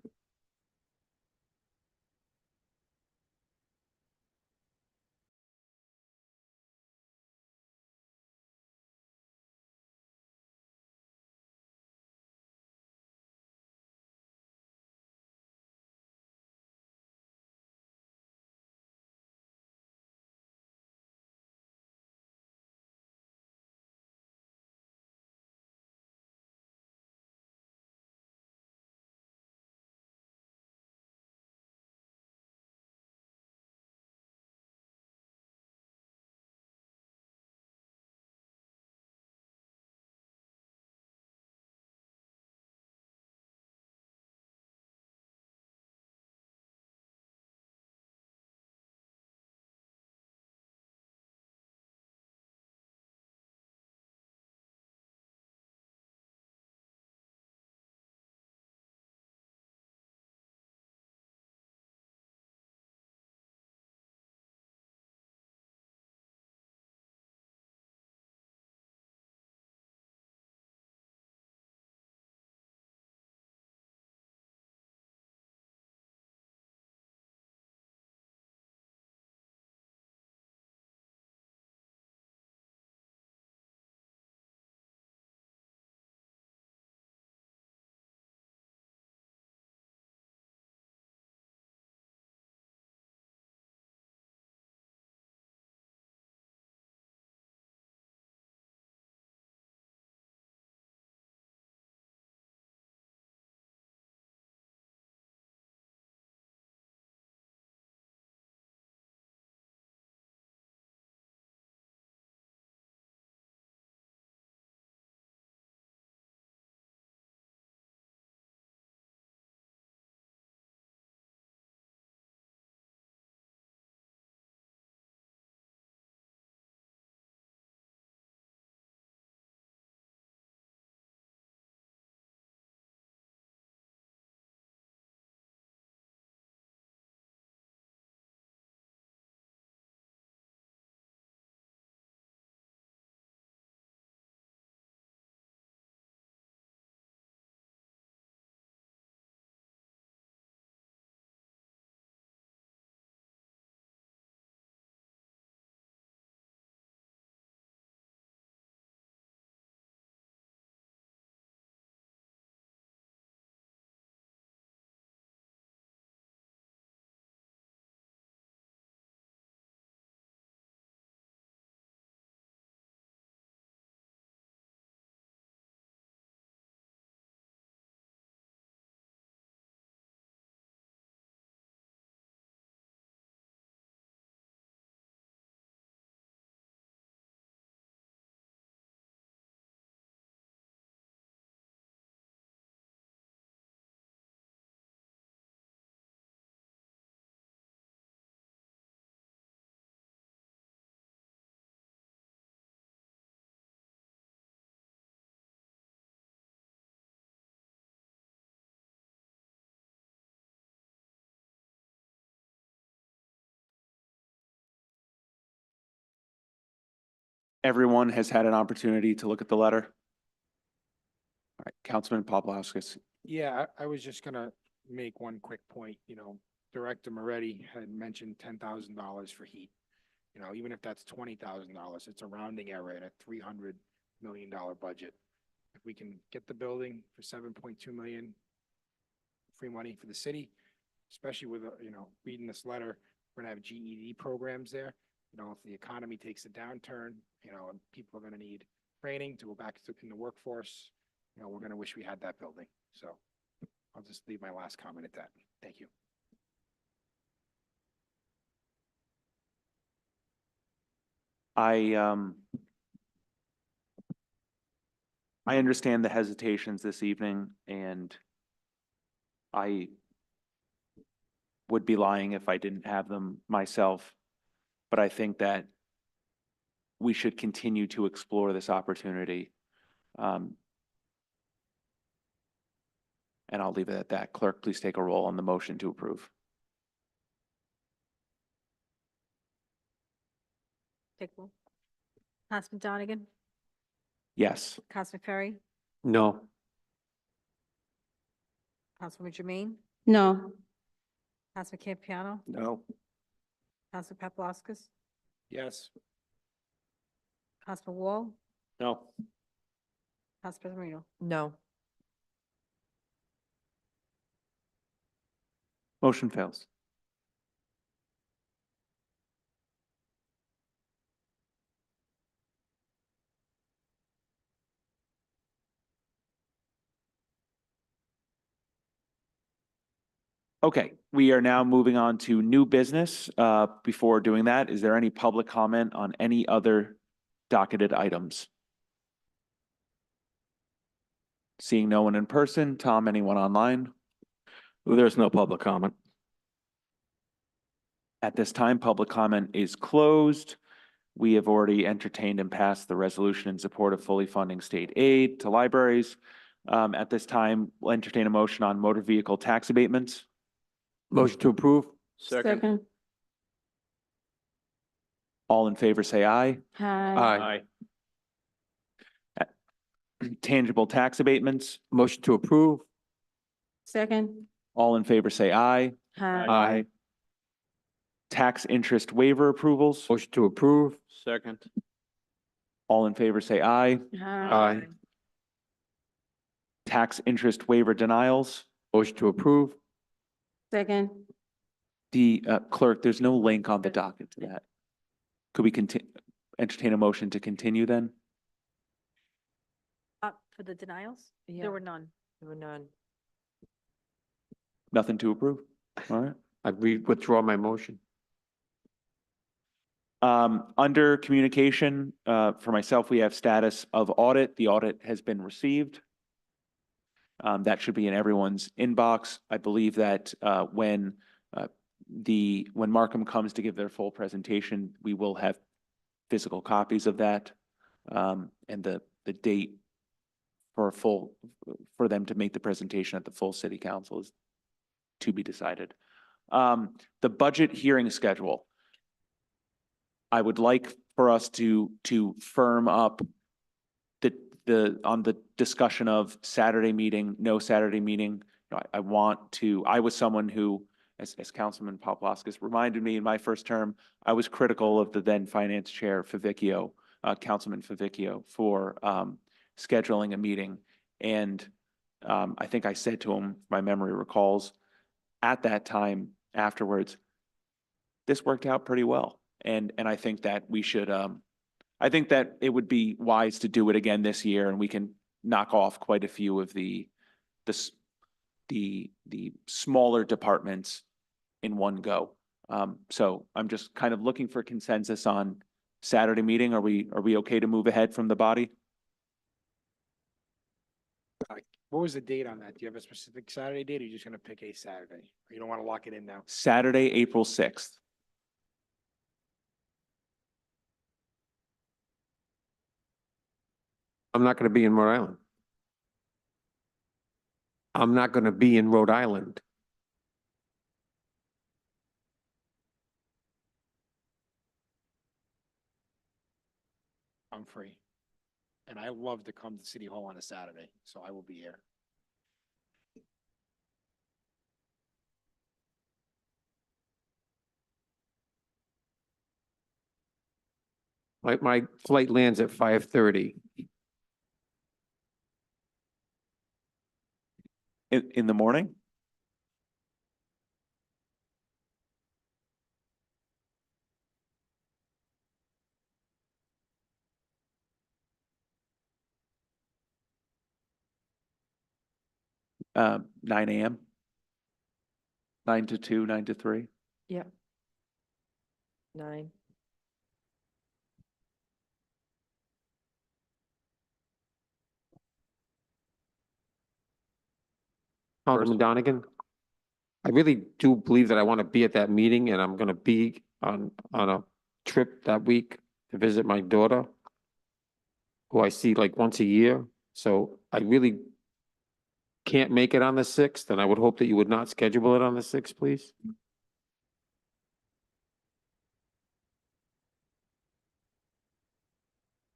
everyone has had an opportunity to look at the letter? All right, Councilman Paplaskas. Yeah, I was just gonna make one quick point, Director Moretti had mentioned $10,000 for heat. Even if that's $20,000, it's a rounding error at a $300 million budget. If we can get the building for 7.2 million, free money for the city, especially with, reading this letter, we're gonna have GED programs there. If the economy takes a downturn, and people are gonna need training to go back in the workforce, we're gonna wish we had that building. So I'll just leave my last comment at that. Thank you. I understand the hesitations this evening, and I would be lying if I didn't have them myself. But I think that we should continue to explore this opportunity. And I'll leave it at that. Clerk, please take a roll on the motion to approve. Take roll. Councilman Donegan, Yes. Councilman Ferry, No. Councilman Jermaine, No. Councilman Campiano, No. Councilman Paplaskas, Yes. Councilman Wall, No. Council President Marino. No. Motion fails. Okay, we are now moving on to new business. Before doing that, is there any public comment on any other docketed items? Seeing no one in person, Tom, anyone online? There's no public comment. At this time, public comment is closed. We have already entertained and passed the resolution in support of fully funding state aid to libraries. At this time, we'll entertain a motion on motor vehicle tax abatements. Motion to approve? Second. All in favor, say aye. Hi. Tangible tax abatements. Motion to approve? Second. All in favor, say aye. Hi. Tax interest waiver approvals. Motion to approve? Second. All in favor, say aye. Hi. Tax interest waiver denials. Motion to approve? Second. The clerk, there's no link on the docket to that. Could we entertain a motion to continue then? For the denials? Yeah. There were none. There were none. Nothing to approve? All right. I withdraw my motion. Under communication, for myself, we have status of audit. The audit has been received. That should be in everyone's inbox. I believe that when Markham comes to give their full presentation, we will have physical copies of that. And the date for them to make the presentation at the full city council is to be decided. The budget hearing schedule. I would like for us to firm up on the discussion of Saturday meeting, no Saturday meeting. I was someone who, as Councilman Paplaskas reminded me in my first term, I was critical of the then finance chair Favicchio, Councilman Favicchio, for scheduling a meeting. And I think I said to him, my memory recalls, at that time afterwards, this worked out pretty well. And I think that we should, I think that it would be wise to do it again this year, and we can knock off quite a few of the smaller departments in one go. So I'm just kind of looking for consensus on Saturday meeting. Are we okay to move ahead from the body? What was the date on that? Do you have a specific Saturday date, or are you just gonna pick a Saturday? Or you don't wanna lock it in now? Saturday, April 6th. I'm not going to be in Rhode Island. I'm not going to be in Rhode Island. I'm free. And I love to come to City Hall on a Saturday, so I will be here. My flight lands at 5:30. In the morning? Nine AM? 9 to 2, 9 to 3? Yep. 9. Councilman Donegan? I really do believe that I want to be at that meeting, and I'm going to be on a trip that week to visit my daughter, who I see like once a year. So I really can't make it on the 6th, and I would hope that you would not schedule it on the 6th, please.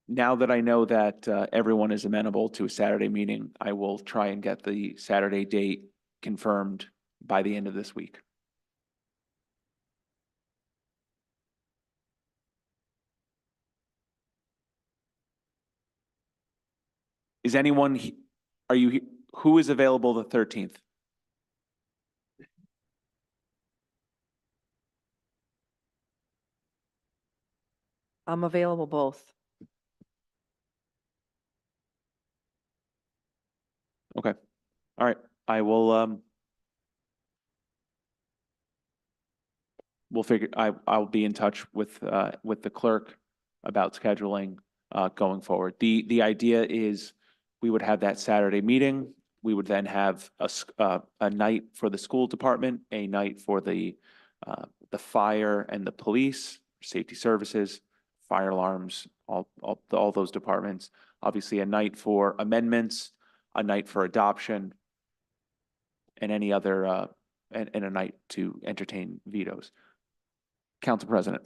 Now that I know that everyone is amenable to a Saturday meeting, I will try and get the Saturday date confirmed by the end of this week. Is anyone, who is available the 13th? I'm available both. Okay, all right, I will, we'll figure, I'll be in touch with the clerk about scheduling, going forward. The idea is we would have that Saturday meeting. We would then have a night for the school department, a night for the fire and the police, safety services, fire alarms, all those departments. Obviously, a night for amendments, a night for adoption, and any other, and a night to entertain vetoes. Council President.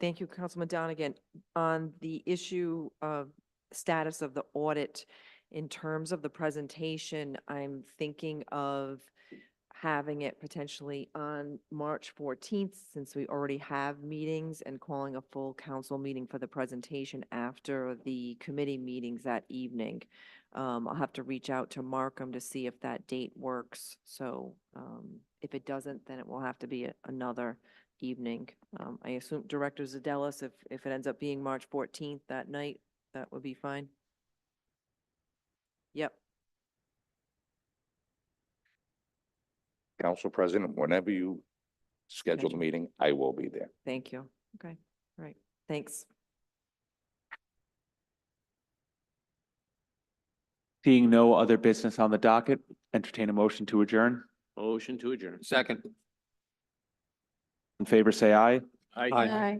Thank you, Councilman Donegan. On the issue of status of the audit, in terms of the presentation, I'm thinking of having it potentially on March 14th, since we already have meetings, and calling a full council meeting for the presentation after the committee meetings that evening. I'll have to reach out to Markham to see if that date works. So if it doesn't, then it will have to be another evening. I assume Director Zadelis, if it ends up being March 14th that night, that would be fine. Yep. Council President, whenever you schedule the Gotcha. meeting, I will be there. Thank you. Okay, all right, thanks. Seeing no other business on the docket, entertain a motion to adjourn. Motion to adjourn. Second. In favor, say aye. Aye. Aye.